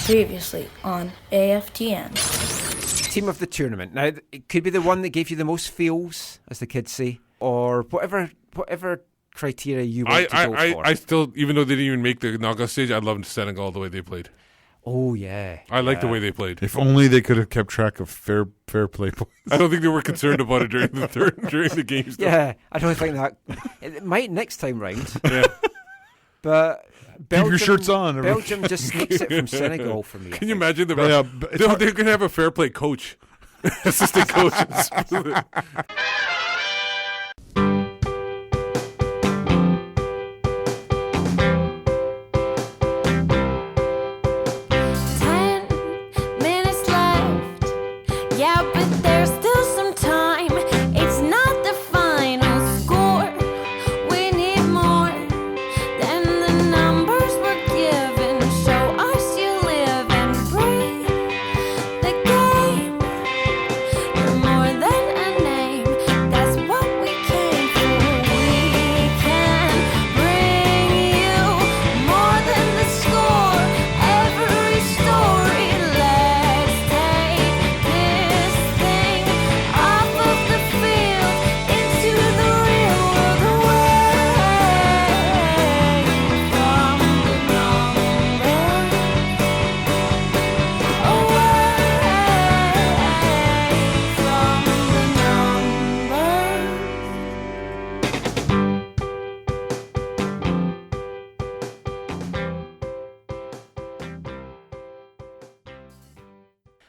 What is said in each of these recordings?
Previously on AFTN. Team of the tournament. Now, it could be the one that gave you the most feels, as the kids say, or whatever criteria you want to go for. I still, even though they didn't even make the knockout stage, I loved Senegal the way they played. Oh, yeah. I like the way they played. If only they could have kept track of fair play points. I don't think they were concerned about it during the games. Yeah, I don't think that. It might next time round. Yeah. But Belgium, keep your shirts on. Belgium just sneaks it from Senegal for me. Can you imagine the they're going to have a fair play coach, assistant coach.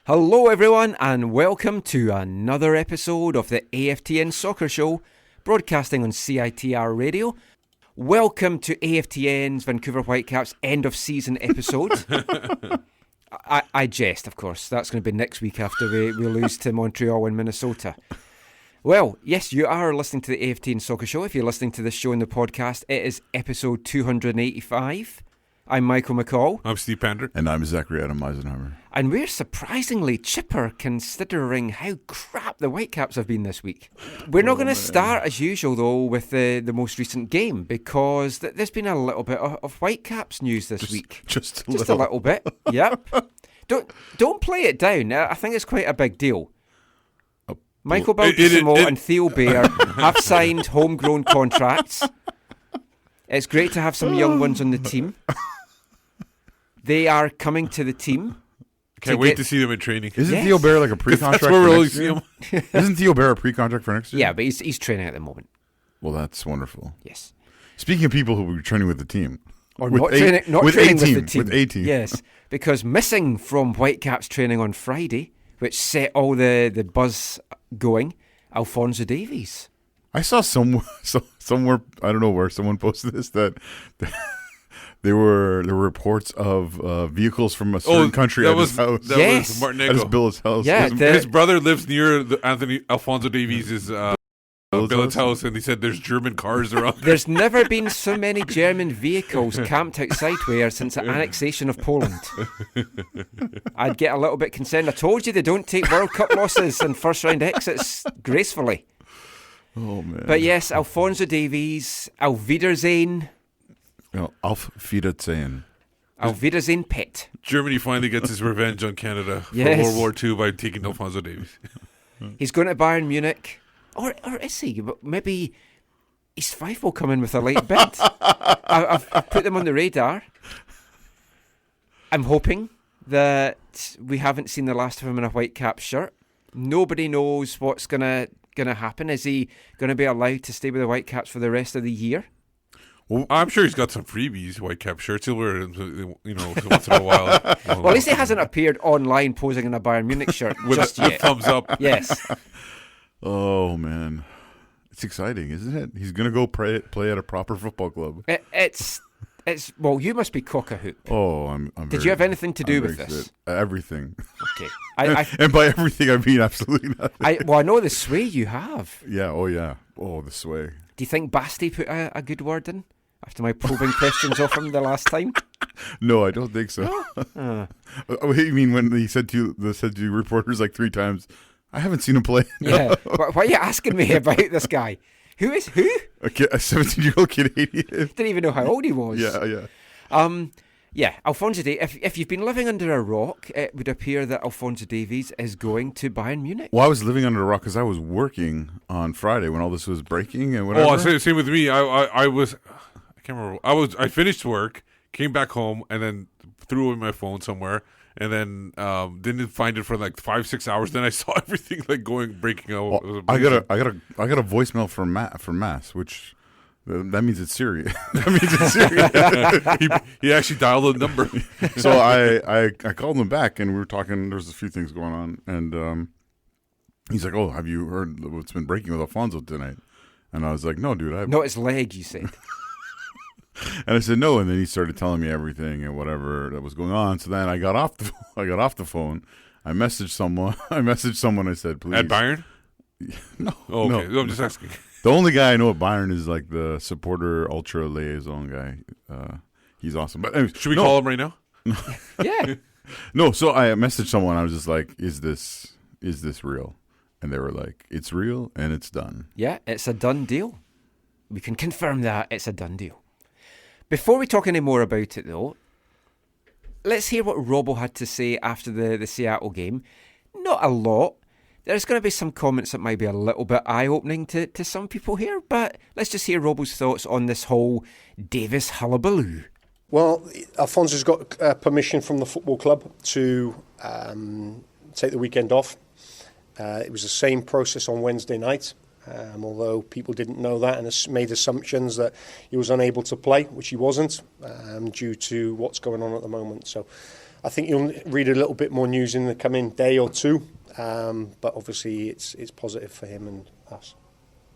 Hello everyone and welcome to another episode of the AFTN Soccer Show, broadcasting on CITR Radio. Welcome to AFTN's Vancouver Whitecaps end of season episode. I jest, of course. That's going to be next week after we lose to Montreal and Minnesota. Well, yes, you are listening to the AFTN Soccer Show. If you're listening to this show in the podcast, it is episode 285. I'm Michael McCall. I'm Steve Pander. And I'm Zachary Adam Eisenhower. And we're surprisingly chipper considering how crap the Whitecaps have been this week. We're not going to start as usual though with the most recent game because there's been a little bit of Whitecaps news this week. Just a little bit. Yep. Don't play it down. I think it's quite a big deal. Michael Baldissimo and Theo Bair have signed homegrown contracts. It's great to have some young ones on the team. They are coming to the team. Can't wait to see them in training. Isn't Theo Bair like a pre-contract for next year? Isn't Theo Bair a pre-contract for next year? Yeah, but he's training at the moment. Well, that's wonderful. Yes. Speaking of people who will be training with the team. Or not training with the team. With A team. Yes, because missing from Whitecaps training on Friday, which set all the buzz going, Alphonso Davies. I saw somewhere, I don't know where, someone posted this, that there were reports of vehicles from a certain country at his house. That was Martinengo. At his billet's house. Yeah, his brother lives near Alphonso Davies' billet's house, and he said there's German cars around. There's never been so many German vehicles camped outside there since the annexation of Poland. I'd get a little bit concerned. I told you they don't take World Cup losses and first round exits gracefully. Oh, man. But yes, Alphonso Davies, Auf Wiedersehen. Auf Wiedersehen. Auf Wiedersehen, Pet. Germany finally gets his revenge on Canada for World War II by taking Alphonso Davies. He's going to Bayern Munich. Or is he? Maybe East Fife will come in with a light bid. I've put them on the radar. I'm hoping that we haven't seen the last of him in a Whitecaps shirt. Nobody knows what's going to happen. Is he going to be allowed to stay with the Whitecaps for the rest of the year? Well, I'm sure he's got some freebies, Whitecap shirts. He'll wear it, once in a while. Well, at least he hasn't appeared online posing in a Bayern Munich shirt just yet. Thumbs up. Yes. Oh, man. It's exciting, isn't it? He's going to go play at a proper football club. It's well, you must be cock-a-hoop. Oh, I'm Did you have anything to do with this? Everything. Okay. And by everything, I mean absolutely nothing. I know the sway you have. Yeah, oh, yeah. Oh, the sway. Do you think Basti put a good word in after my probing questions of him the last time? No, I don't think so. What do you mean when he said to you reporters like 3 times, I haven't seen him play? Yeah. Why are you asking me about this guy? Who is who? A 17-year-old Canadian. Didn't even know how old he was. Yeah. Yeah, Alphonso Davies. If you've been living under a rock, it would appear that Alphonso Davies is going to Bayern Munich. Well, I was living under a rock because I was working on Friday when all this was breaking and whatever. Oh, same with me. I can't remember. I finished work, came back home, and then threw away my phone somewhere, and then didn't find it for like 5-6 hours. Then I saw everything like breaking out. Well, I got a voicemail from Mass, which. That means it's serious. He actually dialed a number. So I called him back, and we were talking. There's a few things going on, and he's like, "Oh, have you heard what's been breaking with Alphonso tonight?" And I was like, "No, dude, Not his leg," you said. And I said no, and then he started telling me everything and whatever that was going on. So then I got off the phone. I messaged someone. I said, "Please." At Bayern? No. Oh, okay. No. I'm just asking. The only guy I know at Bayern is like the supporter ultra liaison guy. He's awesome. But anyways, should we call him right now? Yeah. No. So I messaged someone. I was just like, "Is this real?" And they were like, "It's real and it's done." Yeah, it's a done deal. We can confirm that it's a done deal. Before we talk any more about it, though, let's hear what Robbo had to say after the Seattle game. Not a lot. There's going to be some comments that might be a little bit eye-opening to some people here, but let's just hear Robbo's thoughts on this whole Davies hullabaloo. Well, Alphonso's got permission from the football club to take the weekend off. It was the same process on Wednesday night, although people didn't know that and made assumptions that he was unable to play, which he wasn't, due to what's going on at the moment. So I think you'll read a little bit more news in the coming day or two. But obviously it's positive for him and us.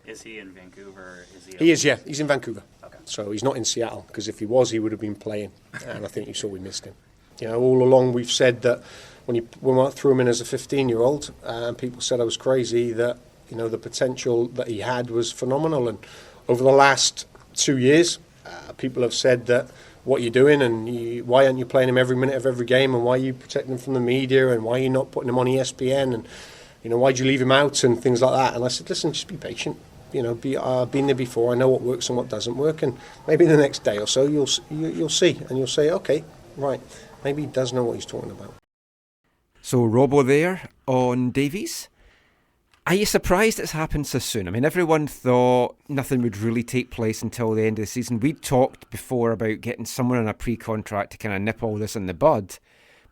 Is he in Vancouver? He is, yeah. He's in Vancouver. Okay. So he's not in Seattle, because if he was, he would have been playing. And I think you saw we missed him. You know, all along we've said that when I threw him in as a 15-year-old, people said I was crazy, that, you know, the potential that he had was phenomenal. And over the last 2 years, people have said that what you're doing and why aren't you playing him every minute of every game, and why are you protecting him from the media, and why are you not putting him on ESPN, and, you know, why'd you leave him out and things like that. And I said, listen, just be patient. You know, been there before. I know what works and what doesn't work, and maybe the next day or so you'll see, and you'll say, okay, right, maybe he does know what he's talking about. So Robbo there on Davies. Are you surprised it's happened so soon? I mean, everyone thought nothing would really take place until the end of the season. We'd talked before about getting someone on a pre-contract to kind of nip all this in the bud.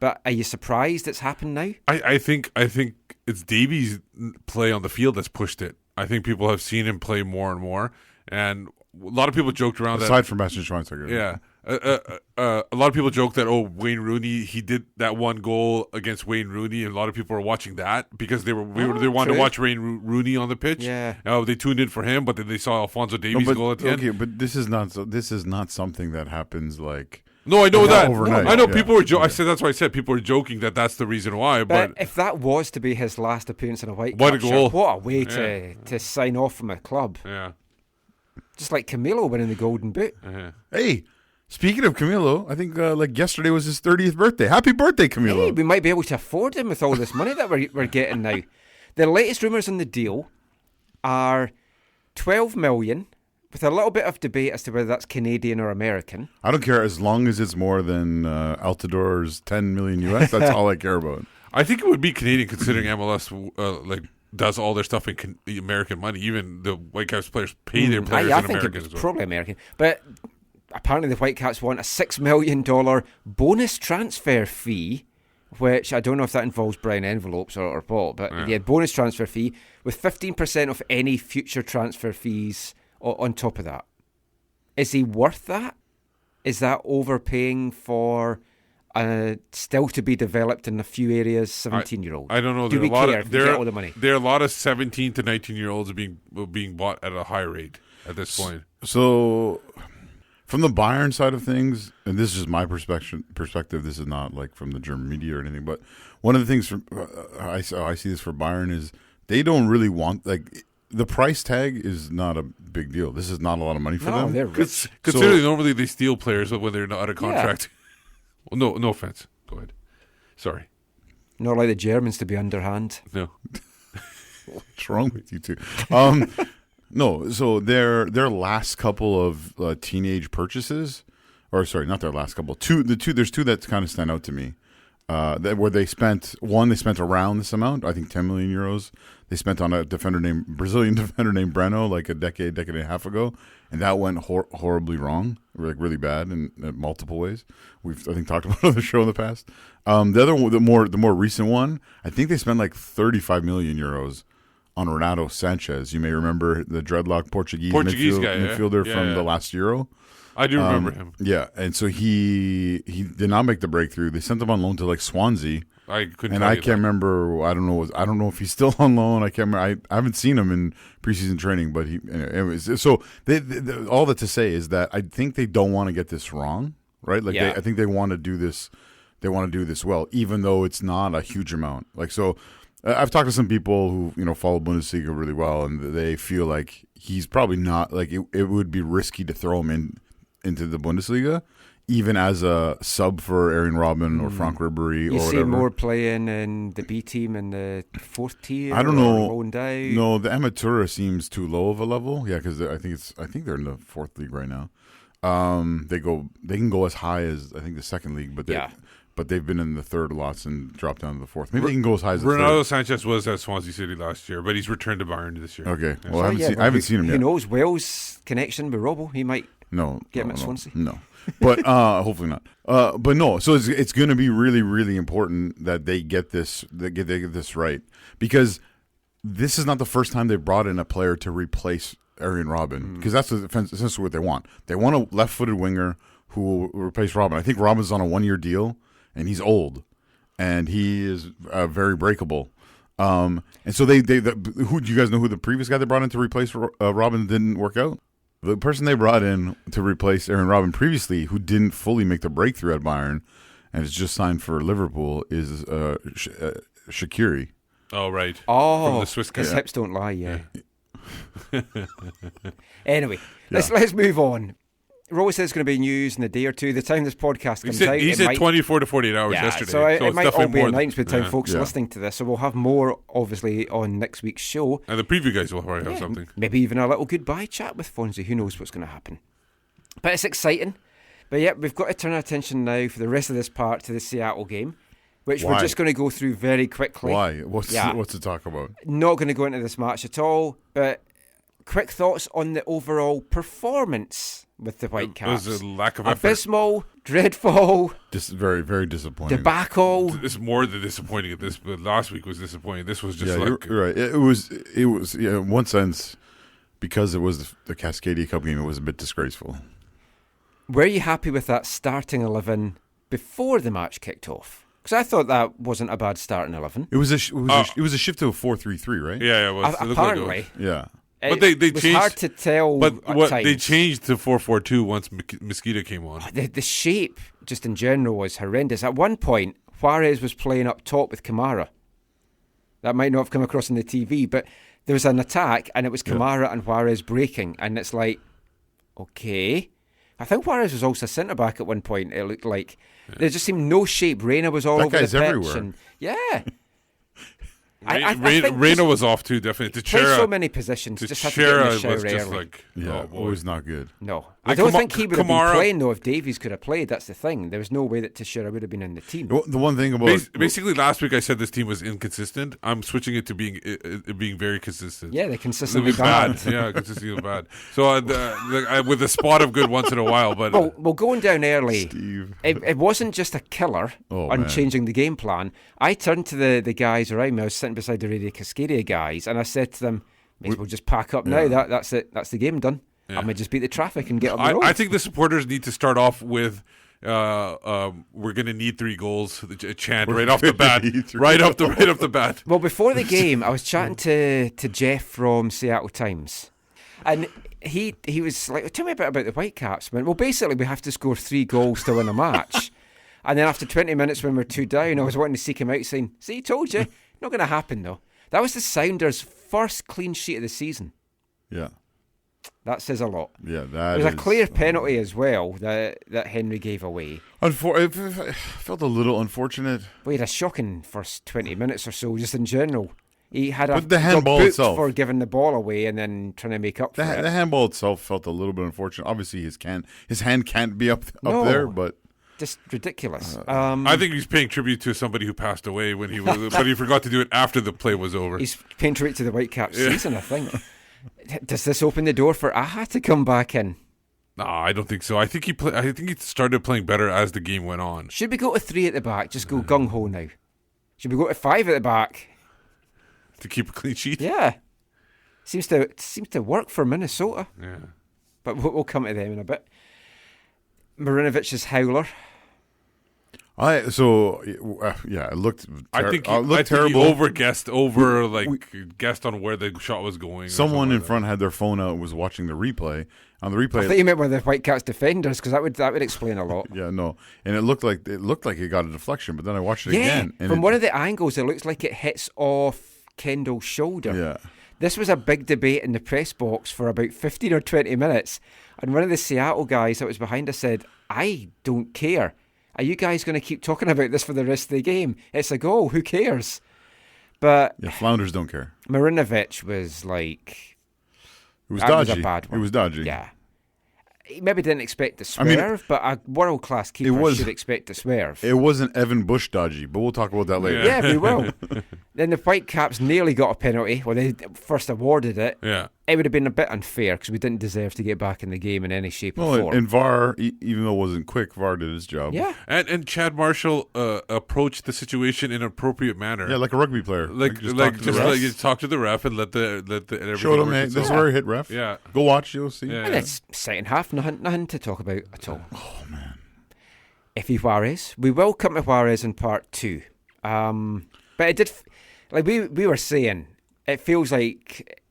But are you surprised it's happened now? I think it's Davies' play on the field that's pushed it. I think people have seen him play more and more. And a lot of people joked around aside from Bastian Schweinsteiger. Yeah. A lot of people joke that, Wayne Rooney, he did that one goal against Wayne Rooney, and a lot of people are watching that because they wanted to watch Wayne Rooney on the pitch. Yeah. They tuned in for him, but then they saw Alphonso Davies goal at the end. Okay, but this is not something that happens like. No, I know that. Overnight. I know yeah. people were. I said that's why I said people were joking that that's the reason why. But if that was to be his last appearance in a Whitecaps what a goal! Shirt, what a way to sign off from a club. Yeah. Just like Camilo winning the Golden Boot. Uh-huh. Hey, speaking of Camilo, I think like yesterday was his 30th birthday. Happy birthday, Camilo! Hey, we might be able to afford him with all this money that we're getting now. The latest rumours on the deal are 12 million, with a little bit of debate as to whether that's Canadian or American. I don't care as long as it's more than Altidor's 10 million US. That's all I care about. I think it would be Canadian, considering MLS does all their stuff in American money. Even the Whitecaps players pay their players I in think American it as was well. probably American. But apparently the Whitecaps want a $6 million bonus transfer fee, which I don't know if that involves brown envelopes or what, but yeah, bonus transfer fee with 15% of any future transfer fees on top of that. Is he worth that? Is that overpaying for still to be developed in a few areas 17-year-olds? I don't know. Do we care if we get all the money? There are a lot of 17 to 19-year-olds being bought at a high rate at this point. So, from the Bayern side of things, and this is just my perspective, this is not like from the German media or anything, but one of the things I see this for Bayern is they don't really want, like, the price tag is not a big deal. This is not a lot of money for them. They're rich. Considering normally they steal players when they're not out of contract. Yeah. Well, no offense. Go ahead. Sorry. Not like the Germans to be underhand. No. What's wrong with you two? No, so their last couple of teenage purchases or sorry, not their last couple. There's two that kind of stand out to me. Where they spent around this amount, I think 10 million euros. They spent on a Brazilian defender named Breno like a decade and a half ago, and that went horribly wrong, like really bad in multiple ways. We've I think talked about it on the show in the past. The more recent one, I think they spent like 35 million euros on Renato Sanchez. You may remember the dreadlock Portuguese midfielder from the last Euro. I do remember him. Yeah, and so he did not make the breakthrough. They sent him on loan to like Swansea. I can't remember. I don't know if he's still on loan. I can't remember. I haven't seen him in preseason training, but anyways. So all that to say is that I think they don't want to get this wrong, right? Like I think they want to do this. They want to do this well, even though it's not a huge amount. Like so, I've talked to some people who follow Bundesliga really well, and they feel like he's probably not like it would be risky to throw him into the Bundesliga, even as a sub for Arjen Robben or Frank Ribery or whatever. You see more playing in the B team in the fourth tier? I don't know. Loaned out? No, the Amatura seems too low of a level. Yeah, because I think they're in the fourth league right now. They can go as high as I think the second league, but they've been in the third lots and dropped down to the fourth. Maybe they can go as high as the Renato third. Sanchez was at Swansea City last year, but he's returned to Bayern this year. Okay, well, I haven't seen him yet. Who knows? Wales connection with Robbo, he might. No, get him at Swansea. No, but hopefully not. But no, so it's going to be really, really important that they get this. They get this right, because this is not the first time they brought in a player to replace Arjen Robben, because that's essentially what they want. They want a left-footed winger who will replace Robben. I think Robben's on a 1-year deal, and he's old, and he is very breakable. And so who do you guys know who the previous guy they brought in to replace Robben didn't work out? The person they brought in to replace Arjen Robben previously, who didn't fully make the breakthrough at Bayern and is just signed for Liverpool, is Shaqiri. Oh, right. Oh, from the Swiss guy. His hips don't lie, yeah. Anyway, let's move on. Robbo says it's going to be news in a day or two. The time this podcast comes out, he said 24 to 48 hours yesterday. So it might all be more announced by the time folks listening to this. So we'll have more, obviously, on next week's show. And the preview guys will probably have something. Maybe even a little goodbye chat with Fonzie. Who knows what's going to happen? But it's exciting. But yeah, we've got to turn our attention now for the rest of this part to the Seattle game, which we're just going to go through very quickly. Why? What's to talk about? Not going to go into this match at all, but quick thoughts on the overall performance with the Whitecaps. It was a lack of effort. Abysmal, dreadful. Just very, very disappointing. Debacle. This is more than disappointing at this, but last week was disappointing. This was just you're right. It was in one sense, because it was the Cascadia Cup game, it was a bit disgraceful. Were you happy with that starting 11 before the match kicked off? Because I thought that wasn't a bad starting 11. It was a shift to a 4-3-3, right? Yeah, it was. Apparently. Yeah. But they it was changed. Hard to tell. But at times. they changed to 4-4-2 once Mosquito came on. The shape, just in general, was horrendous. At one point, Juarez was playing up top with Kamara. That might not have come across on the TV, but there was an attack, and it was Kamara and Juarez breaking, and it's like, okay. I think Juarez was also centre back at one point. It looked like there just seemed no shape. Reina was all over the pitch, everywhere. and Reina was off too, definitely. Played so many positions. Just had to get in the shower was just early. like, it was not good. No. I Like don't think he would have been Kamara- playing, though, if Davies could have played. That's the thing. There was no way that Teixeira would have been in the team. The one thing about basically last week I said this team was inconsistent. I'm switching it to being very consistent. Yeah, they're It consistently was bad. bad. Yeah, consistently bad. So with a spot of good once in a while, but Well, going down early, Steve. it wasn't just a killer on man. changing the game plan. I turned to the guys around me. I was sitting beside the Radio Cascadia guys, and I said to them, may as well just pack up now. That's it. That's the game done. I'm going to just beat the traffic and get up the road. I think the supporters need to start off with we're going to need 3 goals. A chant right off the bat. Right off the bat. Well, before the game, I was chatting to Jeff from Seattle Times, and he was like, tell me a bit about the Whitecaps. I went, well, basically, we have to score 3 goals to win a match. And then after 20 minutes when we're 2 down, I was wanting to seek him out saying, see, told you. Not going to happen, though. That was the Sounders' first clean sheet of the season. Yeah. That says a lot. Yeah, There was a clear penalty as well that Henry gave away. I felt a little unfortunate. We had a shocking first 20 minutes or so, just in general. He had But the got handball booked itself. for giving the ball away and then trying to make up for The it. handball itself felt a little bit unfortunate. Obviously, his hand can't be up No. there, but Just ridiculous. I think he's paying tribute to somebody who passed away when he was, but he forgot to do it after the play was over. He's paying tribute to the Whitecaps season, I think. Does this open the door for Aha to come back in? No, I don't think so. I think he started playing better as the game went on. Should we go to 3 at the back? Just go gung ho now. Should we go to 5 at the back? To keep a clean sheet. Yeah, seems to work for Minnesota. Yeah. But we'll come to them in a bit. Marinovic's howler. it looked. I think terrible. he guessed on where the shot was going. or Someone something in like front had their phone out and was watching the replay. On the replay, I thought you meant one of the Whitecaps defenders, because that would explain a lot. yeah, no, and it looked like it got a deflection. But then I watched it Yeah, again. And from one of the angles, it looks like it hits off Kendall's shoulder. Yeah. This was a big debate in the press box for about 15 or 20 minutes. And one of the Seattle guys that was behind us said, I don't care. Are you guys going to keep talking about this for the rest of the game? It's a goal. Who cares? But Yeah, Flounders don't care. Marinovic was like... It was that dodgy. was a bad one. It was dodgy. Yeah. He maybe didn't expect to swerve, but a world-class keeper should expect to swerve. It wasn't Evan Bush dodgy, but we'll talk about that later. Yeah, we will. Then the Whitecaps nearly got a penalty. Well, they first awarded it. Yeah. It would have been a bit unfair because we didn't deserve to get back in the game in any shape or Well, form. and VAR, even though it wasn't quick, VAR did his job. Yeah. And Chad Marshall approached the situation in an appropriate manner. Yeah, like a rugby player. just talk to the ref and let everything Showed him, work hey, itself. this is where he hit ref. Yeah. Go watch, you'll see. Yeah. And it's second half, nothing to talk about at all. Oh, man. Iffy Juarez. We will come to Juarez in part 2. But it did, like we were saying, it feels like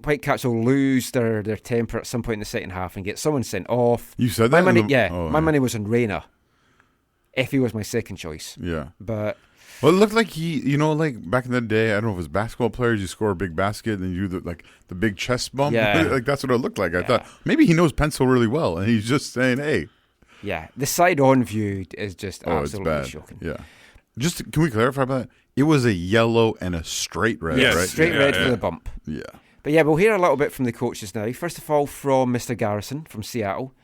Whitecaps will lose their temper at some point in the second half and get someone sent off. You said My that? money, Oh, my money was on Reina. Iffy was my second choice. Yeah. But Well, it looked like he, like back in the day, I don't know if it was basketball players, you score a big basket and you do the big chest bump. Yeah. Like that's what it looked like. I thought maybe he knows pencil really well and he's just saying, hey. yeah, the side-on view is just Oh, it's absolutely bad. shocking. Yeah. Just, can we clarify about that? It was a yellow and a straight red, Yes, right? Straight red for the bump. Yeah. But yeah, we'll hear a little bit from the coaches now. First of all, from Mr. Garrison from Seattle.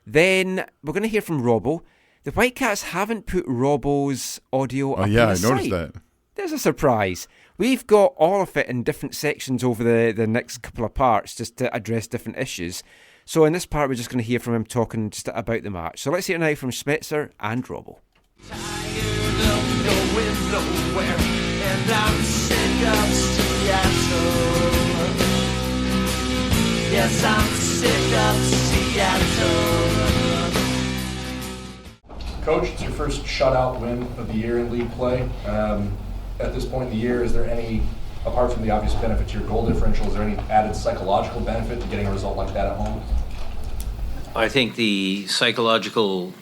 Then we're going to hear from Robbo. The Whitecaps haven't put Robbo's audio up Oh, yeah, on I the noticed site. that. There's a surprise. We've got all of it in different sections over the next couple of parts just to address different issues. So in this part, we're just going to hear from him talking just about the match. So let's hear now from Spencer and Robbo. And I'm sick of Seattle. Yes, I'm sick of Seattle. Coach, it's your first shutout win of the year in league play. At this point in the year, is there any, apart from the obvious benefit to your goal differential, is there any added psychological benefit to getting a result like that at home? I think the psychological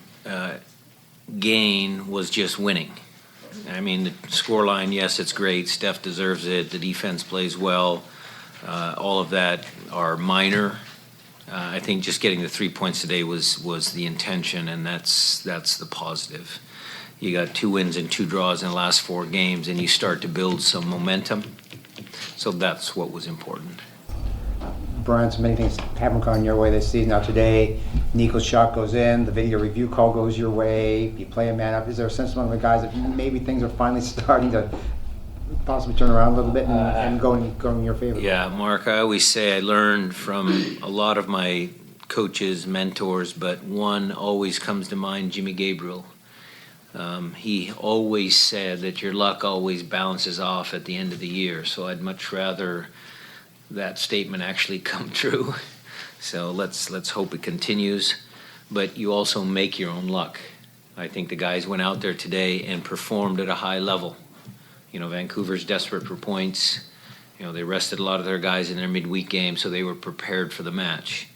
gain was just winning. I mean, the scoreline, yes, it's great. Steph deserves it. The defense plays well. All of that are minor. I think just getting the 3 points today was the intention, and that's the positive. You got 2 wins and 2 draws in the last 4 games, and you start to build some momentum. So that's what was important. Brian, so many things haven't gone your way this season. Now today, Nico's shot goes in, the video review call goes your way, you play a man up. Is there a sense among the guys that maybe things are finally starting to possibly turn around a little bit and go in your favor? Yeah, Mark, I always say I learned from a lot of my coaches, mentors, but one always comes to mind, Jimmy Gabriel. He always said that your luck always balances off at the end of the year, so I'd much rather that statement actually come true. So let's hope it continues. But you also make your own luck. I think the guys went out there today and performed at a high level. You know, Vancouver's desperate for points. You know, they rested a lot of their guys in their midweek game, so they were prepared for the match.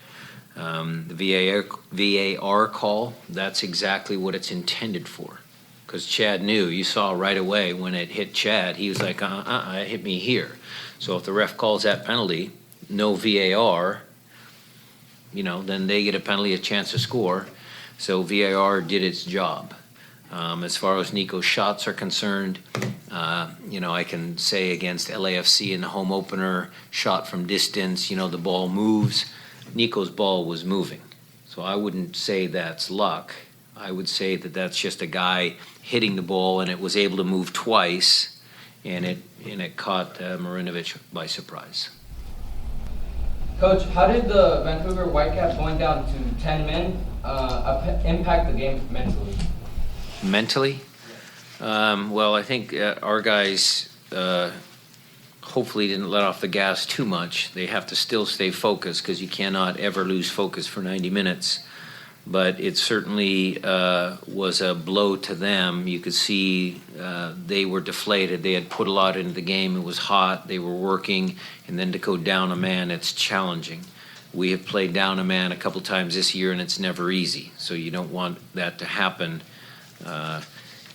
The VAR call, that's exactly what it's intended for. Because Chad knew, you saw right away when it hit Chad, he was like, it hit me here. So if the ref calls that penalty, no VAR, then they get a penalty, a chance to score. So VAR did its job. As far as Nico's shots are concerned, I can say against LAFC in the home opener, shot from distance, the ball moves. Nico's ball was moving. So I wouldn't say that's luck. I would say that that's just a guy hitting the ball, and it was able to move twice, and it caught Marinovic by surprise. Coach, how did the Vancouver Whitecaps going down to 10 men impact the game mentally? Mentally? Well, I think our guys hopefully didn't let off the gas too much. They have to still stay focused because you cannot ever lose focus for 90 minutes. But it certainly was a blow to them. You could see they were deflated. They had put a lot into the game. It was hot. They were working. And then to go down a man, it's challenging. We have played down a man a couple times this year, and it's never easy. So you don't want that to happen.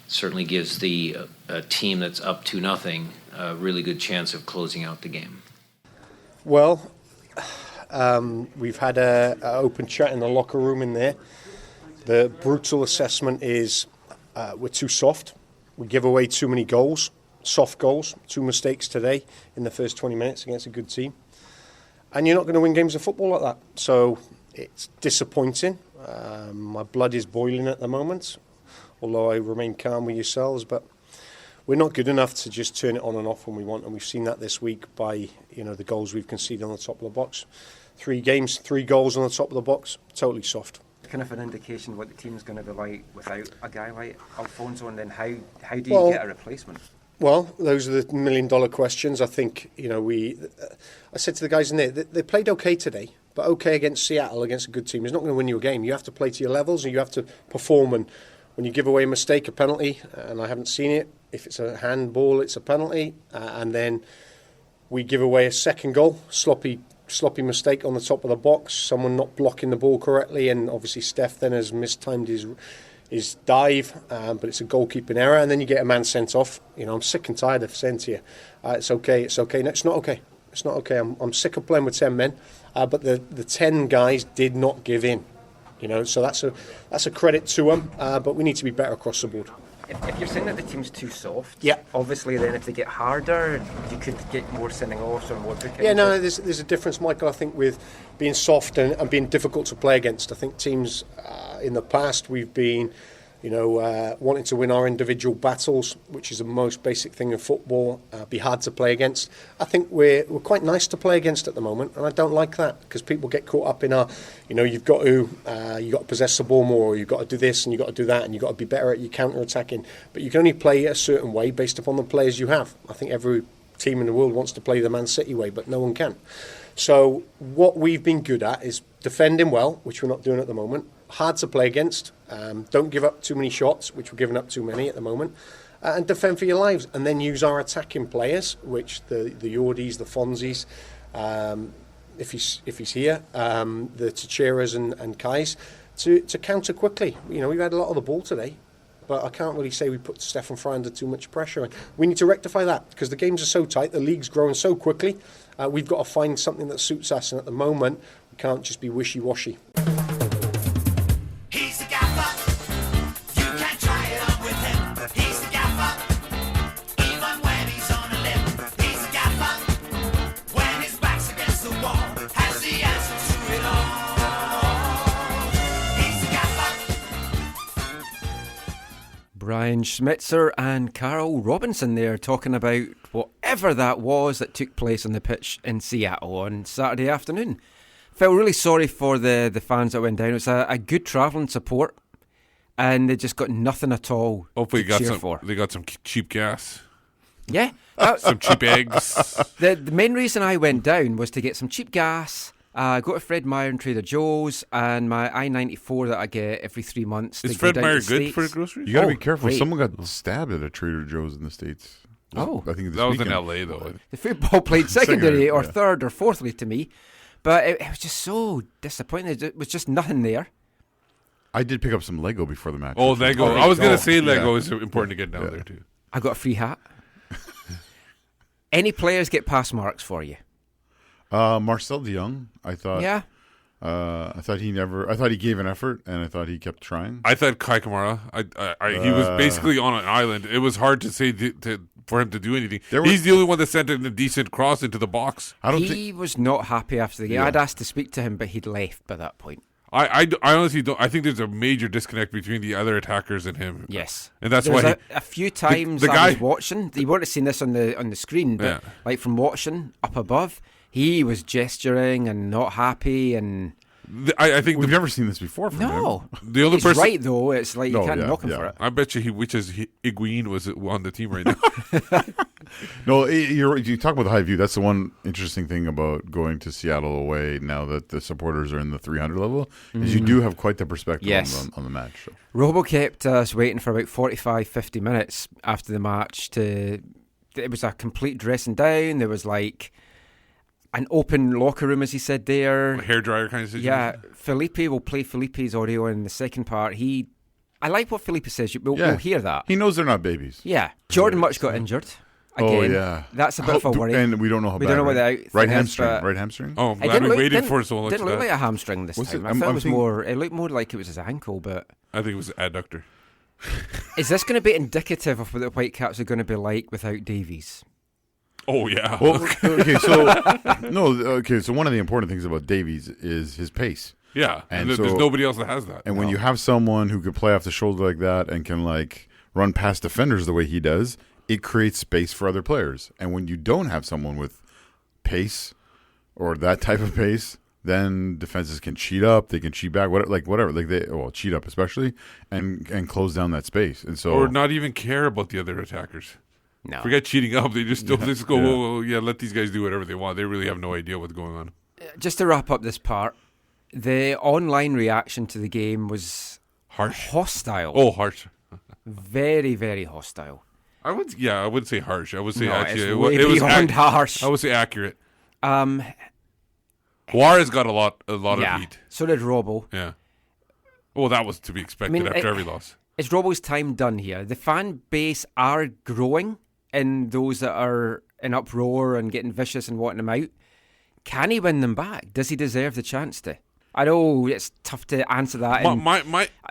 Certainly gives the team that's up 2-0 a really good chance of closing out the game. Well, we've had an open chat in the locker room in there. The brutal assessment is we're too soft. We give away too many goals, soft goals, 2 mistakes today in the first 20 minutes against a good team. And you're not going to win games of football like that. So it's disappointing. My blood is boiling at the moment, although I remain calm with yourselves. But we're not good enough to just turn it on and off when we want. And we've seen that this week by the goals we've conceded on the top of the box. 3 games, 3 goals on the top of the box, totally soft. Kind of an indication what the team's going to be like without a guy like Alphonso, and then how do you get a replacement? Well, those are the $1 million questions. I think, I said to the guys in there, they played okay today, but okay against Seattle, against a good team, is not going to win you a game. You have to play to your levels, and you have to perform. And when you give away a mistake, a penalty, and I haven't seen it, if it's a handball, it's a penalty, and then we give away a second goal, sloppy mistake on the top of the box, someone not blocking the ball correctly, and obviously Steph then has mistimed his dive, but it's a goalkeeping error, and then you get a man sent off. I'm sick and tired of saying to you, it's okay. No, it's not okay. It's not okay. I'm sick of playing with 10 men, but the 10 guys did not give in. So that's a credit to them, but we need to be better across the board. If you're saying that the team's too soft, yeah. Obviously then if they get harder, you could get more sending offs or more bookings. Yeah, no, there's a difference, Michael, I think, with being soft and being difficult to play against. I think teams in the past, we've been wanting to win our individual battles, which is the most basic thing in football, be hard to play against. I think we're quite nice to play against at the moment, and I don't like that because people get caught up in our, you've got to possess the ball more, or you've got to do this and you've got to do that, and you've got to be better at your counter-attacking. But you can only play a certain way based upon the players you have. I think every team in the world wants to play the Man City way, but no one can. So what we've been good at is defending well, which we're not doing at the moment. Hard to play against. Don't give up too many shots, which we're giving up too many at the moment. And defend for your lives. And then use our attacking players, which the Yordis, the Fonzies, if he's here, the Teixeiras and Kais, to counter quickly. We've had a lot of the ball today, but I can't really say we put Stefan Fry under too much pressure. We need to rectify that because the games are so tight, the league's growing so quickly. We've got to find something that suits us, and at the moment, we can't just be wishy-washy. He's the gaffer. You can try it on with him. He's the gaffer. Even when he's on a limb. He's the gaffer. When his back's against the wall, has the answer to it all. He's the gaffer. Brian Schmitzer and Carl Robinson there talking about whatever that was that took place on the pitch in Seattle on Saturday afternoon. Felt really sorry for the fans that went down. It was a good travelling support, and they just got nothing at all. Hopefully, they got some cheap gas. Yeah, some cheap eggs. The main reason I went down was to get some cheap gas. Go to Fred Meyer and Trader Joe's, and my I-94 that I get every 3 months. Is Fred Meyer good for groceries? You got to be careful. Great. Someone got stabbed at a Trader Joe's in the States. Oh, I think that was in LA though. The football played secondary or third or fourthly to me. But it was just so disappointing. It was just nothing there. I did pick up some Lego before the match. Oh, Lego. I was going to say Lego is important to get down there too. I got a free hat. Any players get pass marks for you? Marcel de Jong, I thought. Yeah. I thought he gave an effort, and I thought he kept trying. I thought Kai Kamara, he was basically on an island. It was hard to say for him to do anything. He's the only one that sent in a decent cross into the box. He was not happy after the game. Yeah. I'd asked to speak to him, but he'd left by that point. I honestly don't. I think there's a major disconnect between the other attackers and him. Yes, and that's There's why a few times the I guy was watching. You won't have seen this on the screen, but like from watching up above, he was gesturing and not happy. And I think we've never seen this before from him. The other he's person, right though. It's like you can't knock him for it. I bet you he wishes Higuain was on the team right now. No, you talk about the high view. That's the one interesting thing about going to Seattle away now that the supporters are in the 300 level is you do have quite the perspective on the match. So. Robbo kept us waiting for about 45, 50 minutes after the match. It was a complete dressing down. There was like an open locker room, as he said there. Hairdryer kind of situation. Yeah, Felipe will play Felipe's audio in the second part. I like what Felipe says. We'll hear that. He knows they're not babies. Yeah. Jordan Much got injured. Again. Oh, yeah. That's a bit of a worry. And we don't know how bad. We don't know what the right hamstring. Right hamstring? Oh, I'm glad we waited for so long. It didn't look like a hamstring this time. I thought it was more. It looked more like it was his ankle, but I think it was adductor. Is this going to be indicative of what the Whitecaps are going to be like without Davies? Oh yeah. Well, okay, so one of the important things about Davies is his pace. Yeah, and there's nobody else that has that. And when you have someone who can play off the shoulder like that and can like run past defenders the way he does, it creates space for other players. And when you don't have someone with pace or that type of pace, then defenses can cheat up, they can cheat back, whatever. Cheat up especially, and close down that space. And so, or not even care about the other attackers. No, forget cheating up. They just go, let these guys do whatever they want. They really have no idea what's going on. Just to wrap up this part, the online reaction to the game was harsh, hostile. Oh, harsh, very, very hostile. I wouldn't say harsh. I would say actually it was harsh. I would say accurate. Juarez got a lot of heat. So did Robbo. Yeah. Well, that was to be expected after every loss. Is Robbo's time done here? The fan base are growing in those that are in uproar and getting vicious and wanting him out. Can he win them back? Does he deserve the chance to? I know it's tough to answer that.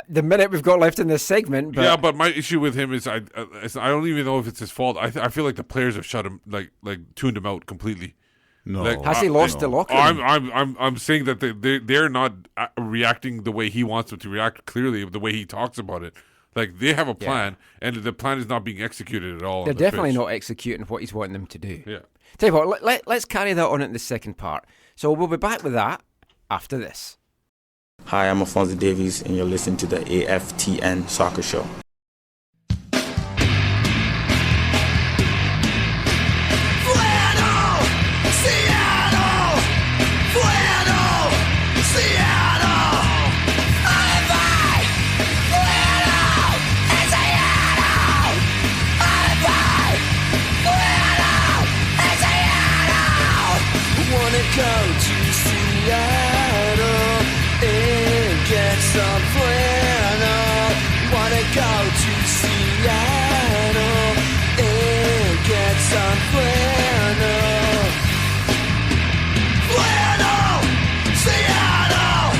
The minute we've got left in this segment, but but my issue with him is I don't even know if it's his fault. I feel like the players have shut him, like tuned him out completely. No, has he lost the locker room? I'm saying that they're not reacting the way he wants them to react. Clearly, the way he talks about it, like they have a plan, and the plan is not being executed at all. They're definitely not executing what he's wanting them to do. Yeah. Tell you what, let's carry that on in the second part. So we'll be back with that after this. Hi, I'm Alphonso Davies, and you're listening to the AFTN Soccer Show. Go to Seattle and get some flannel. Wanna go to Seattle and get some flannel. Flannel, Seattle,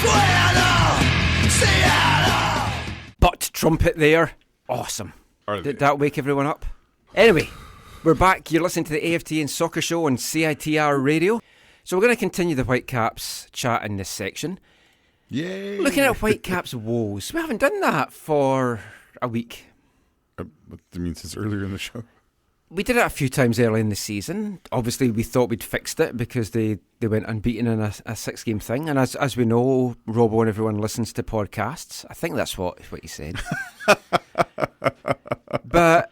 flannel, Seattle. Butt trumpet there, awesome. Did that wake everyone up? Anyway. We're back. You're listening to the AFTN Soccer Show on CITR Radio. So we're going to continue the Whitecaps chat in this section. Yay! Looking at Whitecaps' woes. We haven't done that for a week. What do you mean, since earlier in the show? We did it a few times early in the season. Obviously, we thought we'd fixed it because they went unbeaten in a 6-game thing. And as we know, Robbo and everyone listens to podcasts. I think that's what he said. But...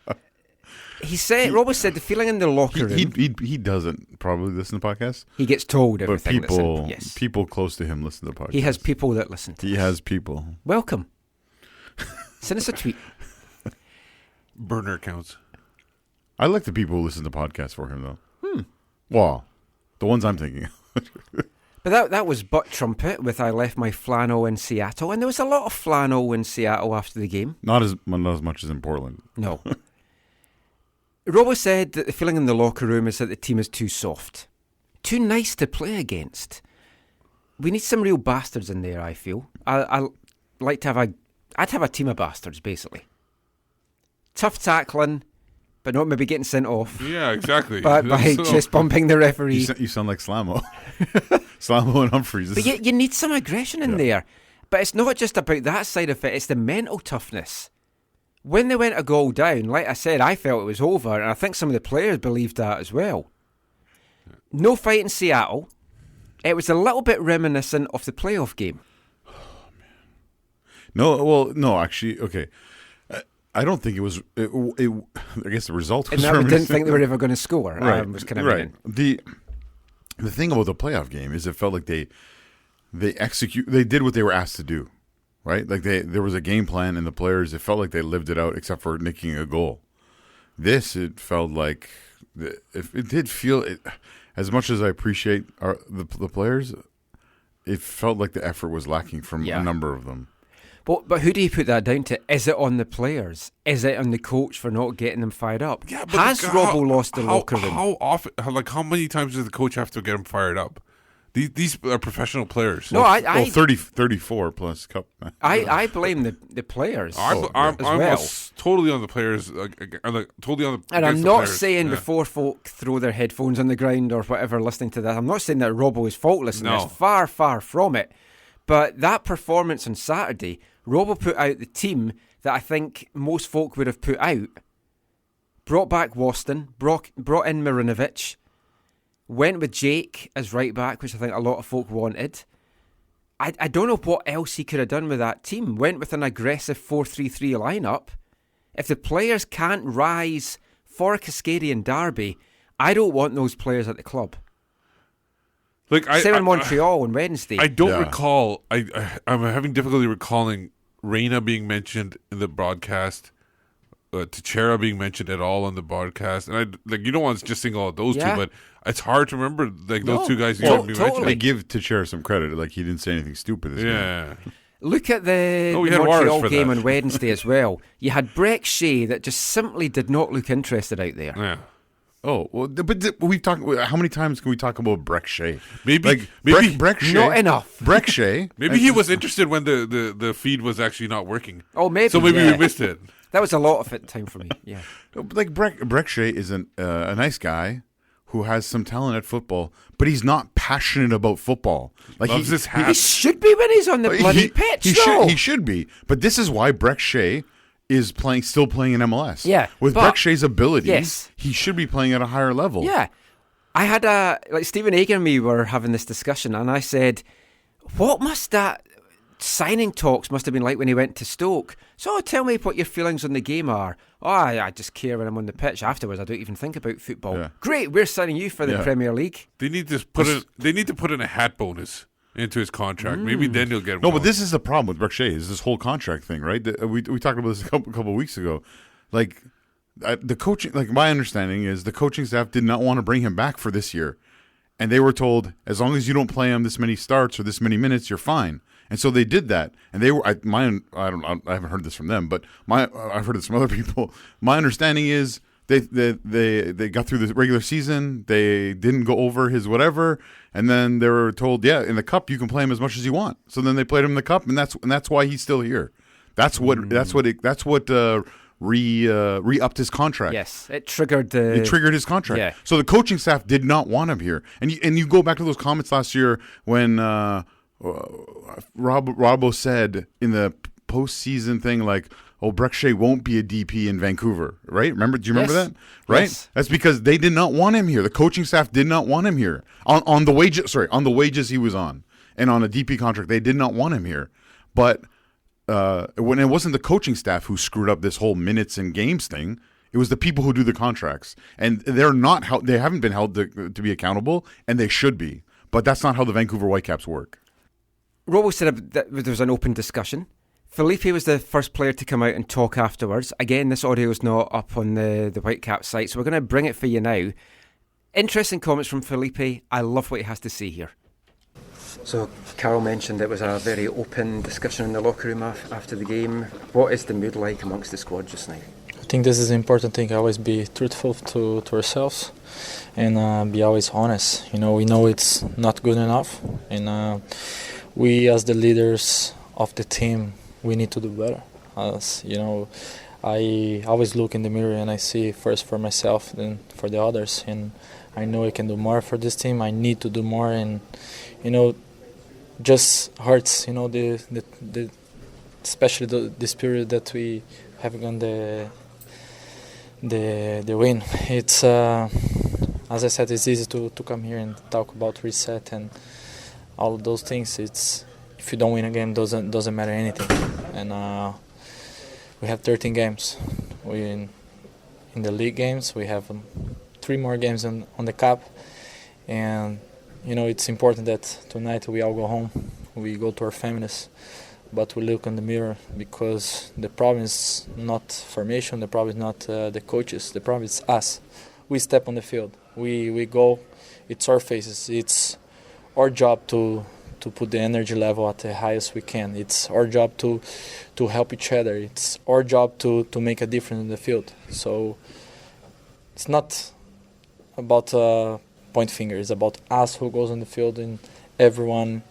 Robbo said the feeling in the locker room. He doesn't probably listen to podcasts. He gets told everything. But people close to him listen to podcasts. He has people that listen to us. He has people. Welcome. Send us a tweet. Burner accounts. I like the people who listen to podcasts for him, though. Well, the ones I'm thinking of. But that was Butt Trumpet with I Left My Flannel in Seattle. And there was a lot of flannel in Seattle after the game. Not as much as in Portland. No. Robbo said that the feeling in the locker room is that the team is too soft, too nice to play against. we need some real bastards in there, I feel. I'd have a team of bastards, basically. Tough tackling, but not maybe getting sent off. Yeah, exactly. By just bumping the referee. You sound like Slamo. Slamo and Humphreys. But you need some aggression in there. But it's not just about that side of it, it's the mental toughness. When they went a goal down, like I said, I felt it was over, and I think some of the players believed that as well. No fight in Seattle. It was a little bit reminiscent of the playoff game. Oh, man. No, actually, okay. I don't think it was. I guess the result was. And we didn't think they were ever going to score. Right. Was kind of right. The thing about the playoff game is it felt like they did what they were asked to do, right? Like there was a game plan, and the players, it felt like they lived it out, except for nicking a goal. It felt like it did feel it. As much as I appreciate the players, it felt like the effort was lacking from a number of them. But who do you put that down to? Is it on the players? Is it on the coach for not getting them fired up? Yeah, Has Robbo lost the locker room? How often? How many times does the coach have to get them fired up? These are professional players. No, 34 plus cup. I blame the players. I'm totally on the players. Totally on the. And I'm not saying before folk throw their headphones on the ground or whatever listening to that, I'm not saying that Robbo is faultless in this. Far, far from it. But that performance on Saturday, Robbo put out the team that I think most folk would have put out. Brought back Waston, brought in Marinovic, went with Jake as right back, which I think a lot of folk wanted. I don't know what else he could have done with that team. Went with an aggressive 4-3-3 lineup. If the players can't rise for a Cascadian derby, I don't want those players at the club. Same in Montreal on Wednesday. I don't recall. I'm having difficulty recalling Reina being mentioned in the broadcast, Teixeira being mentioned at all on the broadcast, and you don't want to just single out those two, but it's hard to remember those two guys. Mentioned. I give Teixeira some credit. Like, he didn't say anything stupid this game. Look at the Montreal game on Wednesday as well. You had Breck Shea that just simply did not look interested out there. Yeah. Oh, well, but we've talked. How many times can we talk about Breck Shea? Maybe Breck Shea. Not enough. Breck Shea. Maybe he was interested when the feed was actually not working. Oh, maybe. So maybe we missed it. That was a lot of it time for me. Yeah. Like Breck Shea is a nice guy who has some talent at football, but he's not passionate about football. Like, loves his hat. He should be when he's on the bloody pitch. He should be. But this is why Breck Shea is still playing in MLS. Yeah. With Breck Shea's abilities, he should be playing at a higher level. Yeah. I had Stephen Ager and me were having this discussion, and I said, what must that signing talks must have been like when he went to Stoke? So tell me what your feelings on the game are. Oh, I just care when I'm on the pitch. Afterwards, I don't even think about football. Yeah. Great, we're signing you for the Premier League. They need to put in a hat bonus into his contract. Maybe then he'll get. No, but this is the problem with Breck Shea, is this whole contract thing, right? We talked about this a couple of weeks ago. Like, the coaching, like, my understanding is the coaching staff did not want to bring him back for this year, and they were told, as long as you don't play him this many starts or this many minutes, you're fine. And so they did that, and they were. I haven't heard this from them, but I've heard this from other people. My understanding is they got through the regular season, they didn't go over his whatever, and then they were told, in the cup you can play him as much as you want. So then they played him in the cup, and that's why he's still here. That's what re-upped his contract. Yes, it triggered his contract. Yeah. So the coaching staff did not want him here, and you go back to those comments last year when Robbo said in the postseason thing, like, oh, Breck Shea won't be a DP in Vancouver, right? Do you remember that? Right? Yes. That's because they did not want him here. The coaching staff did not want him here on the wages he was on, and on a DP contract, they did not want him here. But when it wasn't the coaching staff who screwed up this whole minutes and games thing, it was the people who do the contracts, and they haven't been held to be accountable, and they should be. But that's not how the Vancouver Whitecaps work. Robbo said that there was an open discussion. Felipe was the first player to come out and talk afterwards. Again, this audio is not up on the Whitecaps site, so we're going to bring it for you now. Interesting comments from Felipe. I love what he has to say here. So, Carol mentioned it was a very open discussion in the locker room after the game. What is the mood like amongst the squad just now? I think this is an important thing. Always be truthful to ourselves and be always honest. We know it's not good enough, and we as the leaders of the team, we need to do better. As you know, I always look in the mirror and I see first for myself, then for the others, and I know I can do more for this team. I need to do more, and just hurts. The especially this period that we have on the win. It's as I said, it's easy to come here and talk about reset and all of those things. It's if you don't win a game, doesn't matter anything. And we have 13 games. We in the league games. We have 3 more games on the cup, and it's important that tonight we all go home. We go to our families, but we look in the mirror, because the problem is not formation. The problem is not the coaches. The problem is us. We step on the field. We go. It's our faces. It's our job to put the energy level at the highest we can. It's our job to help each other. It's our job to make a difference in the field. So it's not about point finger. It's about us who goes on the field and everyone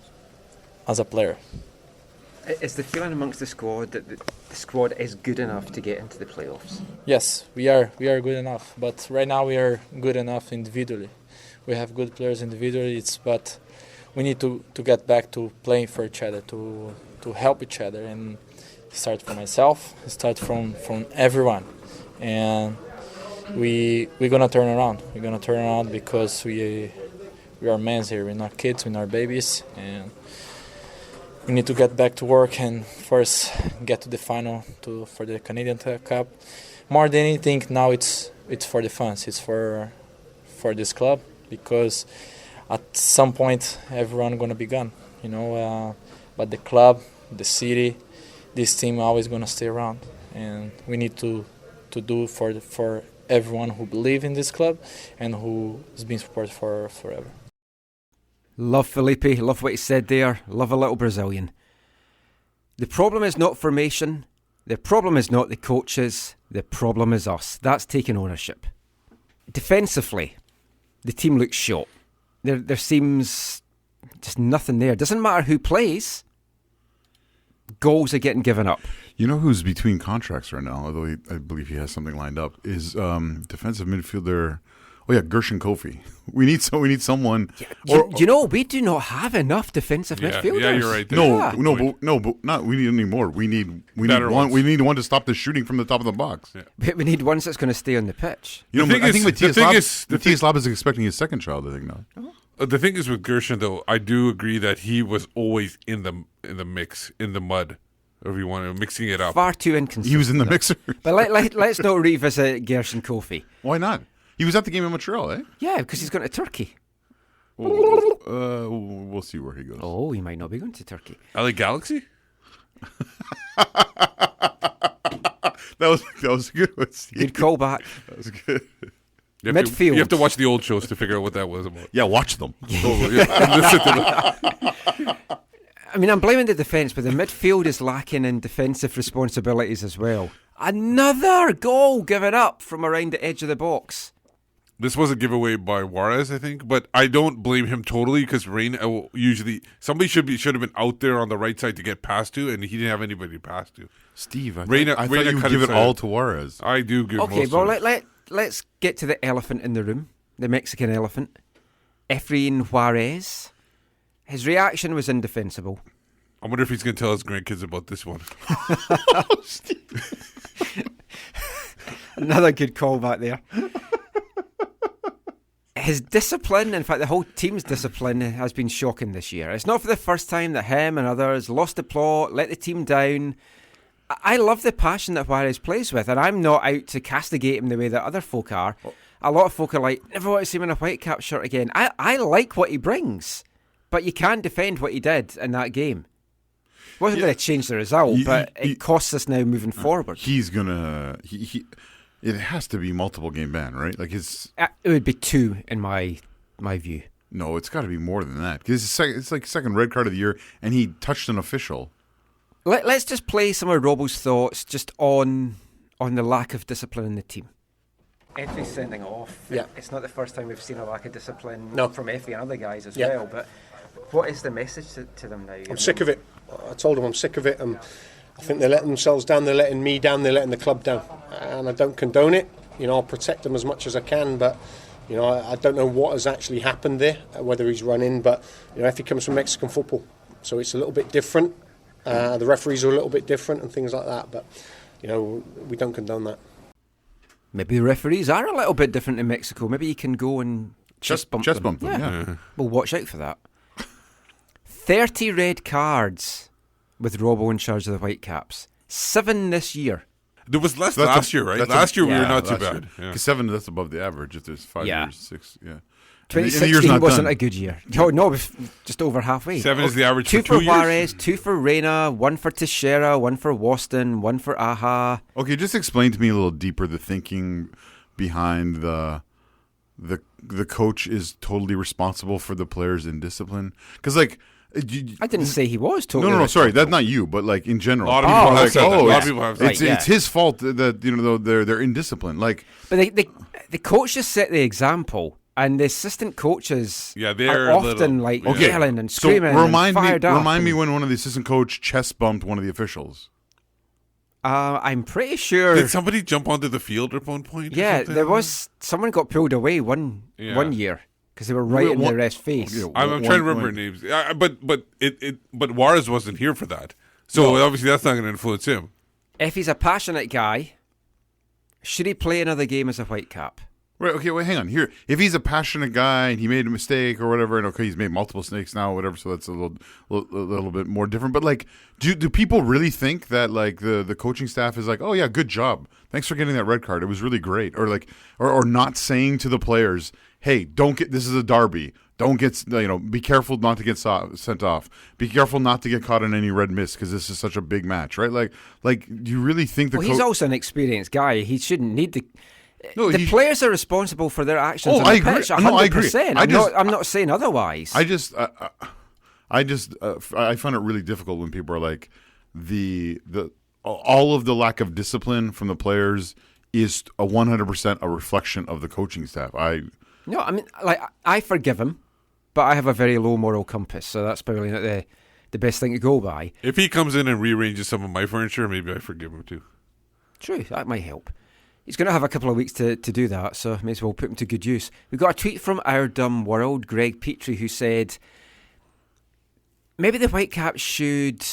as a player. Is the feeling amongst the squad that the squad is good enough to get into the playoffs? Yes, we are good enough. But right now we are good enough individually. We have good players individually. But we need to get back to playing for each other, to help each other, and start from myself, start from everyone, and we're gonna turn around. We're gonna turn around because we are men here. We're not kids. We're not babies, and we need to get back to work and first get to the final for the Canadian Cup. More than anything, now it's for the fans. It's for this club, because at some point everyone gonna be gone, but the club, the city, this team are always gonna stay around, and we need to do for everyone who believe in this club and who has been supported for forever. Love Felipe, love what he said there, love a little Brazilian. The problem is not formation, the problem is not the coaches, the problem is us. That's taking ownership. Defensively, the team looks shot. There seems just nothing there. Doesn't matter who plays, goals are getting given up. You know who's between contracts right now, although I believe he has something lined up, is defensive midfielder. Oh yeah, Gershon Kofi. We need someone. Yeah, we do not have enough defensive midfielders. Yeah, you're right. But not. We need any more. We need one. We need one to stop the shooting from the top of the box. Yeah. But we need one that's going to stay on the pitch. I think Matthias Lab is expecting his second child. I think now. The thing is with Gershon, though, I do agree that he was always in the mix, in the mud, or if you want to, mixing it up. Far too inconsistent. He was in the mixer. But let's not revisit Gershon Kofi. Why not? He was at the game in Montreal, eh? Yeah, because he's going to Turkey. We'll see where he goes. Oh, he might not be going to Turkey. LA Galaxy? That was a good one, Steve. Good callback. That was good. Midfield. You have to watch the old shows to figure out what that was about. Yeah, watch them. I mean, I'm blaming the defence, but the midfield is lacking in defensive responsibilities as well. Another goal given up from around the edge of the box. This was a giveaway by Juarez, I think, but I don't blame him totally, because Reyna usually somebody should have been out there on the right side to get past to, and he didn't have anybody to pass to. Steve, I Reyna thought you would give it all to Juarez. I do give. Okay, most well of it. let's get to the elephant in the room, the Mexican elephant, Efrain Juarez. His reaction was indefensible. I wonder if he's going to tell his grandkids about this one. Another good callback there. His discipline, in fact the whole team's discipline, has been shocking this year. It's not for the first time that him and others lost the plot, let the team down. I love the passion that Juarez plays with, and I'm not out to castigate him the way that other folk are. A lot of folk are like, never want to see him in a Whitecaps shirt again. I like what he brings, but you can't defend what he did in that game. It wasn't going to change the result, but it costs us now moving forward. He's going to... It has to be multiple game ban, right? Like it would be 2 in my view. No, it's got to be more than that, because it's like second red card of the year, and he touched an official. Let's just play some of Robbo's thoughts just on the lack of discipline in the team. Effie's sending off. Yeah. It's not the first time we've seen a lack of discipline from Effie and other guys as yeah. well, but What is the message to them now? I'm sick of it. I told them I'm sick of it. I think they're letting themselves down, they're letting me down, they're letting the club down. And I don't condone it. I'll protect them as much as I can, but I don't know what has actually happened there, whether he's run in, but if he comes from Mexican football, so it's a little bit different. The referees are a little bit different and things like that, but we don't condone that. Maybe the referees are a little bit different in Mexico. Maybe you can go and chest bump them. Yeah. Well, watch out for that. 30 red cards with Robbo in charge of the Whitecaps. 7 this year. There was less last year, right? Last year we were not too bad. Because 7, that's above the average. If there's 5 years, 6, yeah. 2016 wasn't a good year. No, it was just over halfway. 7 is the average 2 for 2 for Juarez, 2 for Reina, 1 for Teixeira, 1 for Waston, 1 for Aha. Okay, just explain to me a little deeper the thinking behind the coach is totally responsible for the players' indiscipline. Because I didn't say he was totally. No, sorry, that's not you, but in general, a lot of people have said that. A lot of people have said that. It's his fault that they're indisciplined. But the coach just set the example. And the assistant coaches they're are often yelling and screaming. So remind me when one of the assistant coach chest bumped one of the officials. I'm pretty sure. Did somebody jump onto the field at one point? Yeah, there was. Someone got pulled away one year because they were right in the ref's face. I'm trying to remember names. But Juarez wasn't here for that, so obviously that's not going to influence him. If he's a passionate guy, should he play another game as a Whitecap? Right, okay, wait, hang on. Here, if he's a passionate guy and he made a mistake or whatever, and he's made multiple mistakes now or whatever, so that's a little bit more different. But do people really think that the coaching staff is oh yeah, good job, thanks for getting that red card, it was really great, or not saying to the players, hey, this is a derby, don't get be careful not to get sent off, be careful not to get caught in any red mist because this is such a big match, right? Do you really think he's also an experienced guy? He shouldn't need the. No, the players are responsible for their actions on the pitch. 100%. No, I agree. I'm not saying otherwise. I find it really difficult when people are all of the lack of discipline from the players is 100% a reflection of the coaching staff. I forgive him, but I have a very low moral compass, so that's probably not the best thing to go by. If he comes in and rearranges some of my furniture, maybe I forgive him too. True, that might help. He's going to have a couple of weeks to do that, so may as well put him to good use. We got a tweet from Our Dumb World, Greg Petrie, who said, maybe the Whitecaps should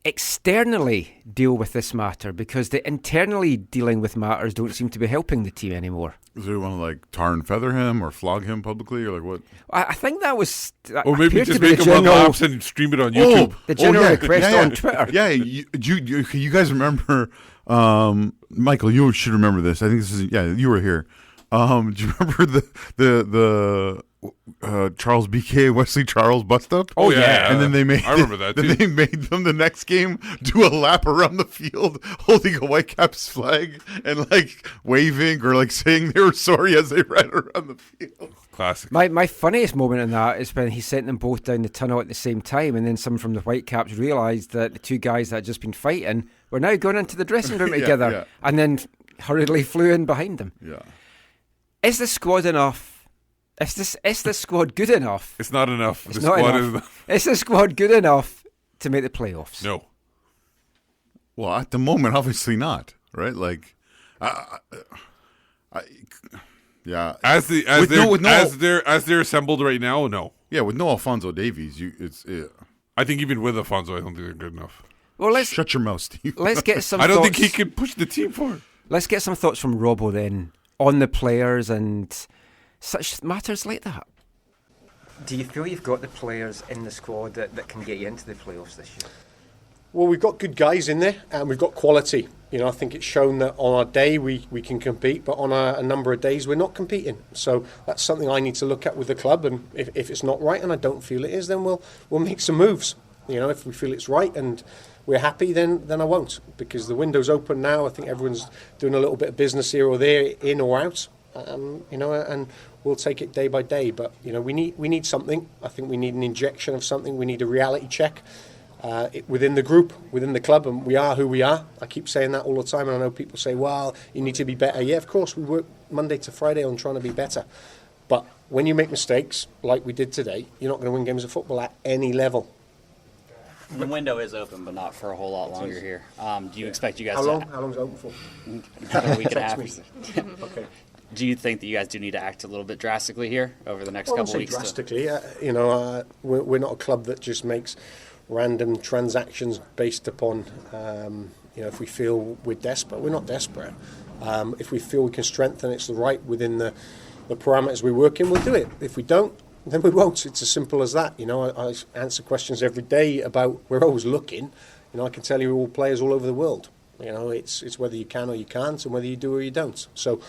externally deal with this matter because the internally dealing with matters don't seem to be helping the team anymore. Does they want to tar and feather him or flog him publicly or what? I think that was... Or maybe just make him lapse and stream it on YouTube. The general request on Twitter. Yeah, you guys remember... Michael, you should remember this. I think this is you were here. Do you remember the Charles BK Wesley Charles bust up? Oh yeah. And then I remember that too. Then they made them the next game do a lap around the field holding a Whitecaps flag and waving or saying they were sorry as they ran around the field. Classic. My funniest moment in that is when he sent them both down the tunnel at the same time, and then someone from the Whitecaps realised that the two guys that had just been fighting were now going into the dressing room together, and then hurriedly flew in behind them. Yeah. Is the squad enough? Is the squad good enough? It's not enough. It's not enough. Is the squad good enough to make the playoffs? No. Well, at the moment, obviously not. Right? Yeah. As they're assembled right now, no. Yeah, with no Alphonso Davies, I think even with Alphonso, I don't think they're good enough. Well, shut your mouth, Steve. Let's get some. I don't think he can push the team forward. Let's get some thoughts from Robbo then on the players and such matters like that. Do you feel you've got the players in the squad that can get you into the playoffs this year? Well, we've got good guys in there and we've got quality. I think it's shown that on our day we can compete, but on a number of days we're not competing. So that's something I need to look at with the club, and if it's not right and I don't feel it is, then we'll make some moves. If we feel it's right and we're happy, then I won't, because the window's open now. I think everyone's doing a little bit of business here or there, in or out, and we'll take it day by day. But we need something. I think we need an injection of something. We need a reality check within the group, within the club, and we are who we are. I keep saying that all the time, and I know people say, well, you need to be better. Yeah, of course, we work Monday to Friday on trying to be better, but when you make mistakes like we did today, you're not going to win games of football at any level. The window is open, but not for a whole lot longer here. Do you expect you guys How to... long? How long is it open for? Another week and a half. Text Okay. Do you think that you guys do need to act a little bit drastically here over the next Well, I couple wouldn't say weeks? drastically. We're not a club that just makes random transactions based upon, if we feel we're desperate. We're not desperate. If we feel we can strengthen it's the right within the parameters we work in, we'll do it. If we don't, then we won't. It's as simple as that. I answer questions every day about, we're always looking. I can tell you all players all over the world. It's whether you can or you can't, and whether you do or you don't. So,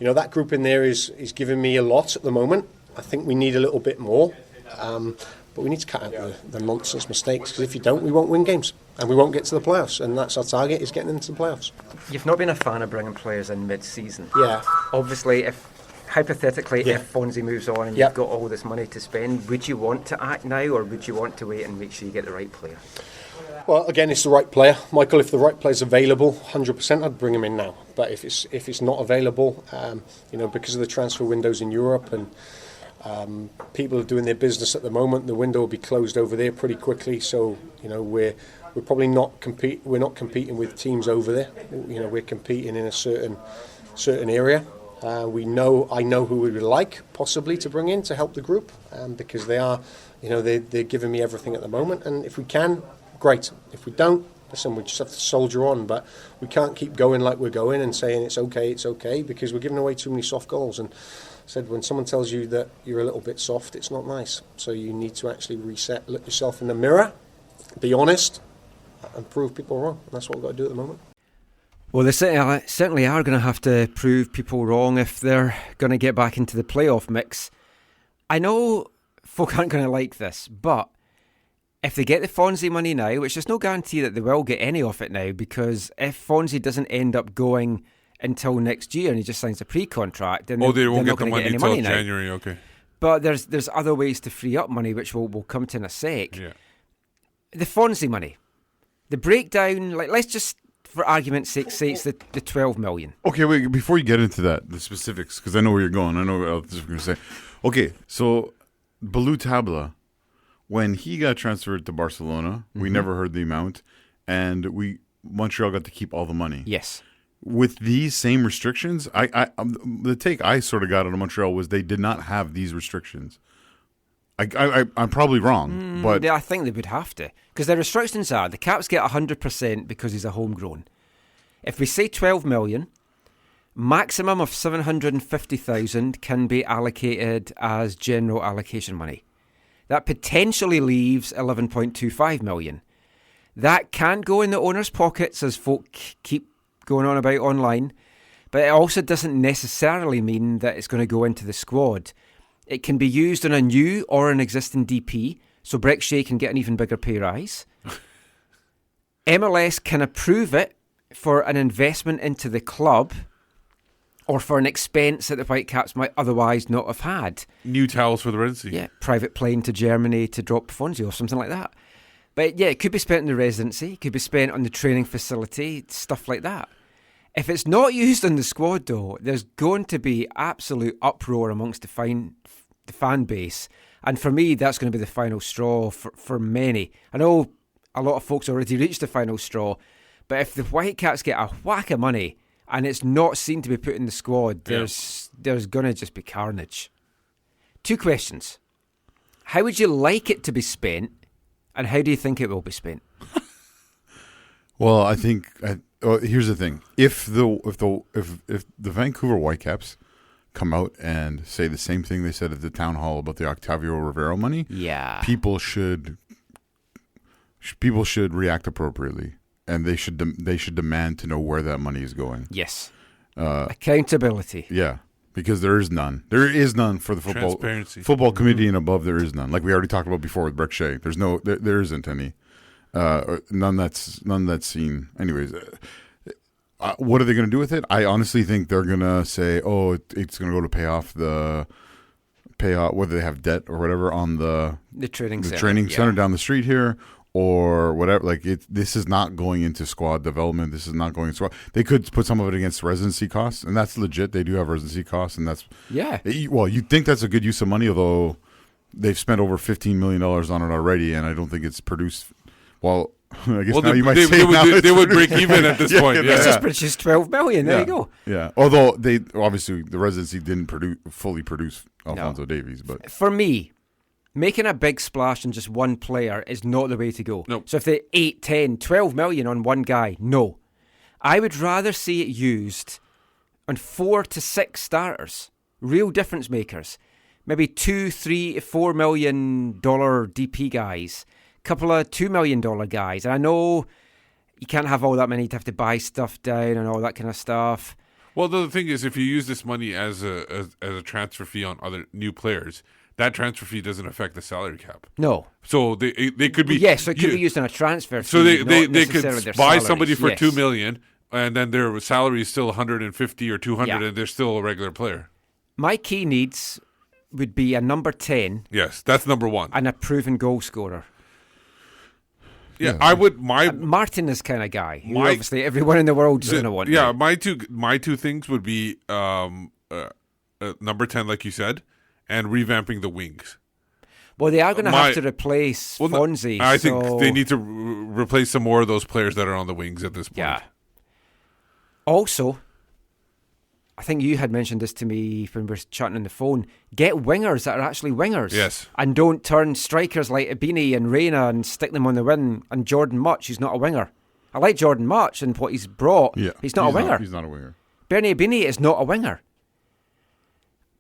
that group in there is giving me a lot at the moment. I think we need a little bit more. But we need to cut out the nonsense mistakes, because if you don't, we won't win games. And we won't get to the playoffs. And that's our target, is getting into the playoffs. You've not been a fan of bringing players in mid-season. Yeah. Obviously, hypothetically, if Fonzie moves on and you've got all this money to spend, would you want to act now, or would you want to wait and make sure you get the right player? Well, again, it's the right player, Michael. If the right player's available, 100%, I'd bring him in now. But if it's not available, because of the transfer windows in Europe and people are doing their business at the moment, the window will be closed over there pretty quickly. So we're probably not competing with teams over there. We're competing in a certain area. I know who we would like possibly to bring in to help the group, because they are, they're giving me everything at the moment. And if we can, great. If we don't, listen, we just have to soldier on. But we can't keep going like we're going and saying it's okay, because we're giving away too many soft goals. And I said, when someone tells you that you're a little bit soft, it's not nice. So you need to actually reset, look yourself in the mirror, be honest, and prove people wrong. And that's what we've got to do at the moment. Well, they certainly are going to have to prove people wrong if they're going to get back into the playoff mix. I know folk aren't going to like this, but if they get the Fonzie money now, which there's no guarantee that they will get any of it now, because if Fonzie doesn't end up going until next year and he just signs a pre-contract, then they won't they're get the money until January, okay. But there's other ways to free up money, which we'll come to in a sec. Yeah. The Fonzie money, the breakdown, let's just, for argument's sake, say it's the 12 million. Okay, wait, before you get into that, the specifics, because I know where you're going. I know what else you're going to say. Okay, so Balou Tabla, when he got transferred to Barcelona, we never heard the amount, and Montreal got to keep all the money. Yes. With these same restrictions, the take I sort of got out of Montreal was they did not have these restrictions. I'm probably wrong, but I think they would have to, because the restrictions are the Caps get 100% because he's a homegrown. If we say 12 million, maximum of 750,000 can be allocated as general allocation money. That potentially leaves 11.25 million. That can go in the owners' pockets, as folk keep going on about online, but it also doesn't necessarily mean that it's going to go into the squad. It can be used on a new or an existing DP, so Breck Shea can get an even bigger pay rise. MLS can approve it for an investment into the club or for an expense that the Whitecaps might otherwise not have had. New towels for the Red Sea. Yeah, private plane to Germany to drop Fonzie or something like that. But yeah, it could be spent in the residency, it could be spent on the training facility, stuff like that. If it's not used in the squad, though, there's going to be absolute uproar amongst the fan base. And for me, that's going to be the final straw for many. I know a lot of folks already reached the final straw, but if the Whitecaps get a whack of money and it's not seen to be put in the squad, there's going to just be carnage. 2 questions. How would you like it to be spent, and how do you think it will be spent? Well, I think here's the thing: if the Vancouver Whitecaps come out and say the same thing they said at the town hall about the Octavio Rivero money, people should react appropriately, and they should demand to know where that money is going. Yes, accountability. Yeah, because there is none. There is none for the football committee and above. There is none. Like we already talked about before with Breck Shea. There isn't any. None that's seen. Anyways, what are they going to do with it? I honestly think they're going to say, "Oh, it's going to go to pay off whether they have debt or whatever on the training center down the street here, or whatever. Like this is not going into squad development. This is not going into squad. They could put some of it against residency costs, and that's legit. They do have residency costs, and that's well, you'd think that's a good use of money, although they've spent over $15 million on it already, and I don't think it's produced. Well, I guess now you might say they would break even at this point. It's just produced $12 million. There you go. Yeah, although they obviously the residency didn't fully produce Alphonso Davies, but for me, making a big splash on just one player is not the way to go. Nope. So if they 8, 10, 12 million on one guy, no. I would rather see it used on 4 to 6 starters, real difference makers. Maybe $2, $3, $4 million DP guys, couple of $2 million guys. And I know you can't have all that many. You have to buy stuff down and all that kind of stuff. Well, the thing is, if you use this money as a transfer fee on other new players, that transfer fee doesn't affect the salary cap. No. So they could be so it could be used on a transfer fee. So they could buy salaries. somebody for $2 million, and then their salary is still 150 or 200, and they're still a regular player. My key needs would be a number 10. Yes, that's number one, and a proven goal scorer. Yeah, I would. Martin is kind of guy. Who obviously, everyone in the world is going to want. Yeah, my two things would be number 10, like you said, and revamping the wings. Well, they are going to have to replace Fonzie. I think they need to replace some more of those players that are on the wings at this point. Yeah. Also, I think you had mentioned this to me when we were chatting on the phone. Get wingers that are actually wingers. Yes. And don't turn strikers like Ibini and Reina and stick them on the wing. And Jordan Much, who's not a winger. I like Jordan Much and what he's brought. Yeah. He's not a winger. He's not a winger. Bernie Ibini is not a winger.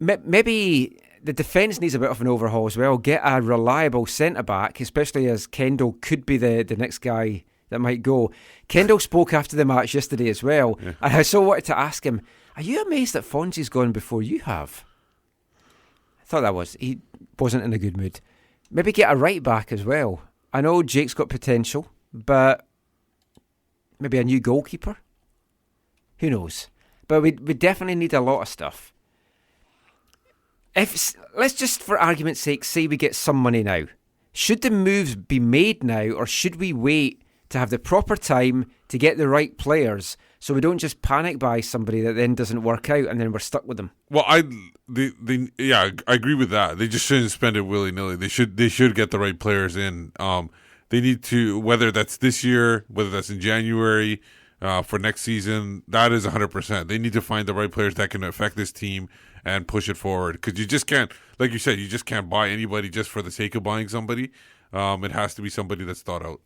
Maybe the defence needs a bit of an overhaul as well. Get a reliable centre-back, especially as Kendall could be the next guy that might go. Kendall spoke after the match yesterday as well. Yeah. And I so wanted to ask him, are you amazed that Fonzie's gone before you have? I thought he wasn't in a good mood. Maybe get a right back as well. I know Jake's got potential, but maybe a new goalkeeper? Who knows? But we definitely need a lot of stuff. Let's just, for argument's sake, say we get some money now. Should the moves be made now, or should we wait to have the proper time to get the right players, so we don't just panic buy somebody that then doesn't work out and then we're stuck with them? Well, I agree with that. They just shouldn't spend it willy-nilly. They should get the right players in. They need to, whether that's this year, whether that's in January, for next season, that is 100%. They need to find the right players that can affect this team and push it forward. Because you just can't, like you said, you just can't buy anybody just for the sake of buying somebody. It has to be somebody that's thought out.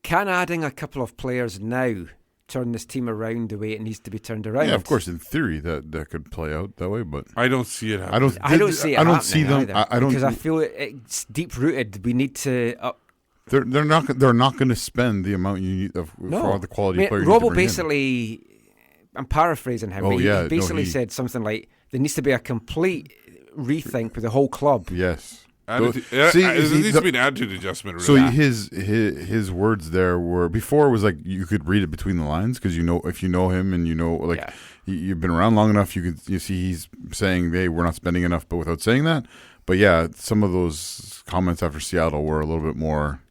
Can adding a couple of players now turn this team around the way it needs to be turned around? Yeah, of course, in theory that could play out that way, but I don't see it happening. I don't see them either, I don't, because I feel it's deep rooted. We need to. They're not going to spend the amount you need for the quality players. Robbo basically, I'm paraphrasing him. He basically said something like there needs to be a complete rethink with the whole club. Yes. There needs to be an attitude adjustment. Really. So his words there were, before it was like you could read it between the lines because if you know him and you've been around long enough, you see he's saying, hey, we're not spending enough, but without saying that. But yeah, some of those comments after Seattle were a little more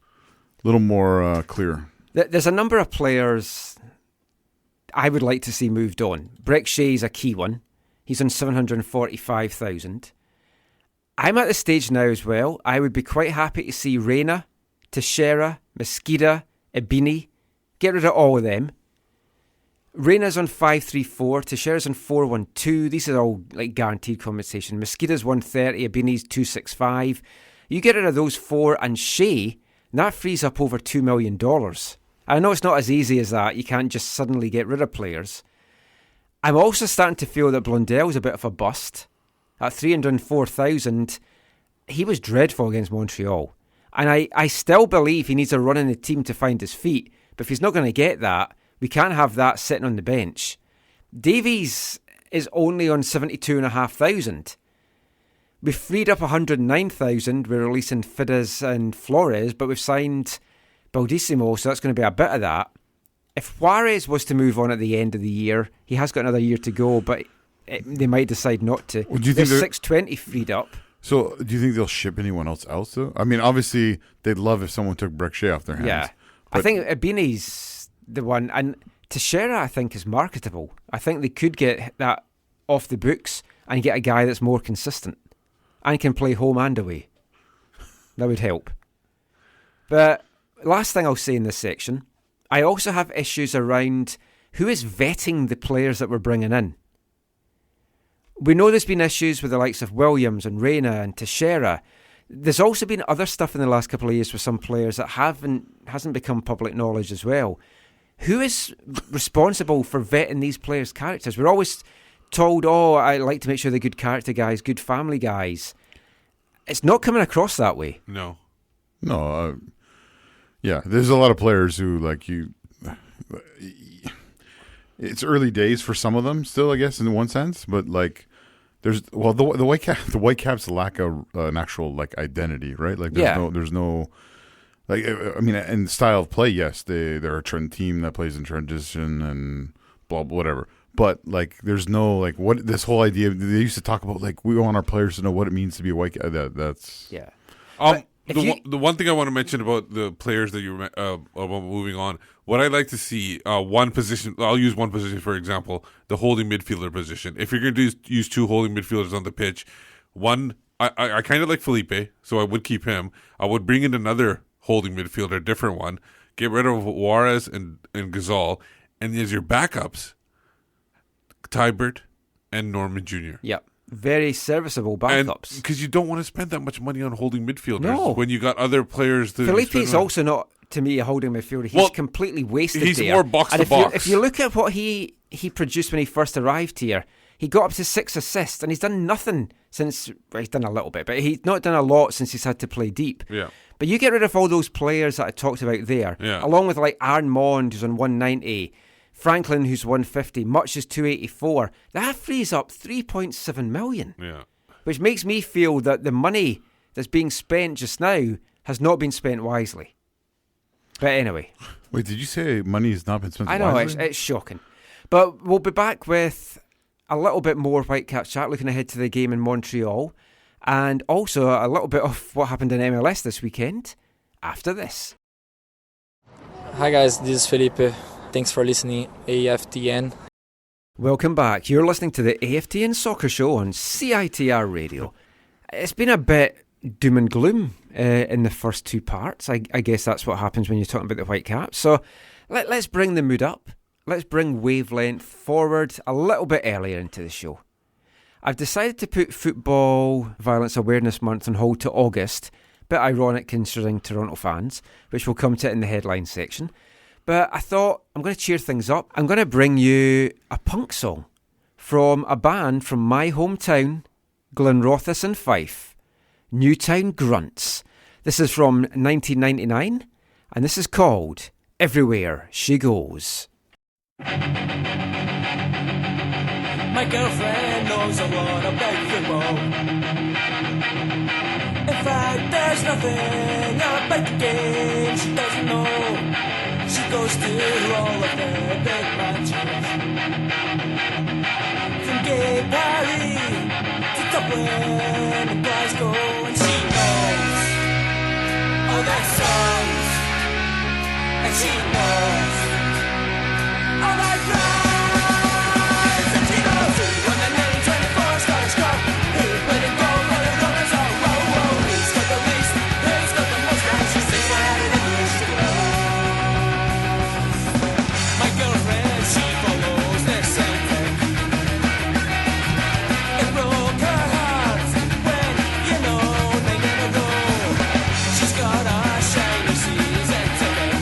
clear. There's a number of players I would like to see moved on. Breck Shea's a key one. He's on 745,000. I'm at the stage now as well. I would be quite happy to see Reina, Teixeira, Mosqueda, Ibini. Get rid of all of them. Reina's on 534, Teixeira's on 412. These are all like guaranteed compensation. Mosqueda's 130, Ibini's 265. You get rid of those four and Shea, and that frees up over $2 million. I know it's not as easy as that. You can't just suddenly get rid of players. I'm also starting to feel that Blundell's a bit of a bust. At 304,000, he was dreadful against Montreal. And I still believe he needs a run in the team to find his feet. But if he's not going to get that, we can't have that sitting on the bench. Davies is only on 72,500. We've freed up 109,000. We're releasing Fides and Flores, but we've signed Baldissimo, so that's going to be a bit of that. If Juarez was to move on at the end of the year, he has got another year to go, but they might decide not to. Do you think there's 620 freed up? So, do you think they'll ship anyone else though? I mean, obviously, they'd love if someone took Breck Shea off their hands. Yeah. But I think Ibini's the one. And Teixeira, I think, is marketable. I think they could get that off the books and get a guy that's more consistent and can play home and away. That would help. But last thing I'll say in this section, I also have issues around who is vetting the players that we're bringing in. We know there's been issues with the likes of Williams and Reina and Teixeira. There's also been other stuff in the last couple of years with some players that hasn't become public knowledge as well. Who is responsible for vetting these players' characters? We're always told, I like to make sure they're good character guys, good family guys. It's not coming across that way. No. Yeah, there's a lot of players who, like, it's early days for some of them still, I guess, in one sense, but the Whitecaps lack an actual like identity, right? Like there's no like, I mean, in style of play, yes, they're a trend team that plays in transition and blah whatever. But like, there's no like what this whole idea. They used to talk about like we want our players to know what it means to be a Whitecap. That's yeah. The one thing I want to mention about the players that you about moving on, what I like to see, one position, I'll use one position for example, the holding midfielder position. If you're going to use two holding midfielders on the pitch, one, I kind of like Felipe, so I would keep him. I would bring in another holding midfielder, a different one, get rid of Juarez and Gazal, and as your backups, Tybert and Norman Jr. Yep. Very serviceable backups. Because you don't want to spend that much money on holding midfielders when you got other players. Felipe's also not, to me, a holding midfielder. He's completely wasted. He's there. more box to box. If you look at what he produced when he first arrived here, he got up to 6 assists, and he's done nothing since. Well, he's done a little bit, but he's not done a lot since he's had to play deep. Yeah. But you get rid of all those players that I talked about there, along with like Aaron Mond, who's on 190. Franklin, who's 150, Much is 284. That frees up 3.7 million. Yeah. Which makes me feel that the money that's being spent just now has not been spent wisely. But anyway. Wait, did you say money has not been spent wisely? I know, it's shocking. But we'll be back with a little bit more Whitecaps chat, looking ahead to the game in Montreal, and also a little bit of what happened in MLS this weekend after this. Hi guys, this is Felipe. Thanks for listening, AFTN. Welcome back. You're listening to the AFTN Soccer Show on CITR Radio. It's been a bit doom and gloom in the first two parts. I guess that's what happens when you're talking about the Whitecaps. So let's bring the mood up. Let's bring wavelength forward a little bit earlier into the show. I've decided to put Football Violence Awareness Month on hold to August. Bit ironic considering Toronto fans, which we'll come to in the headline section. But I thought, I'm going to cheer things up. I'm going to bring you a punk song from a band from my hometown, Glenrothes and Fife, Newtown Grunts. This is from 1999, and this is called Everywhere She Goes. My girlfriend knows a lot about football. In fact, there's nothing about the game she doesn't know. She goes to all of the big matches, from Gay Paris to Dublin and Glasgow, and she knows all their songs, and she knows all their cries, and she knows who won the 1924 Scottish Cup, who played in goal for the Rovers, who's got the least, who's got the most, and she sings my head in English to go. She follows their Celtic. It broke her heart when, you know, they never know. She's got a shiny season ticket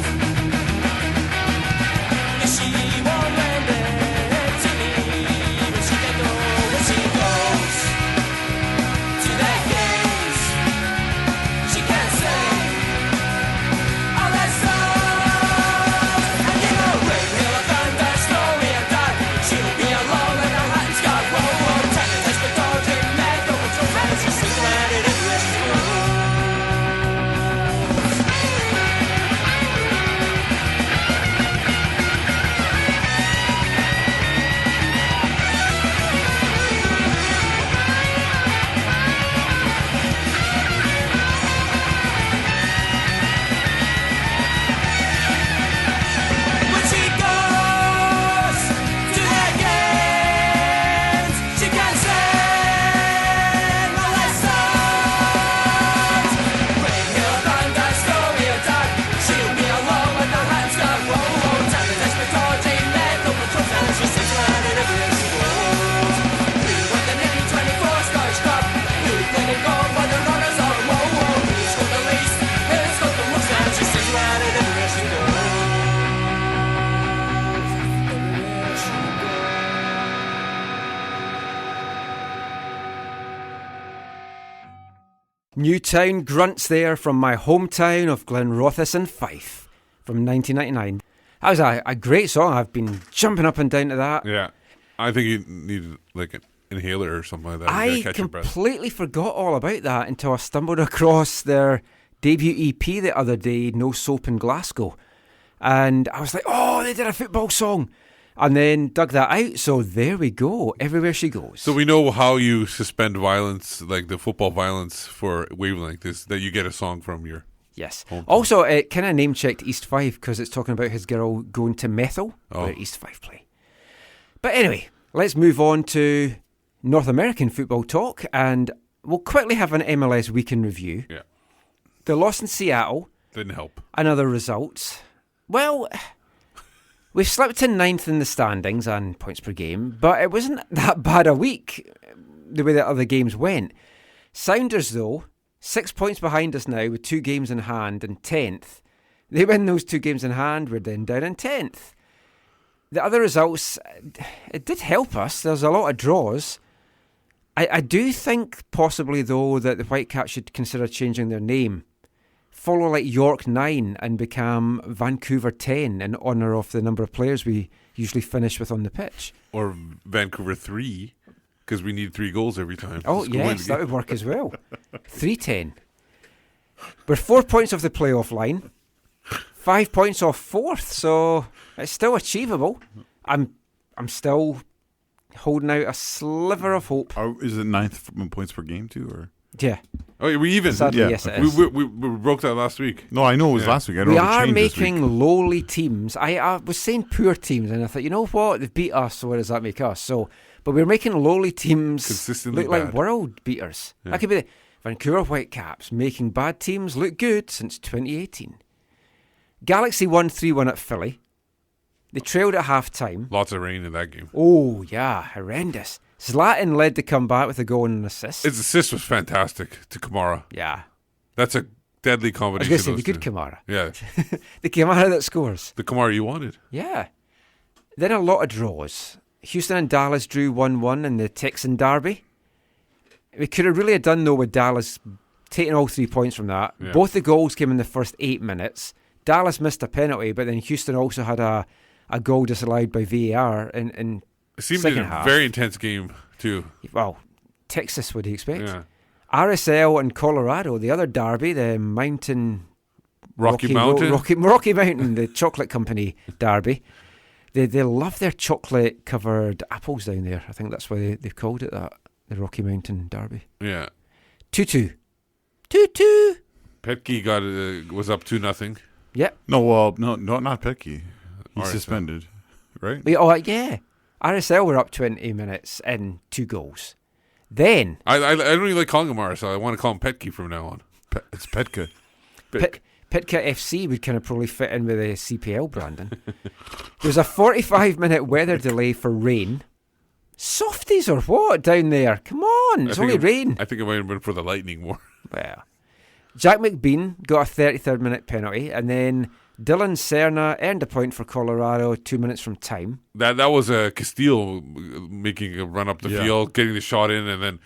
Newtown grunts there from my hometown of Glenrothes in Fife from 1999. That was a great song. I've been jumping up and down to that. Yeah. I think you need like an inhaler or something like that. I completely forgot all about that until I stumbled across their debut EP the other day, No Soap in Glasgow. And I was like, oh, they did a football song. And then dug that out. So there we go. Everywhere She Goes. So we know how you suspend violence, like the football violence for Wavelength, is that you get a song from your... Yes. Also, it kind of name-checked East Fife because it's talking about his girl going to Methil, where East Fife play. But anyway, let's move on to North American football talk, and we'll quickly have an MLS week in review. Yeah. The loss in Seattle. Didn't help. And other results. Well, we've slipped to 9th in the standings and points per game, but it wasn't that bad a week, the way that other games went. Sounders, though, 6 points behind us now with 2 games in hand and 10th. They win those 2 games in hand, we're then down in 10th. The other results, it did help us. There's a lot of draws. I do think possibly, though, that the Whitecaps should consider changing their name. Follow like York 9 and become Vancouver 10 in honour of the number of players we usually finish with on the pitch. Or Vancouver 3, because we need 3 goals every time. Oh, yes, that would work as well. 3-10. We're 4 points off the playoff line. 5 points off 4th, so it's still achievable. I'm still holding out a sliver of hope. Is it 9th points per game too, or? Yeah. Oh, we even. Sadly, yes, it is. We broke that last week. No, I know it was last week. I don't we know are if it changed making lowly teams. I was saying poor teams, and I thought, you know what? They've beat us, so what does that make us? But we're making lowly teams consistently look like world beaters. Yeah. That could be the Vancouver Whitecaps making bad teams look good since 2018. Galaxy won 3-1 at Philly. They trailed at half-time. Lots of rain in that game. Oh, yeah, horrendous. Zlatan led the comeback with a goal and an assist. His assist was fantastic to Kamara. Yeah. That's a deadly I was combination. going to say, the good Kamara. Yeah. The Kamara that scores. The Kamara you wanted. Yeah. Then a lot of draws. Houston and Dallas drew 1-1 in the Texan derby. We could have really done, though, with Dallas taking all 3 points from that. Yeah. Both the goals came in the first 8 minutes. Dallas missed a penalty, but then Houston also had a goal disallowed by VAR in it seemed second like a half. very intense game, too. Well, Texas, what do you expect? Yeah. RSL and Colorado, the other derby, the Rocky Mountain, the chocolate company derby. They love their chocolate-covered apples down there. I think that's why they've called it that, the Rocky Mountain derby. Yeah. 2-2. 2-2. Petke was up 2-0. Yep. No, not Petke. He's suspended, right? Yeah. RSL were up 20 minutes and 2 goals. Then I don't even like calling him RSL. I want to call him Petke from now on. It's Petka. Petka FC would kind of probably fit in with the CPL branding. There was a 45-minute weather delay for rain. Softies or what down there? Come on, it's only rain. I think it might have been for the lightning more. Well, Jack McBean got a 33rd minute penalty, and then Dylan Serna earned a point for Colorado 2 minutes from time. That was Castillo making a run up the field, getting the shot in, and then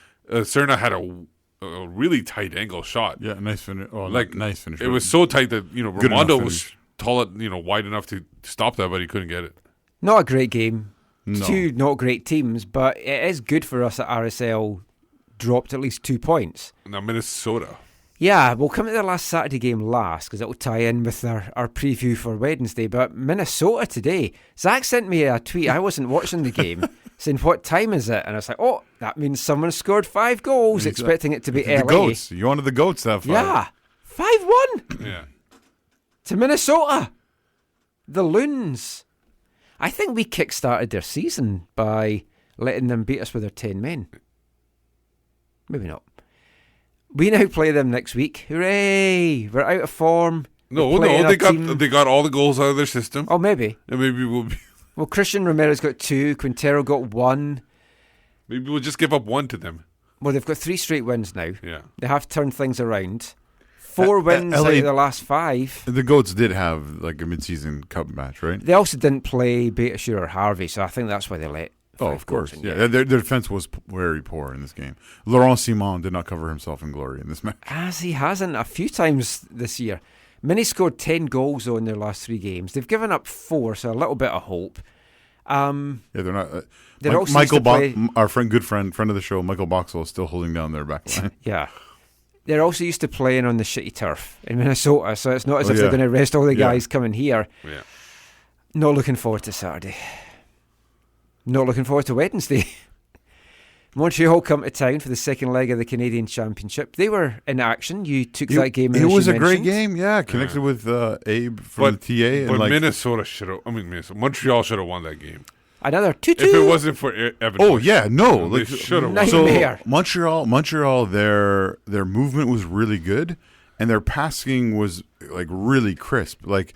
Serna had a really tight angle shot. Yeah, nice finish. Oh, nice finish. It was so tight that Ramondo was tall, wide enough to stop that, but he couldn't get it. Not a great game. No. 2 not great teams, but it is good for us that RSL dropped at least 2 points. Now Minnesota. Yeah, we'll come to the last Saturday game last because it will tie in with our preview for Wednesday. But Minnesota today, Zach sent me a tweet. I wasn't watching the game, saying, what time is it? And I was like, oh, that means someone scored 5 goals, expecting it to be LA. The Goats. You wanted the Goats to have 5. Yeah, 5-1. Yeah. To Minnesota. The Loons. I think we kick-started their season by letting them beat us with their 10 men. Maybe not. We now play them next week. Hooray! We're out of form. No, they got all the goals out of their system. Oh, maybe. And maybe we'll be... Well, Christian Romero's got 2. Quintero got 1. Maybe we'll just give up 1 to them. Well, they've got 3 straight wins now. Yeah. They have turned things around. 4 wins LA out of the last 5. The Goats did have like a mid-season cup match, right? They also didn't play Beitashour or Harvey, so I think that's why they let. Oh, of course. Yeah, their defense was very poor in this game. Laurent Simon did not cover himself in glory in this match. As he hasn't a few times this year. Mini scored 10 goals though in their last 3 games. They've given up 4, so a little bit of hope. Yeah, they're not. Michael our good friend of the show, Michael Boxall, is still holding down their back line. Yeah. They're also used to playing on the shitty turf in Minnesota, so it's not as if they're going to rest all the guys coming here. Yeah. Not looking forward to Saturday. Not looking forward to Wednesday. Montreal come to town for the second leg of the Canadian Championship. They were in action. You took that game. It was a great game. Yeah, connected with Abe from the TA. But and Minnesota should have. Montreal should have won that game. Another 2-2. If it wasn't for Evan. Oh yeah, no, they should have won. Nightmare. So Montreal, their movement was really good, and their passing was like really crisp. Like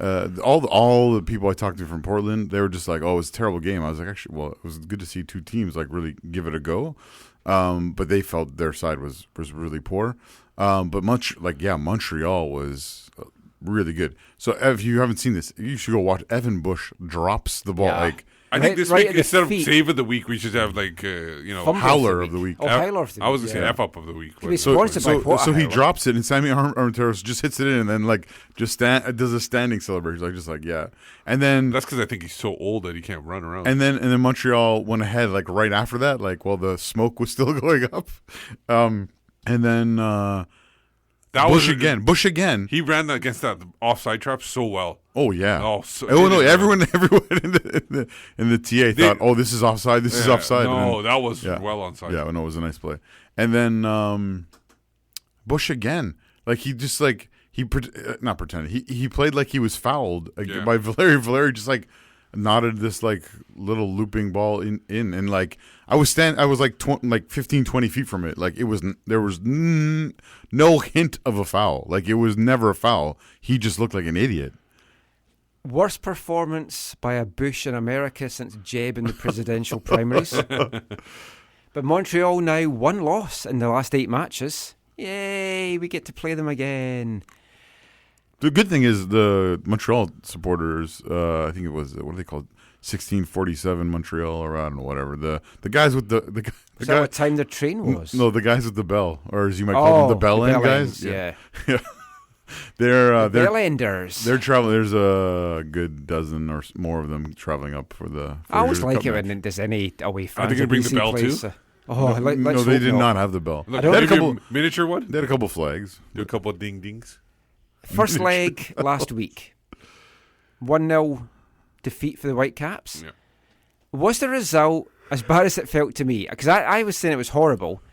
all the people I talked to from Portland, they were just like, "Oh, it was a terrible game." I was like, "Actually, well, it was good to see 2 teams like really give it a go." But they felt their side was really poor. But Montreal was really good. So if you haven't seen this, you should go watch. Evan Bush drops the ball like. I think this week, instead of save of the week, we should have like howler of the week. I was gonna say F up of the week. So he drops it, and Sammy Armenteros just hits it in, and then like just does a standing celebration, and then that's because I think he's so old that he can't run around. And then Montreal went ahead like right after that, like while the smoke was still going up, and then. Bush again. He ran against that offside trap so well. Oh yeah. Everyone in the TA thought, "Oh, this is offside. This is offside." No, that was well onside. Yeah, no, it was a nice play. And then Bush again, like he just like not pretended. He played like he was fouled by Valeri. Valeri just like nodded this like little looping ball in and like I was like 15 20 feet from it. Like there was no hint of a foul. Like it was never a foul. He just looked like an idiot. Worst performance by a Bush in America since Jeb in the presidential primaries. But Montreal now 1 loss in the last 8 matches. Yay, we get to play them again. The good thing is the Montreal supporters, I think it was, what are they called? 1647 Montreal, or I don't know, whatever. The guys with the Is that what time the train was? No, the guys with the bell, or as you might call them, the bell end guys. Yeah. They're bell enders. They're traveling. There's a good dozen or more of them traveling up for the. I always like it when there's any away fans. Are they going to bring the bell too? No, they did not have the bell. Look, they had a couple miniature one. They had a couple flags. Do a couple of ding dings. First leg last week, 1-0 defeat for the Whitecaps. Yeah. Was the result as bad as it felt to me? Because I was saying it was horrible,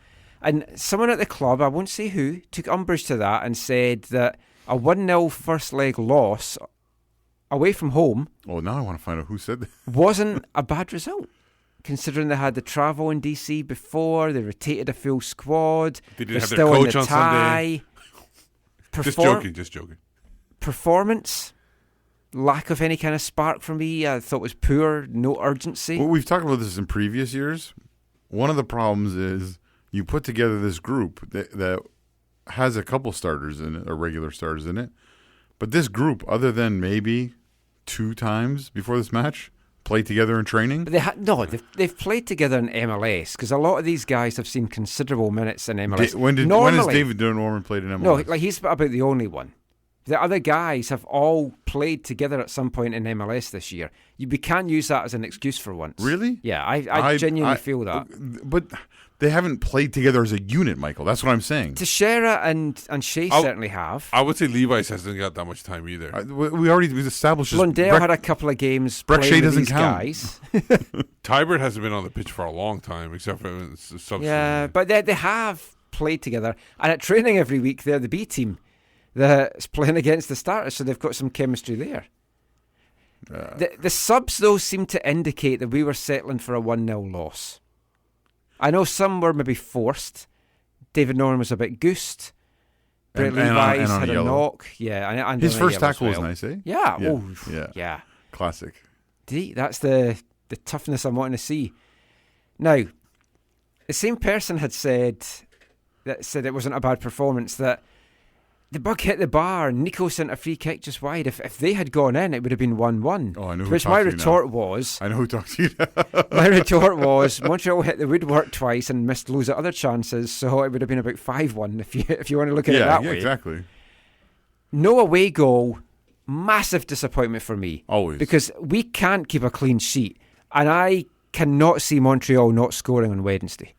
and someone at the club, I won't say who, took umbrage to that and said that a 1-0 first leg loss away from home. Oh, now I want to find out who said that. Wasn't a bad result, considering they had the travel in DC before, they rotated a full squad. They didn't have their coach on Sunday. Just joking. Performance, lack of any kind of spark from me. I thought was poor, no urgency. Well, we've talked about this in previous years. One of the problems is you put together this group that has a couple starters in it, or regular starters in it. But this group, other than maybe 2 times before this match, played together in training? But they've played together in MLS, because a lot of these guys have seen considerable minutes in MLS. When has David Norman played in MLS? No, like he's about the only one. The other guys have all played together at some point in MLS this year. We can't use that as an excuse for once. Really? Yeah, I genuinely feel that. But they haven't played together as a unit, Michael. That's what I'm saying. Teixeira and Shea certainly have. I would say Levi's hasn't got that much time either. We established this. Blundell had a couple of games Breck playing Shea with doesn't these count. guys. Tybert hasn't been on the pitch for a long time, except for subsequently. Yeah, but they have played together. And at training every week, they're the B team that's playing against the starters, so they've got some chemistry there. The subs, though, seem to indicate that we were settling for a 1-0 loss. I know some were maybe forced. David Norman was a bit goosed. Brett Levi's had a knock. Yeah, and his first tackle was nice, eh? Yeah. Yeah. Classic. That's the toughness I'm wanting to see. Now, the same person had said it wasn't a bad performance, that the bug hit the bar. Nico sent a free kick just wide. If they had gone in, it would have been 1-1. Oh, I know. Which my retort was. I know who talks to you now. My retort was Montreal hit the woodwork twice and missed loads of other chances, so it would have been about 5-1 if you want to look at it that way. Exactly. No away goal. Massive disappointment for me. Always. Because we can't keep a clean sheet, and I cannot see Montreal not scoring on Wednesday.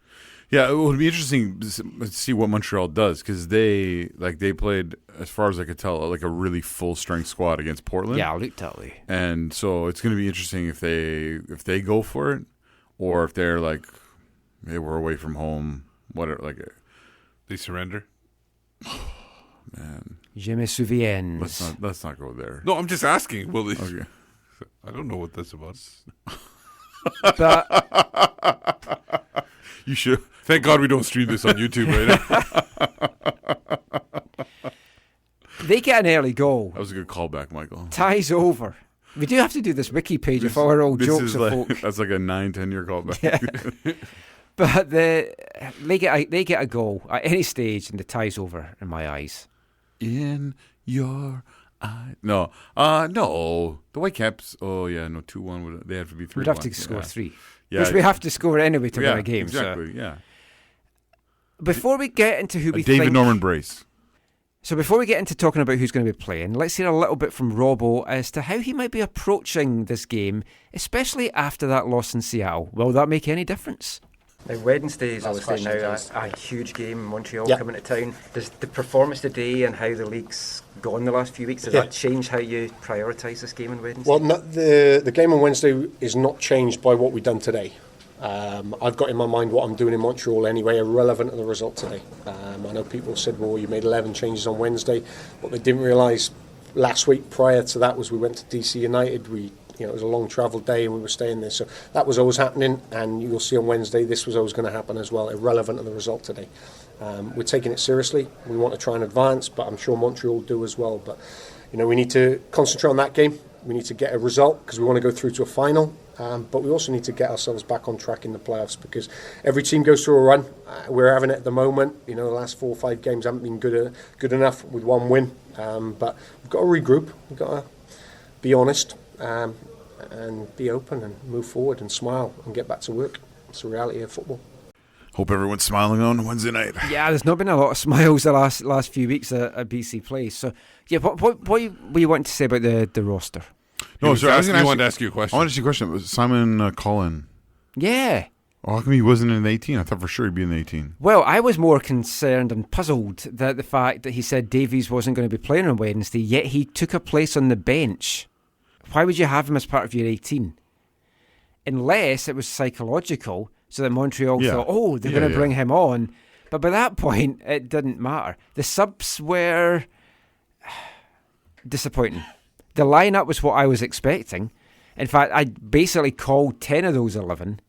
Yeah, it would be interesting to see what Montreal does, because they played, as far as I could tell, like a really full strength squad against Portland. Yeah, looked that way. And so it's going to be interesting if they go for it, or if they're like, hey, we're away from home. They surrender. Man, Je me souviens. Let's not go there. No, I'm just asking. Will they? Okay. I don't know what that's about. But you should. Thank God we don't stream this on YouTube right now. They get an early goal. That was a good callback, Michael. Ties over. We do have to do this wiki page of our old jokes of folk. That's like a 9-10 year callback. Yeah. But they get a goal at any stage, and the ties over in my eyes. In your eye. No. The Whitecaps. Oh, yeah. No, 2-1. They have to be 3-1. We'd have to score 3. Yeah. Which we have to score anyway to win a game. Exactly, yeah. Before we get into who we David think... Norman Brace. So before we get into talking about who's going to be playing, let's hear a little bit from Robbo as to how he might be approaching this game, especially after that loss in Seattle. Will that make any difference? Now, Wednesday is obviously now a huge game. Montreal coming to town. Does the performance today and how the league's gone the last few weeks, does that change how you prioritise this game on Wednesday? Well, the game on Wednesday is not changed by what we've done today. I've got in my mind what I'm doing in Montreal anyway, irrelevant of the result today. I know people said, well, you made 11 changes on Wednesday. What they didn't realise last week prior to that was we went to DC United. It was a long travel day and we were staying there, so that was always happening, and you'll see on Wednesday this was always going to happen as well, irrelevant of the result today. We're taking it seriously. We want to try and advance, but I'm sure Montreal do as well. But we need to concentrate on that game. We need to get a result because we want to go through to a final, but we also need to get ourselves back on track in the playoffs, because every team goes through a run. We're having it at the moment. The last 4 or 5 games haven't been good enough with one win, but we've got to regroup. We've got to be honest. And be open and move forward and smile and get back to work. It's the reality of football. Hope everyone's smiling on Wednesday night. Yeah, there's not been a lot of smiles the last few weeks at BC Place. So, yeah, what were you wanting to say about the roster? No, sir, I wanted to ask you a question. I wanted to ask you a question. Was Simon Collin? Yeah. Oh, how come he wasn't in the 18? I thought for sure he'd be in the 18. Well, I was more concerned and puzzled that the fact that he said Davies wasn't going to be playing on Wednesday, yet he took a place on the bench. Why would you have him as part of your 18? Unless it was psychological, so that Montreal thought, they're going to bring him on. But by that point, it didn't matter. The subs were disappointing. The lineup was what I was expecting. In fact, I basically called 10 of those 11.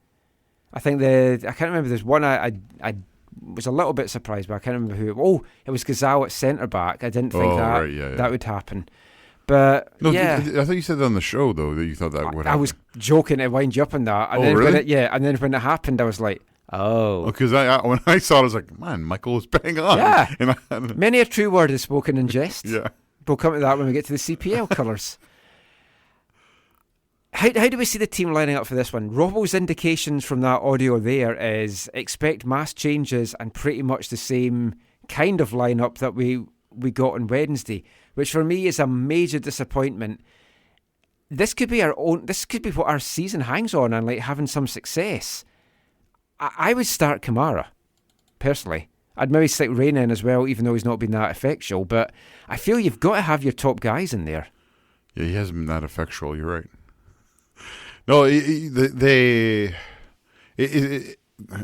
I think I can't remember. There's one I was a little bit surprised, but I can't remember who. It was Gazal at centre back. I didn't think that would happen. But I thought you said that on the show though that you thought that would happen. I was joking to wind you up on that. And then really? And then when it happened, I was like, oh. Because when I saw it, I was like, man, Michael was bang on. Yeah. Many a true word is spoken in jest. Yeah. We'll come to that when we get to the CPL colours. How do we see the team lining up for this one? Robbo's indications from that audio there is expect mass changes and pretty much the same kind of lineup that we got on Wednesday, which for me is a major disappointment. This could be what our season hangs on, and like having some success. I would start Kamara, personally. I'd maybe stick Reina in as well, even though he's not been that effectual, but I feel you've got to have your top guys in there. Yeah, he hasn't been that effectual, you're right. No,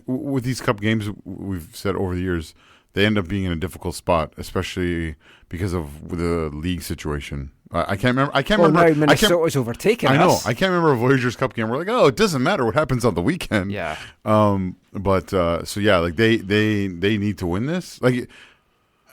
with these cup games, we've said over the years, they end up being in a difficult spot, especially because of the league situation. I can't remember. Now Minnesota's overtaken us. I know. I can't remember a Voyageurs Cup game. We're like, it doesn't matter what happens on the weekend. Yeah. Like they need to win this. Like,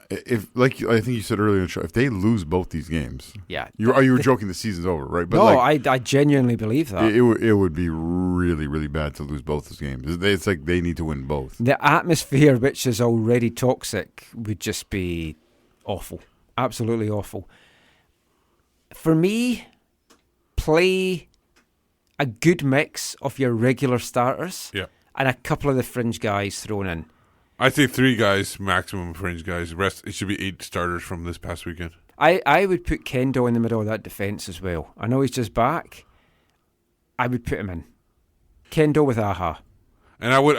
if I think you said earlier in the show, if they lose both these games, yeah, you were joking the season's over, right? But no, I genuinely believe that it would be really, really bad to lose both those games. It's like they need to win both. The atmosphere, which is already toxic, would just be awful. Absolutely awful. For me, play a good mix of your regular starters and a couple of the fringe guys thrown in. I'd say 3 guys, maximum fringe guys. The rest, it should be 8 starters from this past weekend. I would put Kendo in the middle of that defence as well. I know he's just back. I would put him in. Kendo with Aha. And I would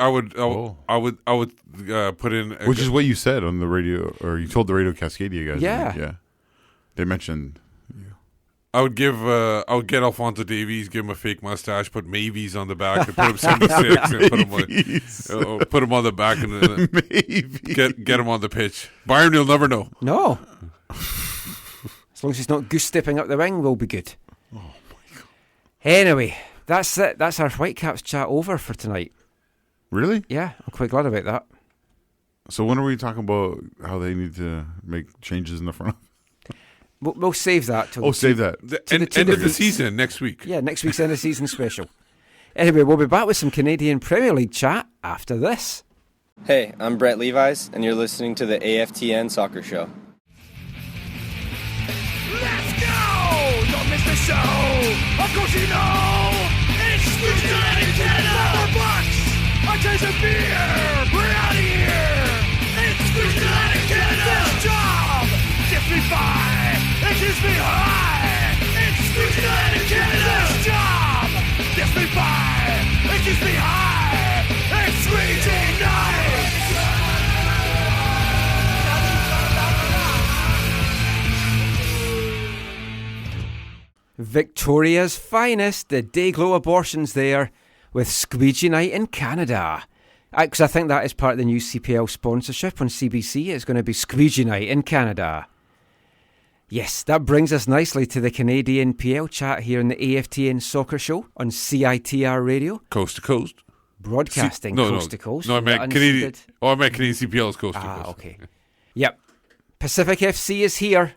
put in, which is what you said on the radio, or you told the Radio Cascadia guys. Yeah. They mentioned. I would get Alphonso Davies, give him a fake mustache, put Mavies on the back, and put him 76, and put him on the back, and get him on the pitch. Bayern, you'll never know. No. As long as he's not goose stepping up the wing, we'll be good. Oh my God. Anyway, that's it. That's our Whitecaps chat over for tonight. Really? Yeah, I'm quite glad about that. So when are we talking about how they need to make changes in the front? We'll save that till save that. End of the season next week. Yeah, next week's end of season special. Anyway, we'll be back with some Canadian Premier League chat after this. Hey, I'm Brett Levis, and you're listening to the AFTN Soccer Show. Let's go! Don't miss the show! Of course you know! It's Tuesday Canada! Bucks! A taste of beer! We're out of here! It's Tuesday Canada! This job gets me by! It keeps me high! It's Tuesday Canada! This job gets me by! It keeps me high! It's Tuesday night! Victoria's finest, the Dayglow abortions there with Squeegee Night in Canada. Because I think that is part of the new CPL sponsorship on CBC. It's going to be Squeegee Night in Canada. Yes, that brings us nicely to the Canadian PL chat here on the AFTN Soccer Show on CITR Radio. Coast to coast. Broadcasting coast to coast. No, I meant Canadian. I meant Canadian CPL is coast to coast. Okay. Yep. Pacific FC is here.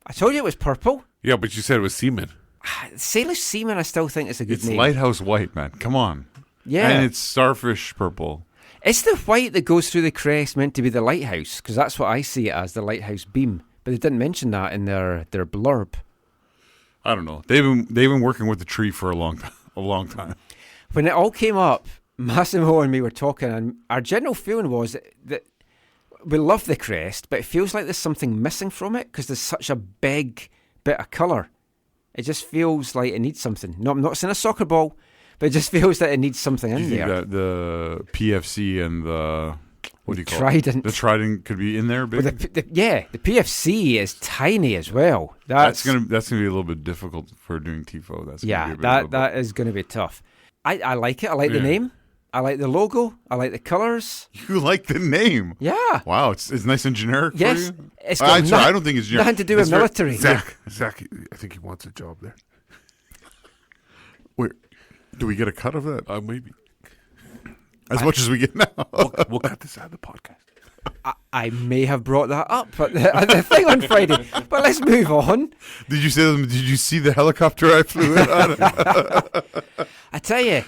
I told you it was purple. Yeah, but you said it was Seaman. Salish Seaman, I still think it's a good name. It's Lighthouse White, man. Come on. Yeah. And it's Starfish Purple. It's the white that goes through the crest meant to be the lighthouse, because that's what I see it as, the lighthouse beam. But they didn't mention that in their blurb. I don't know. They've been working with the tree for a long time. When it all came up, Massimo and me were talking, and our general feeling was that we love the crest, but it feels like there's something missing from it because there's such a big bit of colour. It just feels like it needs something. No, I'm not saying a soccer ball, but it just feels that it needs something in there. That the PFC and the what do you call Trident. it? The Trident could be in there. Big? Well, the PFC is tiny as well. That's gonna be a little bit difficult for doing TIFO. That is going to be tough. I like it. I like the name. I like the logo. I like the colours. You like the name? Yeah. Wow, it's nice and generic for yes. you? It's I don't think it's generic. Nothing to do with military. Zach, I think he wants a job there. Wait, do we get a cut of that? Maybe. As much as we get now. We'll cut this out of the podcast. I may have brought that up at the thing on Friday, but let's move on. Did you see the helicopter I flew in on? I tell you,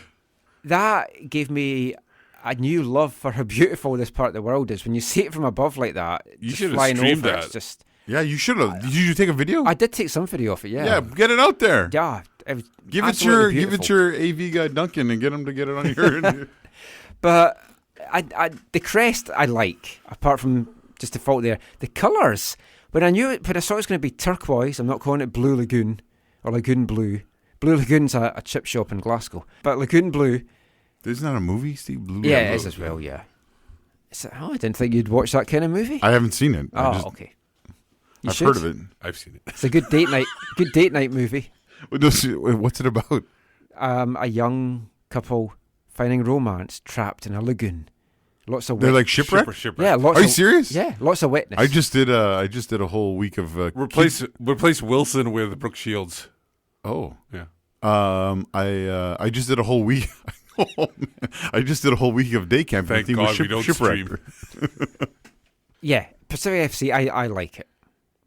that gave me a new love for how beautiful this part of the world is. When you see it from above like that, you should have streamed that. It's just, yeah, you should have. Did you take a video? I did take some video of it. Yeah. Yeah, get it out there. Yeah, it was give it your AV guy Duncan and get him to get it on your. But the crest I like, apart from just the fault there. The colours, when I saw it was going to be turquoise, I'm not calling it Blue Lagoon or Lagoon Blue. Blue Lagoon's a chip shop in Glasgow. But Lagoon Blue... Isn't that a movie, Steve? Blue yeah, Blue. It is as well, yeah. I didn't think you'd watch that kind of movie. I haven't seen it. Okay. I've heard of it. I've seen it. It's a good date night movie. What's it about? A young couple finding romance trapped in a lagoon. Lots of they're like shipwreck. Yeah, Are you serious? Yeah, lots of wetness. I just did a whole week of replace Wilson with Brooke Shields. Oh yeah. I just did a whole week. I just did a whole week of day camp. Thank God we don't stream. Yeah, Pacific FC. I like it.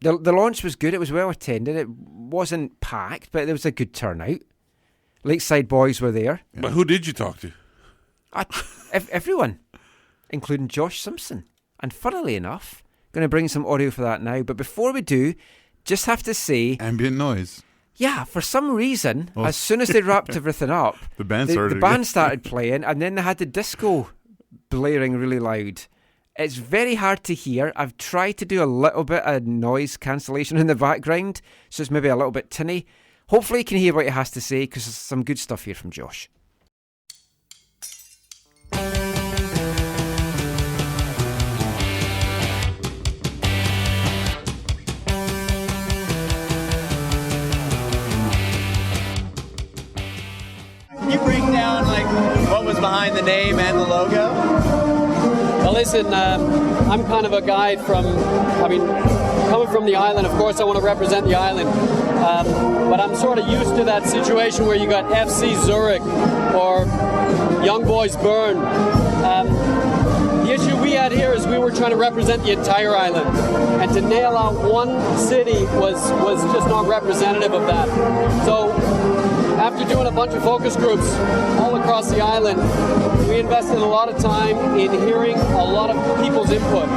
The launch was good. It was well attended. It wasn't packed, but there was a good turnout. Lakeside boys were there. But who did you talk to? Everyone, including Josh Simpson. And funnily enough, Going to bring some audio for that now. But before we do, just have to say... Ambient noise. Yeah, for some reason, as soon as they wrapped everything up, the band started playing, and then they had the disco blaring really loud. It's very hard to hear. I've tried to do a little bit of noise cancellation in the background, so it's maybe a little bit tinny. Hopefully you can hear what he has to say, because there's some good stuff here from Josh. Can you break down what was behind the name and the logo? Well, listen, I'm kind of a guy coming from the island. Of course, I want to represent the island, but I'm sort of used to that situation where you got FC Zurich or Young Boys Bern. The issue we had here is we were trying to represent the entire island, and to nail out one city was just not representative of that. So after doing a bunch of focus groups all across the island, we invested a lot of time in hearing a lot of people's input.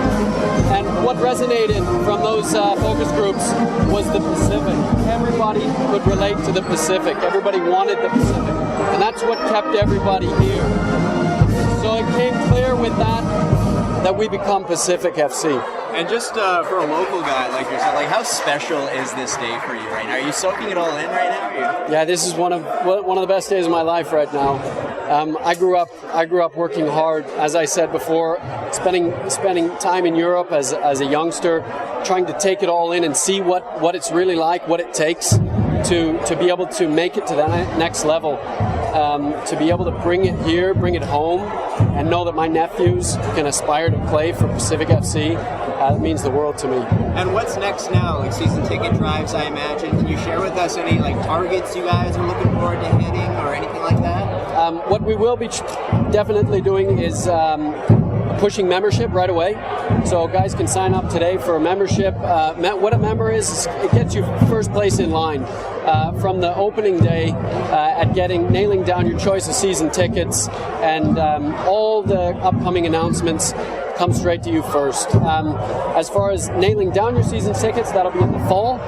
And what resonated from those focus groups was the Pacific. Everybody could relate to the Pacific. Everybody wanted the Pacific. And that's what kept everybody here. So it came clear with that we become Pacific FC. And just for a local guy like yourself, how special is this day for you right now? Are you soaking it all in right now? Yeah, this is one of the best days of my life right now. I grew up working hard, as I said before, spending time in Europe as a youngster, trying to take it all in and see what it's really like, what it takes to be able to make it to the next level, to be able to bring it here, bring it home, and know that my nephews can aspire to play for Pacific FC. It means the world to me. And what's next now? Season ticket drives, I imagine. Can you share with us any targets you guys are looking forward to hitting or anything like that? What we will be definitely doing is pushing membership right away. So guys can sign up today for a membership. What a member is, it gets you first place in line from the opening day at nailing down your choice of season tickets, and all the upcoming announcements come straight to you first. As far as nailing down your season tickets, that'll be in the fall.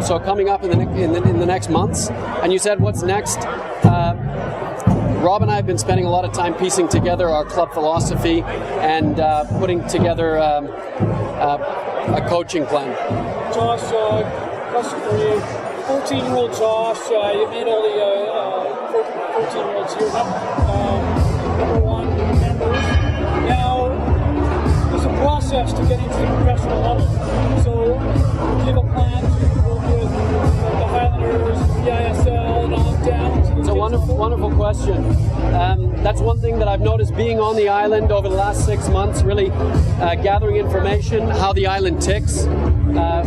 So coming up in the next months. And you said, what's next? Rob and I have been spending a lot of time piecing together our club philosophy and putting together a coaching plan. Josh, question for you. 14-year-old Josh, you made all the 14-year-olds here number one members. Now, there's a process to getting to the professional level. So, do you have a plan to work with the Highlanders, the ISL, and on down to the... It's a wonderful question. That's one thing that I've noticed being on the island over the last 6 months, really gathering information, how the island ticks.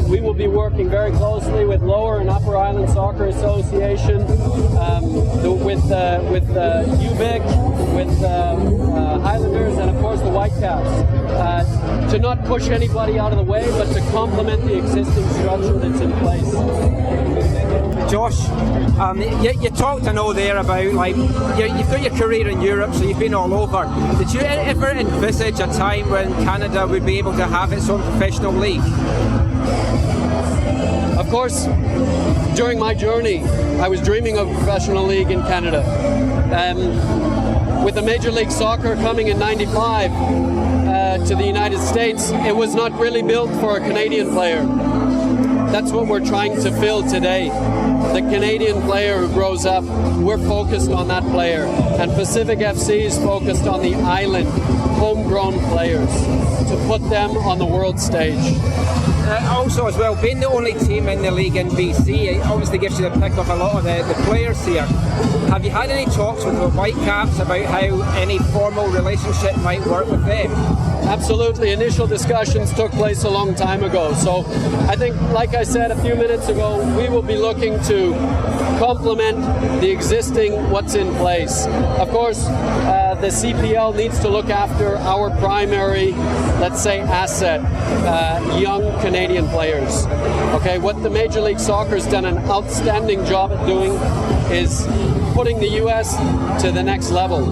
We will be working very closely with Lower and Upper Island Soccer Association, with UBIC, with Highlanders, and of course the Whitecaps, to not push anybody out of the way, but to complement the existing structure that's in place. Josh, you talked, I know, there about you've got your career in Europe, so you've been all over. Did you ever envisage a time when Canada would be able to have its own professional league? Of course, during my journey, I was dreaming of a professional league in Canada. With the Major League Soccer coming in '95 to the United States, it was not really built for a Canadian player. That's what we're trying to fill today. The Canadian player who grows up, we're focused on that player. And Pacific FC is focused on the island, homegrown players, to put them on the world stage. Also as well, being the only team in the league in BC, it obviously gives you the pick of a lot of the players here. Have you had any talks with the Whitecaps about how any formal relationship might work with them? Absolutely. Initial discussions took place a long time ago. So I think, like I said a few minutes ago, we will be looking to complement the existing what's in place. Of course, the CPL needs to look after our primary, let's say, asset, young Canadian players. Okay, what the Major League Soccer has done an outstanding job at doing is putting the US to the next level.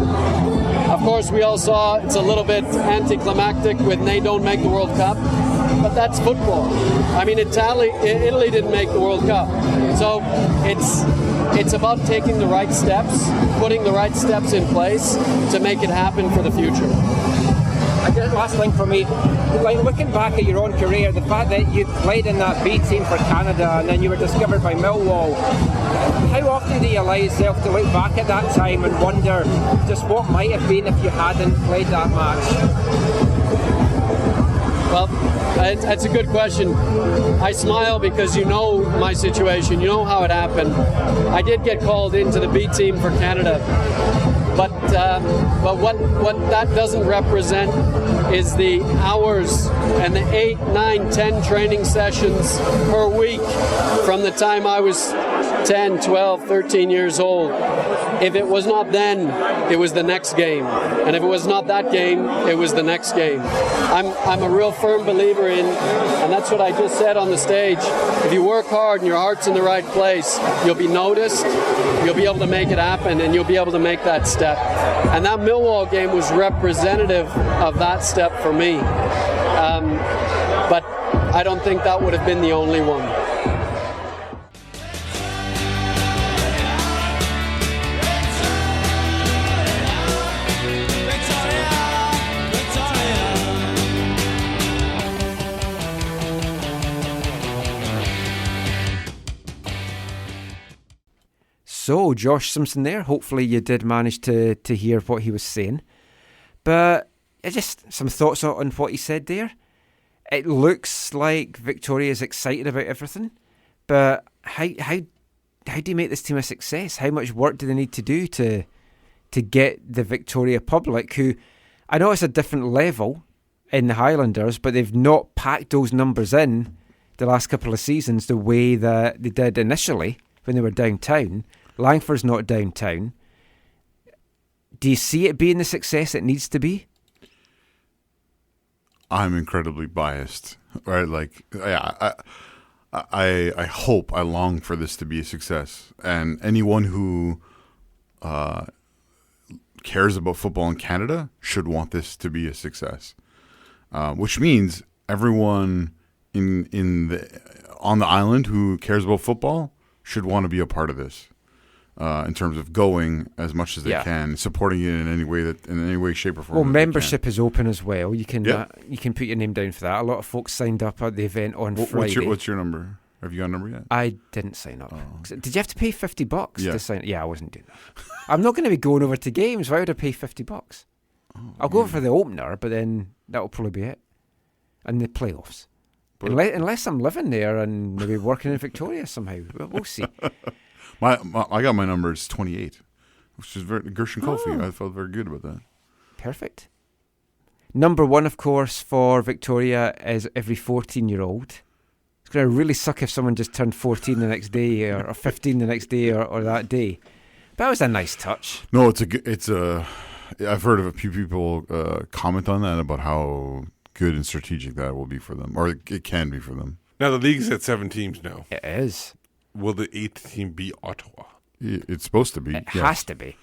Of course, we all saw it's a little bit anticlimactic when they don't make the World Cup, but that's football. I mean, Italy didn't make the World Cup, so it's about taking the right steps, putting the right steps in place to make it happen for the future. And just last thing for me, like looking back at your own career, the fact that you played in that B team for Canada and then you were discovered by Millwall, how often do you allow yourself to look back at that time and wonder just what might have been if you hadn't played that match? Well, that's a good question. I smile because you know my situation, you know how it happened. I did get called into the B team for Canada. But what that doesn't represent is the hours and the 8, 9, 10 training sessions per week from the time I was 10, 12, 13 years old. If it was not then, it was the next game. And if it was not that game, it was the next game. I'm a real firm believer in, and that's what I just said on the stage, if you work hard and your heart's in the right place, you'll be noticed, you'll be able to make it happen, and you'll be able to make that step. And that Millwall game was representative of that step for me. But I don't think that would have been the only one. So, Josh Simpson there. Hopefully you did manage to hear what he was saying. But just some thoughts on what he said there. It looks like Victoria is excited about everything. But how do you make this team a success? How much work do they need to do to get the Victoria public, who I know it's a different level in the Highlanders, but they've not packed those numbers in the last couple of seasons the way that they did initially when they were downtown. Langford's not downtown. Do you see it being the success it needs to be? I'm incredibly biased, right? Like, I hope, I long for this to be a success. And anyone who cares about football in Canada should want this to be a success. Which means everyone on the island who cares about football should want to be a part of this. In terms of going as much as they can, supporting it in any way, shape, or form. Well, membership is open as well. You can put your name down for that. A lot of folks signed up at the event on Friday. What's your number? Have you got a number yet? I didn't sign up. Oh. Did you have to pay $50 to sign? Yeah, I wasn't doing that. I'm not going to be going over to games. Why would I pay $50? I'll go over for the opener, but then that'll probably be it, and the playoffs. Unless I'm living there and maybe working in Victoria somehow, we'll see. I got my number is 28, which is very Gershon Kofi. I felt very good about that. Perfect. Number one, of course, for Victoria is every 14-year-old. It's going to really suck if someone just turned 14 the next day or 15 the next day or that day. But that was a nice touch. No, I've heard of a few people comment on that about how good and strategic that will be for them, or it can be for them. Now the league's at 7 teams now. It is. Will the 8th team be Ottawa? It's supposed to be. It has to be.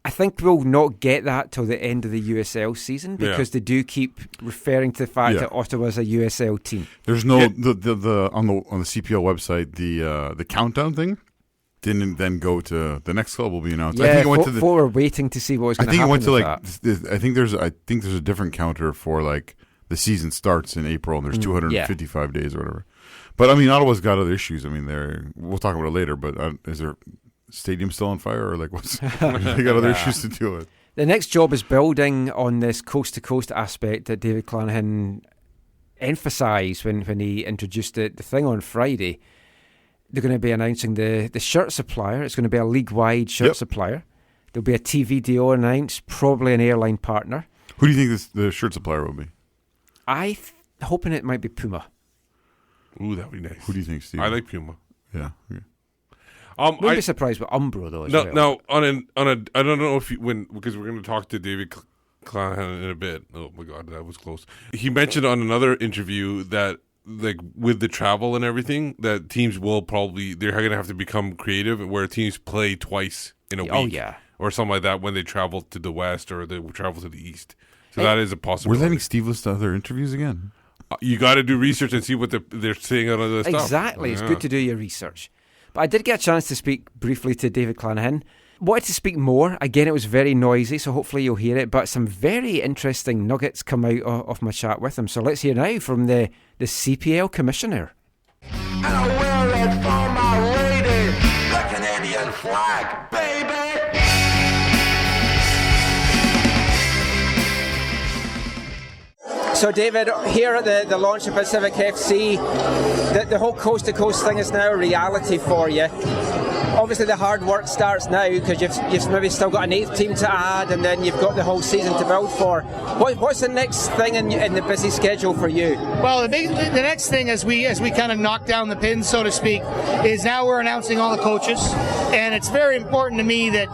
I think we'll not get that till the end of the USL season because they do keep referring to the fact that Ottawa's a USL team. There's no on the CPL website the countdown thing didn't then go to the next club will be announced. Yeah, I think it went to we're waiting to see what was going to happen. I think it went to I think there's a different counter for like the season starts in April and there's 255 days or whatever. But I mean, Ottawa's got other issues. I mean, we'll talk about it later. But is their stadium still on fire, or like what's they got other issues to deal with? The next job is building on this coast to coast aspect that David Clanahan emphasised when he introduced the thing on Friday. They're going to be announcing the shirt supplier. It's going to be a league wide shirt supplier. There'll be a TV deal announced, probably an airline partner. Who do you think the shirt supplier will be? I'm hoping it might be Puma. Ooh, that would be nice. Who do you think, Steve? I like Puma. Yeah. Okay. Wouldn't be surprised with Umbro though. As well. No. I don't know if because we're going to talk to David Clanahan in a bit. Oh my God, that was close. He mentioned on another interview that like with the travel and everything, that teams will they're going to have to become creative, where teams play twice in a week, or something like that when they travel to the west or they travel to the east. So that is a possibility. We're letting Steve list other interviews again. You got to do research and see what they're saying out of the stuff. Exactly. It's good to do your research. But I did get a chance to speak briefly to David Clanahan. Wanted to speak more. Again, it was very noisy, so hopefully you'll hear it. But some very interesting nuggets come out of my chat with him. So let's hear now from the CPL commissioner. And I wear it for my lady, the Canadian flag, baby. So David, here at the launch of Pacific FC, the whole coast-to-coast thing is now a reality for you. Obviously the hard work starts now because you've maybe still got an 8th team to add, and then you've got the whole season to build for. What's the next thing in the busy schedule for you? Well, the next thing as we kind of knock down the pins, so to speak, is now we're announcing all the coaches, and it's very important to me that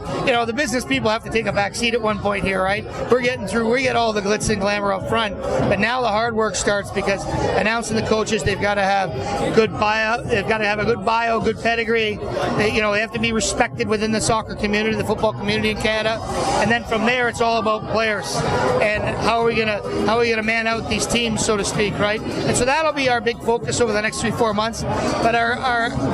the business people have to take a back seat at one point here, right? We get all the glitz and glamour up front, but now the hard work starts because announcing the coaches, they've got to have good bio, they've got to have a good bio, good pedigree. They have to be respected within the soccer community, the football community in Canada, and then from there it's all about players and how are we gonna man out these teams, so to speak, right? And so that'll be our big focus over the next 3-4 months. But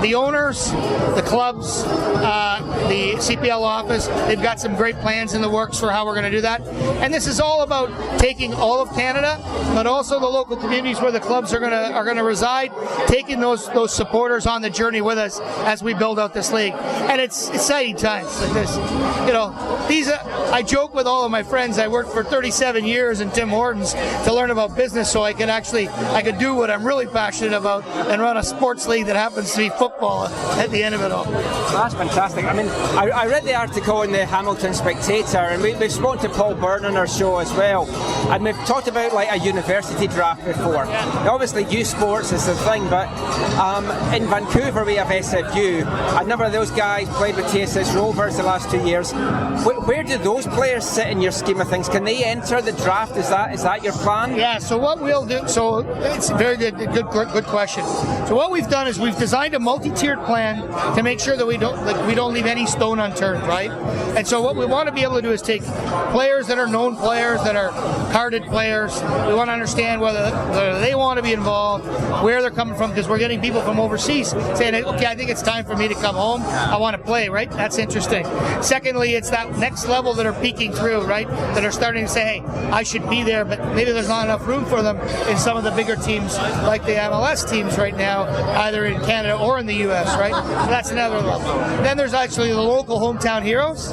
the owners, the clubs, the CPL office, they've got some great plans in the works for how we're going to do that. And this is all about taking all of Canada, but also the local communities where the clubs are going to reside, taking those supporters on the journey with us as we build out this league. And it's exciting times like this. I joke with all of my friends. I worked for 37 years in Tim Hortons to learn about business, so I could do what I'm really passionate about and run a sports league that happens to be football at the end of it all. That's fantastic. I mean, I read the article in the Hamilton Spectator, and we've spoken to Paul Byrne on our show as well, and we've talked about like a university draft before. Now, obviously, youth sports is the thing, but in Vancouver we have SFU. A number of those guys played with TSS Rovers the last 2 years. Where do those players sit in your scheme of things? Can they enter the draft? Is that your plan? Yeah. So what we'll do? So it's a very good question. So what we've done is we've designed a multi-tiered plan to make sure that we don't leave any stone unturned, right? And so what we want to be able to do is take players that are known players, that are carded players. We want to understand whether they want to be involved, where they're coming from, because we're getting people from overseas saying, okay, I think it's time for me to come home. I want to play, right? That's interesting. Secondly, it's that next level that are peeking through, right? That are starting to say, hey, I should be there, but maybe there's not enough room for them in some of the bigger teams like the MLS teams right now, either in Canada or in the US, right? So that's another level. Then there's actually the local hometown heroes.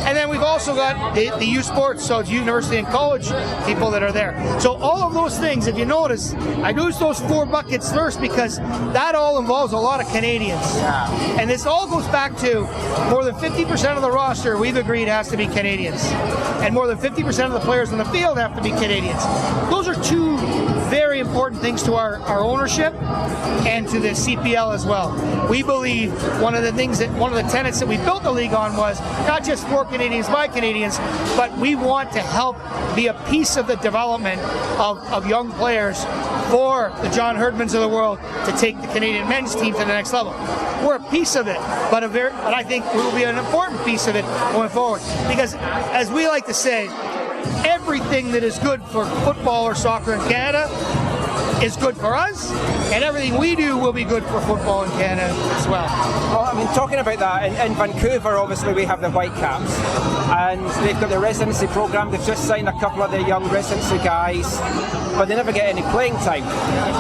And then we've also got the youth sports, so it's university and college people that are there. So all of those things, if you notice, I use those 4 buckets first because that all involves a lot of Canadians. Yeah. And this all goes back to more than 50% of the roster we've agreed has to be Canadians. And more than 50% of the players in the field have to be Canadians. Those are 2 very important things to our ownership and to the CPL as well. We believe one of the tenets that we built the league on was not just for Canadians by Canadians, but we want to help be a piece of the development of young players for the John Herdmans of the world to take the Canadian men's team to the next level. We're a piece of it, but I think we will be an important piece of it going forward. Because, as we like to say, everything that is good for football or soccer in Canada is good for us, and everything we do will be good for football in Canada as well. Well, I mean, talking about that, in Vancouver, obviously we have the Whitecaps, and they've got the residency program. They've just signed a couple of the young residency guys, but they never get any playing time.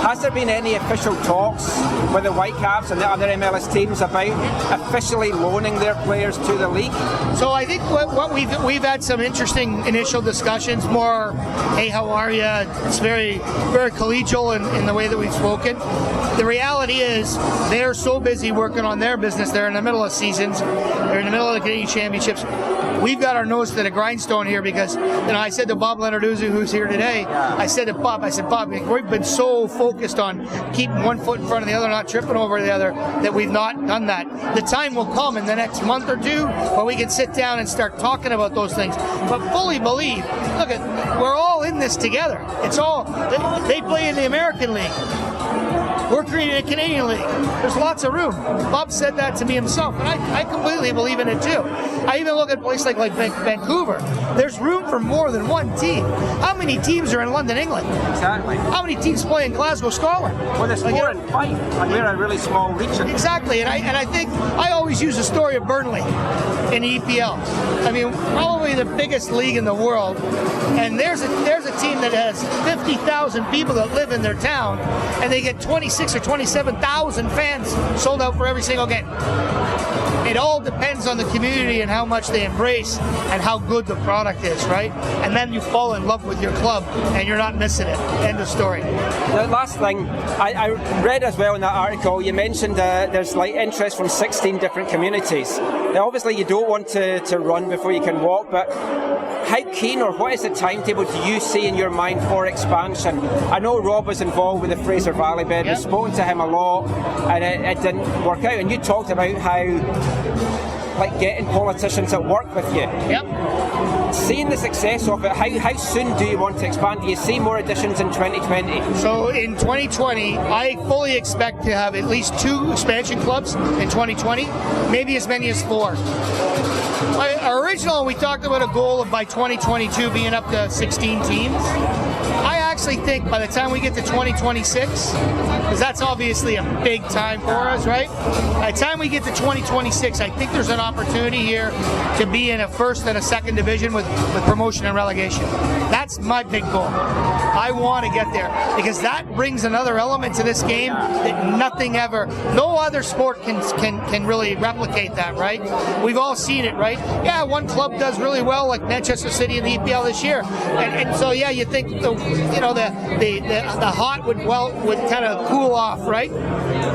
Has there been any official talks with the Whitecaps and the other MLS teams about officially loaning their players to the league? So I think what we've had some interesting initial discussions. More, hey, how are you? It's very, very collegial in the way that we've spoken. The reality is they're so busy working on their business. They're in the middle of seasons. They're in the middle of the Canadian Championships. We've got our nose to the grindstone here because, I said to Bob Leonarduzzi, who's here today, I said, Bob, we've been so focused on keeping one foot in front of the other, not tripping over the other, that we've not done that. The time will come in the next month or 2 where we can sit down and start talking about those things. But fully believe, we're all in this together. It's all, they play in the American League. We're creating a Canadian league. There's lots of room. Bob said that to me himself, and I completely believe in it too. I even look at a place like Vancouver. There's room for more than one team. How many teams are in London, England? Exactly. How many teams play in Glasgow, Scotland? Well, there's 4 and 5, and we're a really small region. Exactly, and I think I always use the story of Burnley in the EPL. I mean, probably the biggest league in the world, and there's a team that has 50,000 people that live in their town, and they get 26 or 27,000 fans sold out for every single game. It all depends on the community and how much they embrace and how good the product is, right? And then you fall in love with your club and you're not missing it. End of story. The last thing, I read as well in that article, you mentioned there's like interest from 16 different communities. Now obviously you don't want to run before you can walk, but how keen or what is the timetable do you see in your mind for expansion? I know Rob was involved with the Fraser Valley bid. We've spoken to him a lot and it didn't work out, and you talked about how like getting politicians that work with you. Yep. Seeing the success of it, how soon do you want to expand? Do you see more additions in 2020? So in 2020, I fully expect to have at least 2 expansion clubs in 2020, maybe as many as 4. Originally, we talked about a goal of by 2022 being up to 16 teams. I actually think by the time we get to 2026, because that's obviously a big time for us, right? By the time we get to 2026, I think there's an opportunity here to be in a first and a second division with promotion and relegation. That's my big goal. I want to get there because that brings another element to this game that no other sport can really replicate that, right? We've all seen it, right? Yeah, one club does really well, like Manchester City in the EPL this year, and so yeah, you think the hot would kind of cool off, right?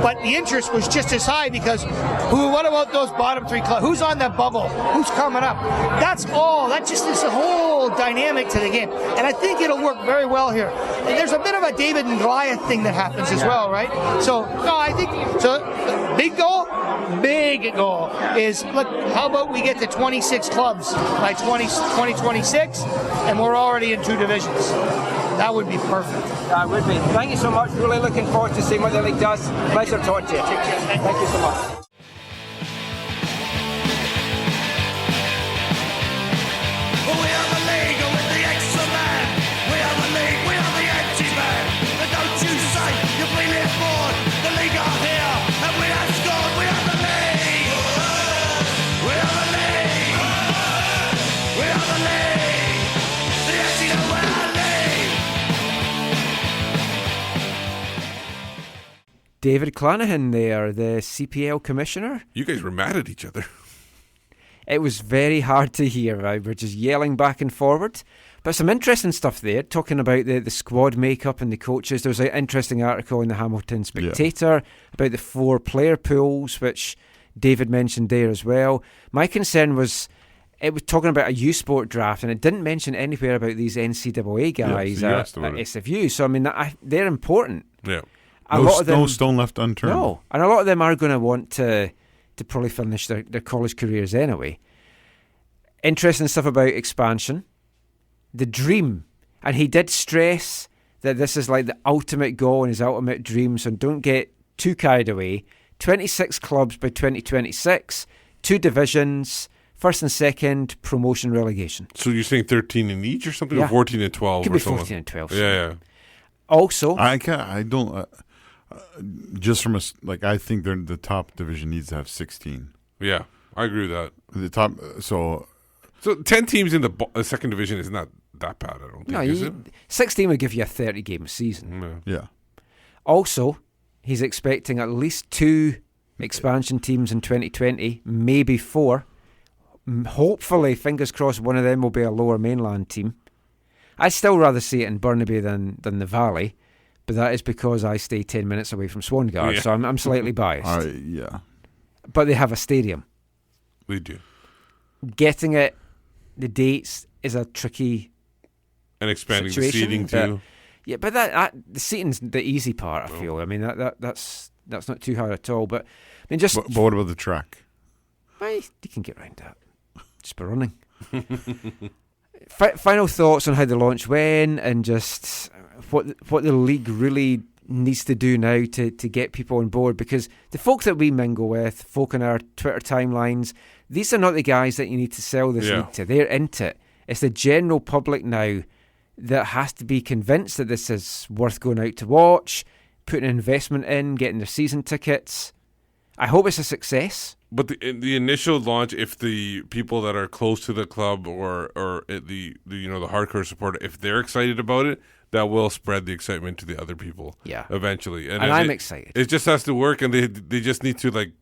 But the interest was just as high because what about those bottom 3 clubs? Who's on that bubble? Who's coming up? That just is a whole dynamic to the game, and I think it'll work very well here. And there's a bit of a David and Goliath thing that happens as well, right? So no, I think so. Big goal is, look, how about we get to 26 clubs by 2026, and we're already in 2 divisions. That would be perfect. That would be. Thank you so much. Really looking forward to seeing what the league does. Pleasure talking to you. Thank you so much. David Clanahan there, the CPL Commissioner. You guys were mad at each other. It was very hard to hear. We were just yelling back and forward. But some interesting stuff there, talking about the squad makeup and the coaches. There was an interesting article in the Hamilton Spectator about the 4 player pools, which David mentioned there as well. My concern was, it was talking about a U Sport draft, and it didn't mention anywhere about these NCAA guys at SFU. So, I mean, they're important. Yeah. No stone left unturned. No, and a lot of them are going to want to probably finish their college careers anyway. Interesting stuff about expansion. The dream. And he did stress that this is like the ultimate goal and his ultimate dream, so don't get too carried away. 26 clubs by 2026, 2 divisions, first and second, promotion, relegation. So you're saying 13 in each or something? Or 14 and 12? Could be 14 and 12. Yeah. Also, I don't... just from I think the top division needs to have 16. Yeah, I agree with that. The top, so 10 teams in the second division is not that bad, I don't think, is it? 16 would give you a 30-game season. Yeah. Also, he's expecting at least 2 expansion teams in 2020, maybe 4. Hopefully, fingers crossed, one of them will be a lower mainland team. I'd still rather see it in Burnaby than the Valley. But that is because I stay 10 minutes away from Swangard, so I'm slightly biased. Yeah. But they have a stadium. We do. Getting it, the dates, is a tricky and expanding situation, the seating too. Yeah, but that the seating's the easy part, I feel. I mean, that's not too hard at all. But I mean, just... But what about the track? Well, you can get around that. Just by running. Final thoughts on how the launch went and just... what the league really needs to do now to get people on board, because the folks that we mingle with, folk on our Twitter timelines, these are not the guys that you need to sell this league to. They're into it. It's the general public now that has to be convinced that this is worth going out to watch, putting an investment in, getting their season tickets. I hope it's a success. But the initial launch, if the people that are close to the club or the hardcore supporter, if they're excited about it, that will spread the excitement to the other people. Yeah. Eventually, and I'm excited. It just has to work, and they just need to like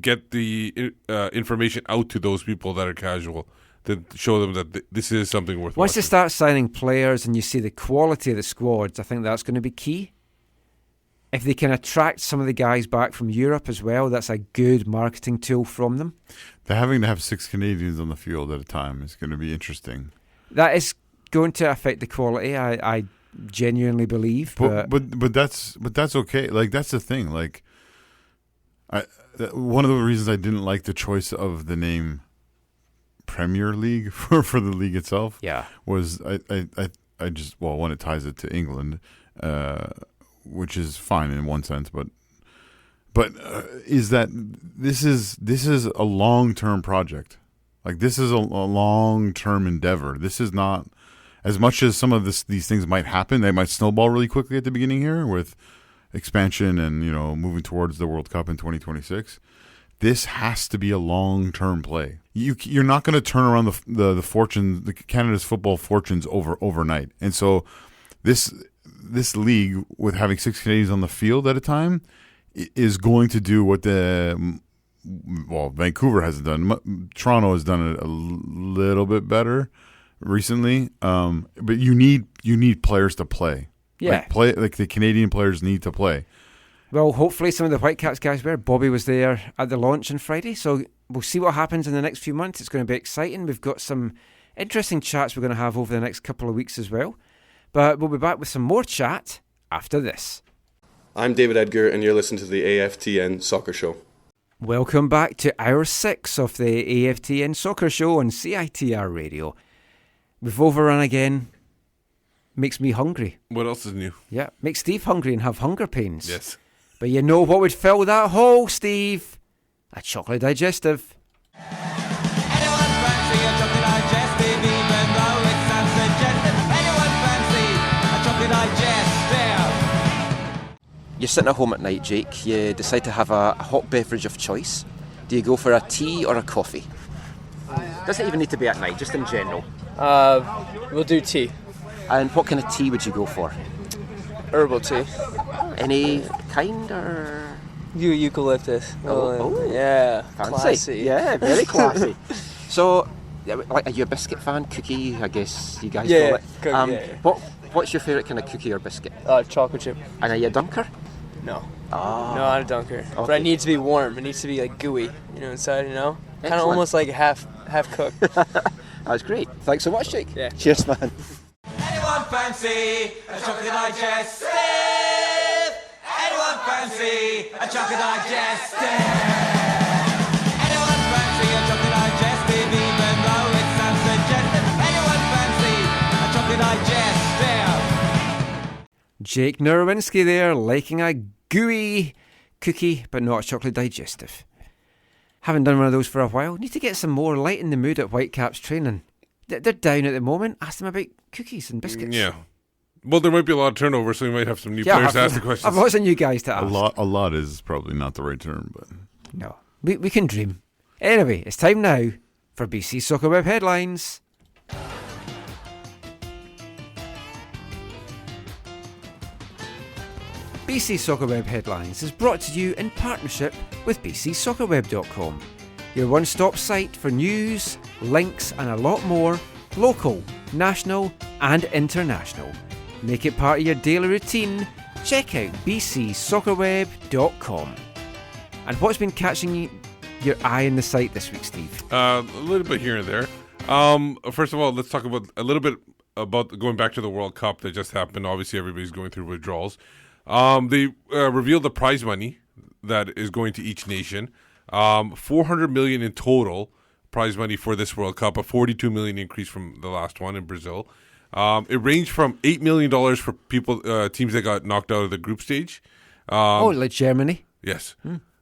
get the information out to those people that are casual to show them that this is something worth. Once watching. they start signing players and you see the quality of the squads, I think that's going to be key. If they can attract some of the guys back from Europe as well, that's a good marketing tool from them. They're having to have 6 Canadians on the field at a time is going to be interesting. That is going to affect the quality, I genuinely believe. But that's okay. Like, that's the thing. Like, one of the reasons I didn't like the choice of the name Premier League for the league itself, was I just, well, one, it ties it to England, which is fine in one sense, but is that this is a long-term project. Like, this is a long-term endeavor. This is not, as much as some of these things might happen, they might snowball really quickly at the beginning here with expansion and, moving towards the World Cup in 2026. This has to be a long-term play. You're not going to turn around the fortunes, the Canada's football fortunes overnight. And so this league, with having 6 Canadians on the field at a time, is going to do what Vancouver hasn't done. Toronto has done it a little bit better recently. But you need players to play. Yeah, like the Canadian players need to play. Well, hopefully some of the Whitecaps guys were. Bobby was there at the launch on Friday, so we'll see what happens in the next few months. It's going to be exciting. We've got some interesting chats we're going to have over the next couple of weeks as well. But we'll be back with some more chat after this. I'm David Edgar, and you're listening to the AFTN Soccer Show. Welcome back to Hour 6 of the AFTN Soccer Show on CITR Radio. We've overrun again. Makes me hungry. What else is new? Yeah, makes Steve hungry and have hunger pains. Yes. But you know what would fill that hole, Steve? A chocolate digestive. You're sitting at home at night, Jake. You decide to have a hot beverage of choice. Do you go for a tea or a coffee? Doesn't even need to be at night, just in general. We'll do tea. And what kind of tea would you go for? Herbal tea. Any kind, or? Eucalyptus. Oh, yeah. Fancy. Classy. Yeah, very classy. So, like, are you a biscuit fan? Cookie, I guess you guys Yeah, call it. cookie, yeah. What's your favourite kind of cookie or biscuit? Chocolate chip. And are you a dunker? No. Oh. No, not a dunker. Okay. But I need to be warm. It needs to be like gooey, inside, Kind of Excellent. almost like half cooked. That's great. Thanks so much, Jake. Yeah. Cheers, man. Anyone fancy a chocolate digestive? Anyone fancy a chocolate digestive? Anyone fancy a chocolate digestive, even though it sounds suggestive? Anyone fancy a chocolate digestive? Jake Nerwinski there, liking a gooey cookie, but not a chocolate digestive. Haven't done one of those for a while. Need to get some more light in the mood at Whitecaps training. They're down at the moment. Ask them about cookies and biscuits. Yeah. Well, there might be a lot of turnover, so we might have some new players to ask the questions. I've lots of new guys to ask. A lot is probably not the right term, but no, we can dream. Anyway, it's time now for BC Soccer Web headlines. BC Soccer Web Headlines is brought to you in partnership with bcsoccerweb.com, your one-stop site for news, links and a lot more, local, national and international. Make it part of your daily routine. Check out bcsoccerweb.com. And what's been catching your eye in the site this week, Steve? A little bit here and there. First of all, let's talk about a little bit about going back to the World Cup that just happened. Obviously, everybody's going through withdrawals. They revealed the prize money that is going to each nation. $400 million in total prize money for this World Cup, a $42 million increase from the last one in Brazil. It ranged from $8 million for teams that got knocked out of the group stage. Like Germany? Yes.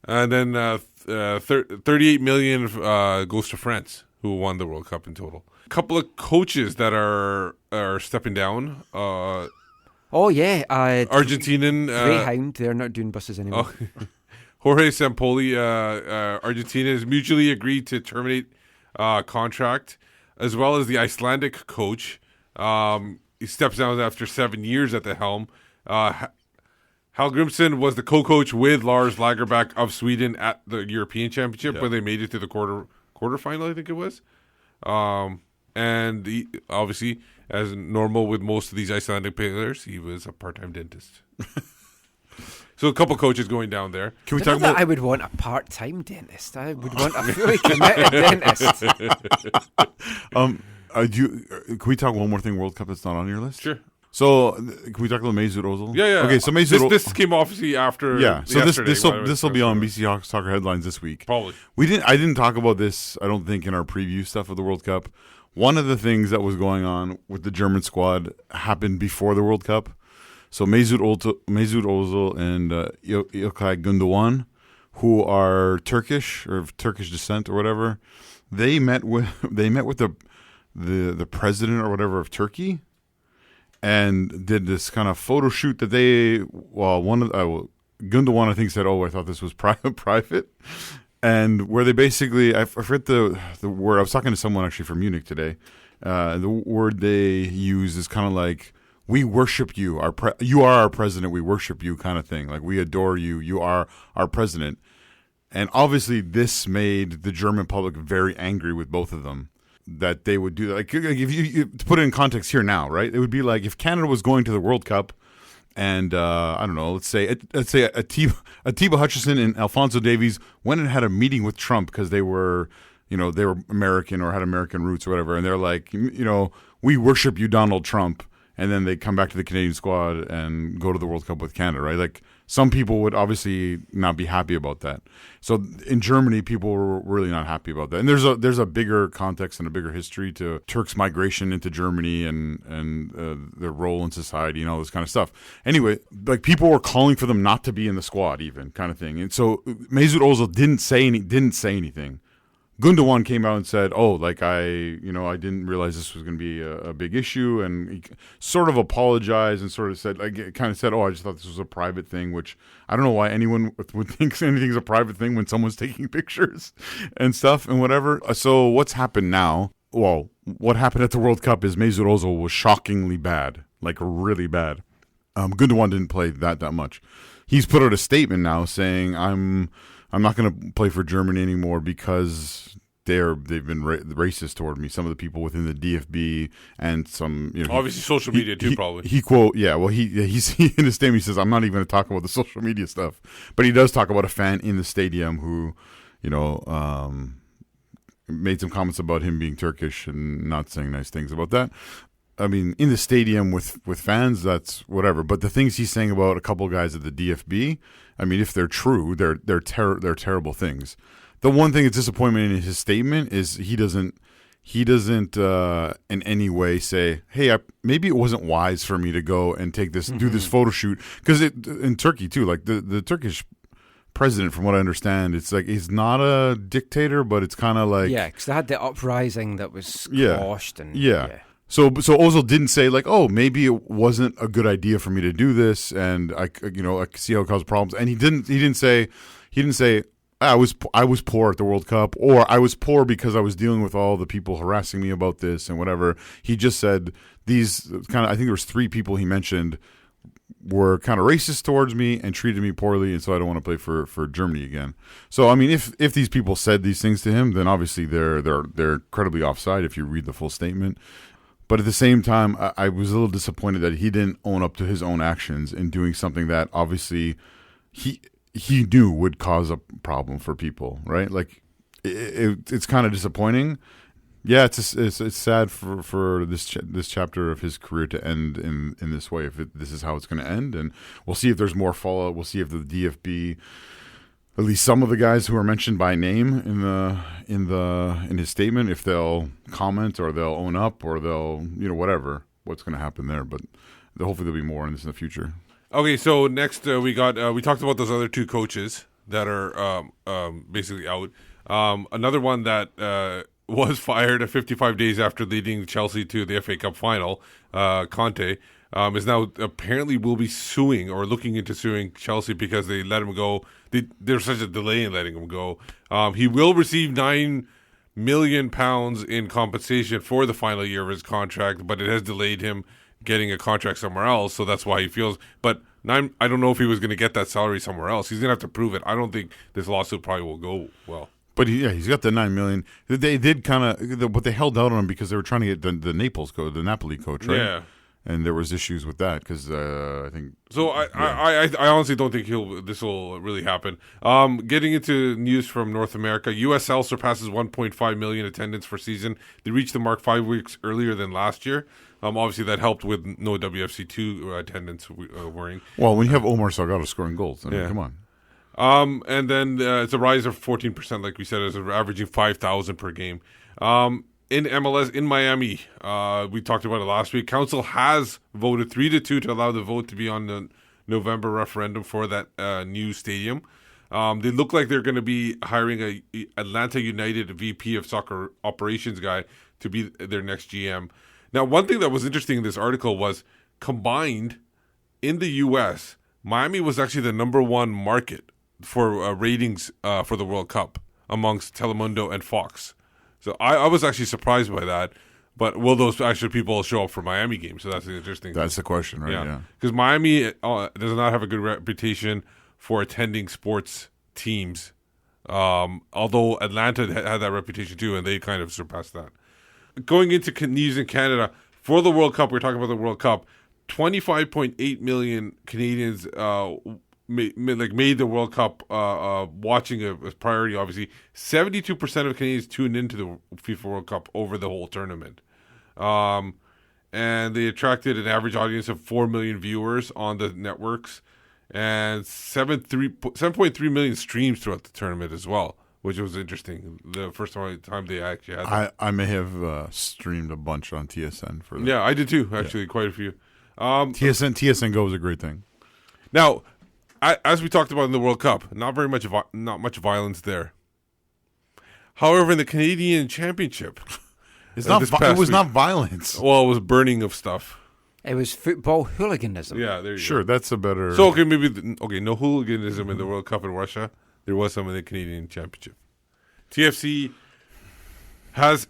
And then $38 million goes to France, who won the World Cup in total. A couple of coaches that are stepping down. Argentinian. Greyhound, they're not doing buses anymore. Jorge Sampaoli, Argentina, has mutually agreed to terminate contract, as well as the Icelandic coach. He steps down after 7 years at the helm. Hallgrimsson was the co-coach with Lars Lagerback of Sweden at the European Championship when they made it to the quarterfinal, I think it was. And he, obviously, as normal with most of these Icelandic players, he was a part-time dentist. So a couple coaches going down there. Can we talk about? I would want a part-time dentist. I would want a fully committed dentist. Can we talk one more thing? World Cup that's not on your list. Sure. So can we talk about Mesut Ozil? Yeah. Okay, so Mesut. This came obviously after. Yeah. So yesterday, this will be on BC Soccer Headlines this week. Probably. I didn't talk about this. I don't think in our preview stuff of the World Cup. One of the things that was going on with the German squad happened before the World Cup. So Mesut Ozil and İlkay Gündoğan, who are Turkish or of Turkish descent or whatever, they met with the president or whatever of Turkey, and did this kind of photo shoot that Gündoğan I think said, "Oh, I thought this was private," and where they basically I forget the word. I was talking to someone actually from Munich today. The word they use is kind of like, "We worship you. You are our president. We worship you," kind of thing. Like, we adore you. You are our president. And obviously, this made the German public very angry with both of them. That they would do that. Like if you to put it in context here now, right? It would be like if Canada was going to the World Cup, and I don't know, let's say Atiba Hutchinson and Alphonso Davies went and had a meeting with Trump because they were American or had American roots or whatever, and they're like, "We worship you, Donald Trump." And then they come back to the Canadian squad and go to the World Cup with Canada, right? Like, some people would obviously not be happy about that. So in Germany, people were really not happy about that. And there's a bigger context and a bigger history to Turks' migration into Germany and their role in society and all this kind of stuff. Anyway, like, people were calling for them not to be in the squad, even, kind of thing. And so Mesut Ozil didn't say anything. Gündoğan came out and said, "Oh, like I didn't realize this was going to be a big issue," and he sort of apologized and sort of said, "Oh, I just thought this was a private thing," which I don't know why anyone would think anything's a private thing when someone's taking pictures and stuff and whatever. So what's happened now? Well, what happened at the World Cup is Mesut Ozil was shockingly bad, like really bad. Gündoğan didn't play that much. He's put out a statement now saying, I'm not going to play for Germany anymore because they've been racist toward me. Some of the people within the DFB and some, obviously social media too, probably. He in his statement he says, "I'm not even going to talk about the social media stuff," but he does talk about a fan in the stadium who, made some comments about him being Turkish and not saying nice things about that. I mean, in the stadium with fans, that's whatever. But the things he's saying about a couple guys at the DFB, I mean, if they're true, they're terrible things. The one thing that's disappointment in his statement is he doesn't in any way say, "Hey, maybe it wasn't wise for me to go and do this photo shoot," because in Turkey too, like the Turkish president, from what I understand, it's like he's not a dictator, but it's kind of like, because they had the uprising that was squashed So Ozil didn't say like, "Oh, maybe it wasn't a good idea for me to do this," and I see how it caused problems. And he didn't say I was poor at the World Cup, or I was poor because I was dealing with all the people harassing me about this and whatever. He just said these kind of, I think there was 3 people he mentioned were kind of racist towards me and treated me poorly, and so I don't want to play for Germany again. So I mean, if these people said these things to him, then obviously they're incredibly offside if you read the full statement. But at the same time, I was a little disappointed that he didn't own up to his own actions in doing something that obviously he knew would cause a problem for people, right? Like, it's kind of disappointing. Yeah, it's sad for this chapter of his career to end in this way. If this is how it's going to end, and we'll see if there's more fallout. We'll see if the DFB, at least some of the guys who are mentioned by name in his statement, if they'll comment or they'll own up or they'll whatever. what's going to happen there. But hopefully there'll be more on this in the future. Okay, so next we talked about those other two coaches that are basically out. Another one that was fired at 55 days after leading Chelsea to the FA Cup final, Conte, is now apparently will be suing or looking into suing Chelsea because they let him go. There's such a delay in letting him go. He will receive £9 million in compensation for the final year of his contract, but it has delayed him getting a contract somewhere else, so that's why he feels. But I don't know if he was going to get that salary somewhere else. He's going to have to prove it. I don't think this lawsuit probably will go well. But he's got the $9 million. They did kind of, but they held out on him because they were trying to get the Napoli coach, right? Yeah. And there was issues with that because I think. So I honestly don't think this will really happen. Getting into news from North America, USL surpasses 1.5 million attendance for season. They reached the mark 5 weeks earlier than last year. Obviously that helped with no WFC2 attendance worrying. Well, when you have Omar Salgado scoring goals, I mean, come on. And then it's a rise of 14%, like we said, as averaging 5,000 per game. In MLS, in Miami, we talked about it last week. Council has voted 3-2 to allow the vote to be on the November referendum for that new stadium. They look like they're going to be hiring a Atlanta United VP of soccer operations guy to be their next GM. Now, one thing that was interesting in this article was combined in the U.S., Miami was actually the number one market for ratings for the World Cup amongst Telemundo and Fox. So I was actually surprised by that. But will those actual people show up for Miami games? So that's interesting. That's the question, right? Yeah. Because Miami does not have a good reputation for attending sports teams. Although Atlanta had that reputation too, and they kind of surpassed that. Going into news in Canada, for the World Cup, we're talking about the World Cup, 25.8 million Canadians made the World Cup watching a priority, obviously. 72% of Canadians tuned into the FIFA World Cup over the whole tournament. And they attracted an average audience of 4 million viewers on the networks and 7.3 million streams throughout the tournament as well, which was interesting. The first time they actually had that. I may have streamed a bunch on TSN for that. Yeah, I did too, actually, quite a few. TSN Go is a great thing. Now, as we talked about in the World Cup, not much violence there. However, in the Canadian Championship, it was not violence. Well, it was burning of stuff. It was football hooliganism. Yeah, there you go. Sure, that's a better. So no hooliganism in the World Cup in Russia. There was some in the Canadian Championship. TFC has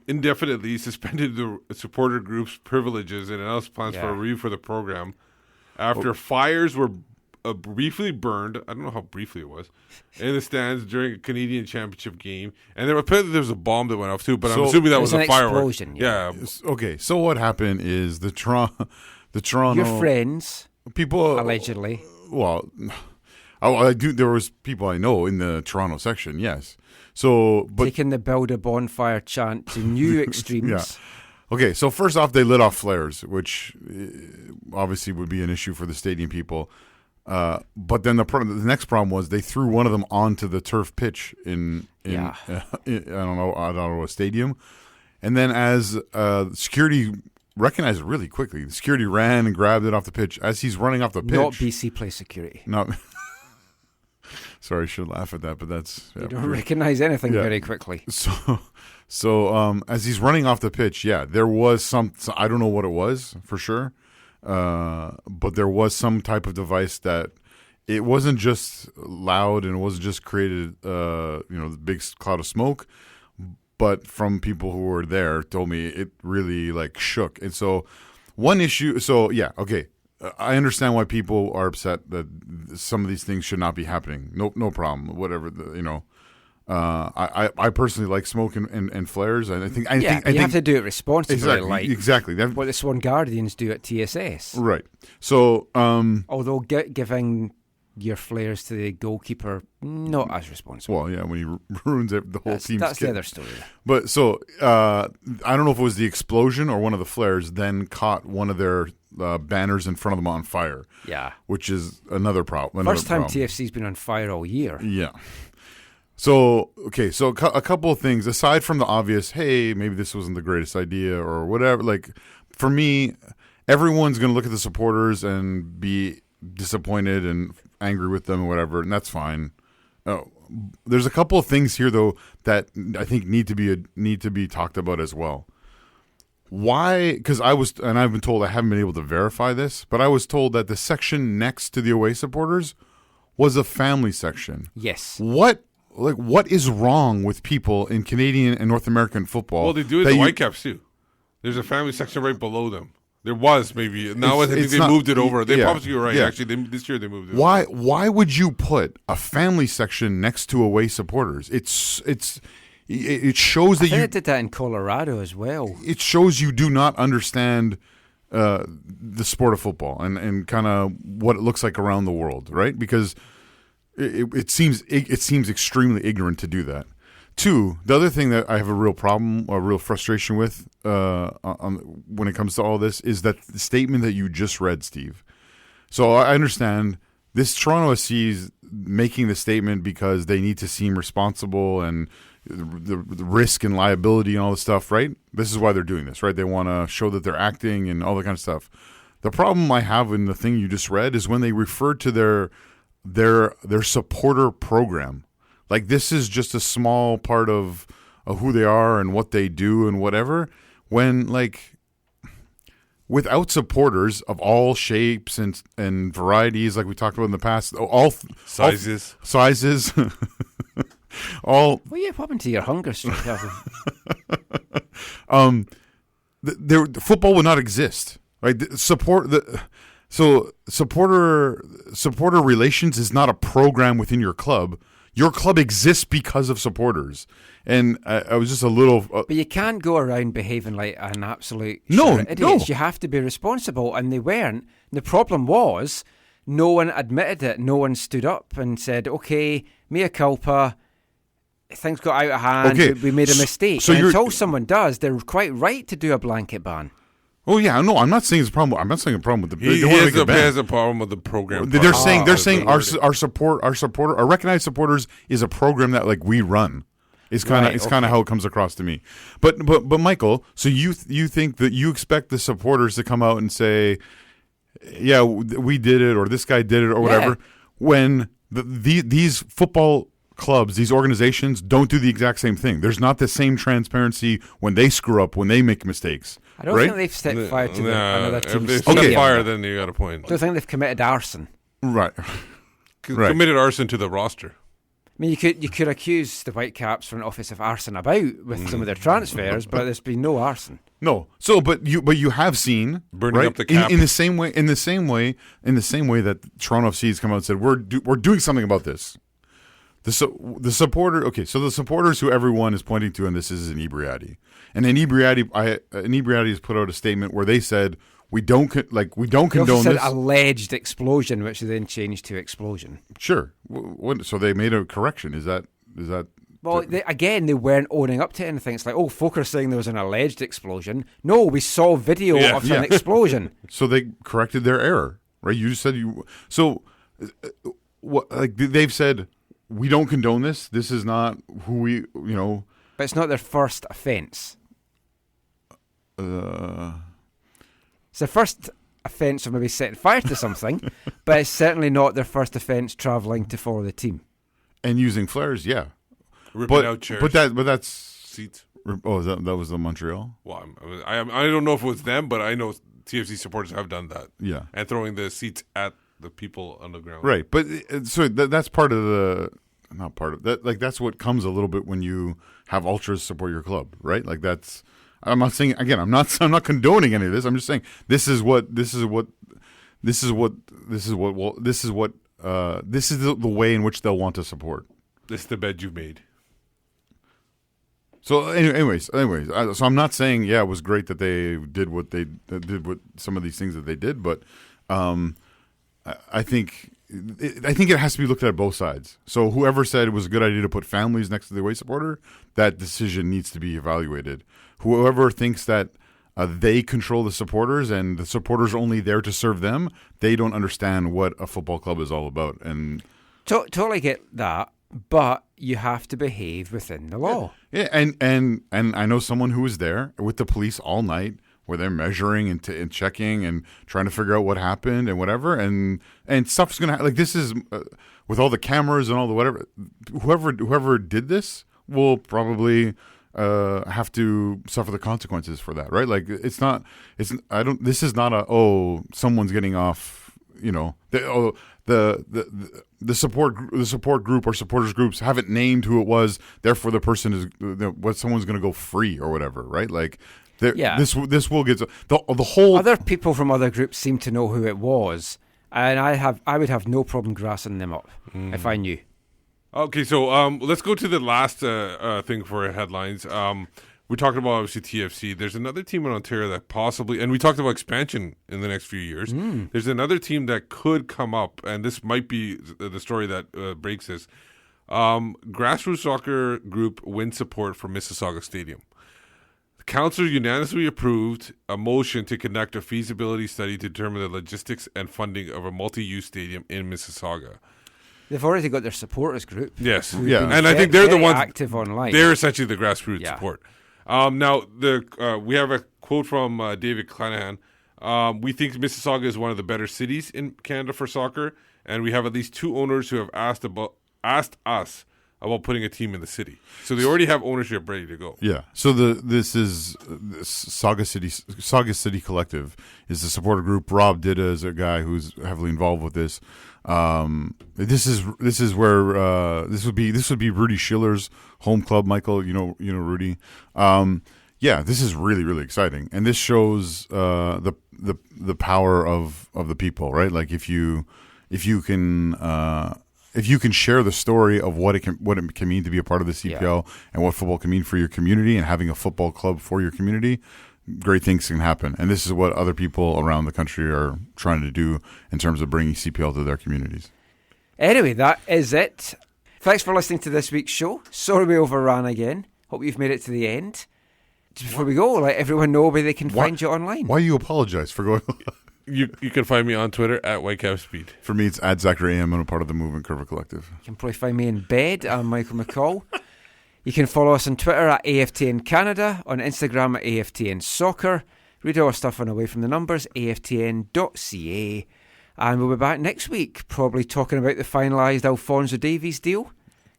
indefinitely suspended the supporter group's privileges and announced plans for a review for the program after fires were briefly burned. I don't know how briefly it was in the stands during a Canadian Championship game, and apparently there was a bomb that went off too. But I'm assuming that was a firework. Explosion. Yeah. Okay. So what happened is the Toronto. Your friends, people allegedly. Well, I do. There was people I know in the Toronto section. Yes. So, but taking the build a bonfire chant to new extremes. Yeah. Okay, so first off, they lit off flares, which obviously would be an issue for the stadium people. But then the next problem was they threw one of them onto the turf pitch in I don't know, a stadium. And then as security recognized it really quickly, the security ran and grabbed it off the pitch. As he's running off the pitch. Not BC Play security. No. Sorry, I should laugh at that, but that's... You don't recognize anything very quickly. So as he's running off the pitch, there was some... I don't know what it was, for sure. But there was some type of device that... It wasn't just loud and it wasn't just created, the big cloud of smoke. But from people who were there told me it really, shook. And so one issue... So, okay. I understand why people are upset that some of these things should not be happening. No problem. Whatever, I personally like smoke and flares. And I think you have to do it responsibly. Exactly. What the Swan Guardians do at TSS. Right. So, although giving your flares to the goalkeeper, not as responsible. Well, yeah, when he ruins the whole team's That's kit. the other story. But so, I don't know if it was the explosion or one of the flares then caught one of their banners in front of them on fire. Yeah. Which is another problem. First time TFC's been on fire all year. Yeah. So a couple of things aside from the obvious. Hey, maybe this wasn't the greatest idea or whatever. Like for me, everyone's going to look at the supporters and be disappointed and angry with them or whatever, and that's fine. Oh, there's a couple of things here though that I think need to be talked about as well. Why? Because I've been told, I haven't been able to verify this, but I was told that the section next to the away supporters was a family section. Yes. What is wrong with people in Canadian and North American football? Well, they do it in the Whitecaps too. There's a family section right below them. There was maybe. Now I think they moved it over. They probably were right. Yeah. Actually, this year they moved it over. Why would you put a family section next to away supporters? It shows that I did that in Colorado as well. It shows you do not understand the sport of football and kind of what it looks like around the world, right? Because it seems extremely ignorant to do that. Two, the other thing that I have a real frustration with when it comes to all this is that the statement that you just read, Steve. So I understand this Toronto SC is making the statement because they need to seem responsible and the risk and liability and all this stuff, right? This is why they're doing this, right? They want to show that they're acting and all that kind of stuff. The problem I have in the thing you just read is when they refer to their supporter program. Like, this is just a small part of who they are and what they do and whatever. When, like, without supporters of all shapes and varieties, like we talked about in the past, all sizes. All. What happened to your hunger streak? Football would not exist. Right? Supporter relations is not a program within your club. Your club exists because of supporters, and I was just a little. But you can't go around behaving like an absolute idiots. No. You have to be responsible, and they weren't. The problem was no one admitted it. No one stood up and said, "Okay, mea culpa. Things got out of hand. Okay. We made a mistake." So and until someone does, they're quite right to do a blanket ban. Oh yeah, no, I'm not saying it's a problem. I'm not saying a problem with the. He has a problem with the program. They're saying our recognized supporters is a program that like we run. It's kind of how it comes across to me. But Michael, so you think that you expect the supporters to come out and say, yeah, we did it, or this guy did it, or whatever, when these football clubs, these organizations don't do the exact same thing. There's not the same transparency when they screw up, when they make mistakes. I don't think they've stepped fire to another team. If they've stepped fire, then you got a point. I don't think they've committed arson. Right. Committed arson to the roster. I mean, you could accuse the Whitecaps for an office of arson about with some of their transfers, but there's been no arson. No. So, but you have seen burning up the cap in the same way that Toronto FC has come out and said we're doing something about this. The supporter. Okay, so the supporters who everyone is pointing to in this is Inebriati, and Inebriati has put out a statement where they said we don't condone said this. Alleged explosion, which they then changed to explosion. Sure. So they made a correction. Is that? Well, they weren't owning up to anything. It's like, folk are saying there was an alleged explosion. No, we saw video of an explosion. So they corrected their error, right? You just said you. So, what? Like they've said, we don't condone this. This is not who we. But it's not their first offence. It's their first offence of maybe setting fire to something, but it's certainly not their first offence travelling to follow the team and using flares. Yeah, ripping out chairs. But that's seats. Oh, that was the Montreal. Well, I don't know if it was them, but I know TFC supporters have done that. Yeah, and throwing the seats at the people on the ground. Right, but so that's part of the. Not part of that. Like that's what comes a little bit when you have ultras support your club, right? Like that's. I'm not saying again. I'm not condoning any of this. I'm just saying this is the way in which they'll want to support. This is the bed you made. So, anyways, so I'm not saying it was great that they did what they did with some of these things that they did, but I think it has to be looked at both sides. So whoever said it was a good idea to put families next to the away supporter, that decision needs to be evaluated. Whoever thinks that they control the supporters and the supporters are only there to serve them, they don't understand what a football club is all about. And totally get that, but you have to behave within the law. Yeah, and I know someone who was there with the police all night, where they're measuring and checking and trying to figure out what happened and whatever, and stuff's gonna like this is with all the cameras and all the whatever. Whoever did this will probably have to suffer the consequences for that, right? Like this is not someone's getting off, you know. The support group or supporters groups haven't named who it was. Therefore, the person is someone's going to go free or whatever, right? Like, this will get the whole. Other people from other groups seem to know who it was, and I would have no problem grassing them up if I knew. Okay, so let's go to the last thing for headlines. We talked about, obviously, TFC. There's another team in Ontario that possibly, and we talked about expansion in the next few years. There's another team that could come up, and this might be the story that breaks this. Grassroots soccer group wins support for Mississauga Stadium. The council unanimously approved a motion to conduct a feasibility study to determine the logistics and funding of a multi-use stadium in Mississauga. They've already got their supporters group. Yes, and I think they're the ones active online. They're essentially the grassroots support. Now, we have a quote from David Clanahan. We think Mississauga is one of the better cities in Canada for soccer, and we have at least 2 owners who have asked us about putting a team in the city. So they already have ownership ready to go. Yeah. So this Saga City Collective is the supporter group. Rob Dida is a guy who's heavily involved with this. This is where this would be Rudy Schiller's home club. Michael, you know Rudy. This is really, really exciting, and this shows the power of the people, right? Like if you can share the story of what it can mean to be a part of the CPL and what football can mean for your community, and having a football club for your community, great things can happen. And this is what other people around the country are trying to do in terms of bringing CPL to their communities. Anyway, that is it. Thanks for listening to this week's show. Sorry we overran again. Hope you've made it to the end. Just before we go, let everyone know where they can find you online. Why do you apologize for going? You can find me on Twitter at Whitecapspeed. For me, it's at Zachary AM. I'm a part of the Movement Curva Collective. You can probably find me in bed. I'm Michael McCall. You can follow us on Twitter at AFTN Canada, on Instagram at AFTN Soccer. Read our stuff on Away From The Numbers, aftn.ca. And we'll be back next week, probably talking about the finalised Alphonso Davies deal,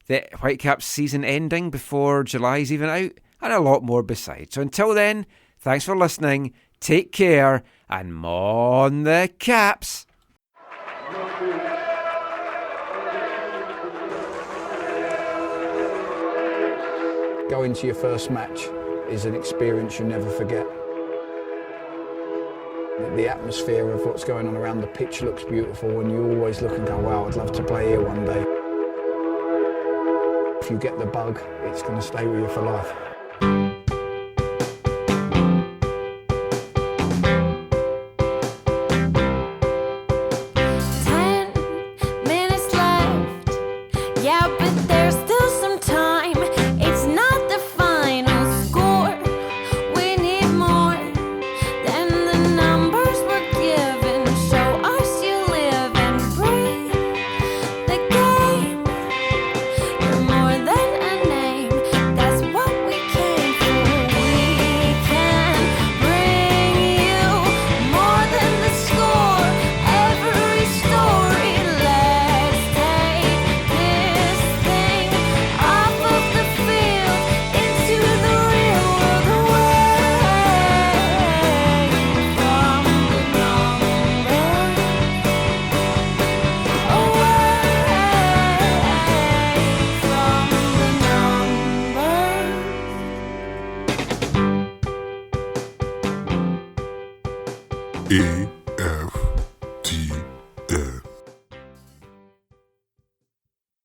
the Whitecaps season ending before July's even out, and a lot more besides. So until then, thanks for listening, take care, and mon the Caps! Going to your first match is an experience you never forget. The atmosphere of what's going on around the pitch looks beautiful, and you always look and go, wow, I'd love to play here one day. If you get the bug, it's going to stay with you for life.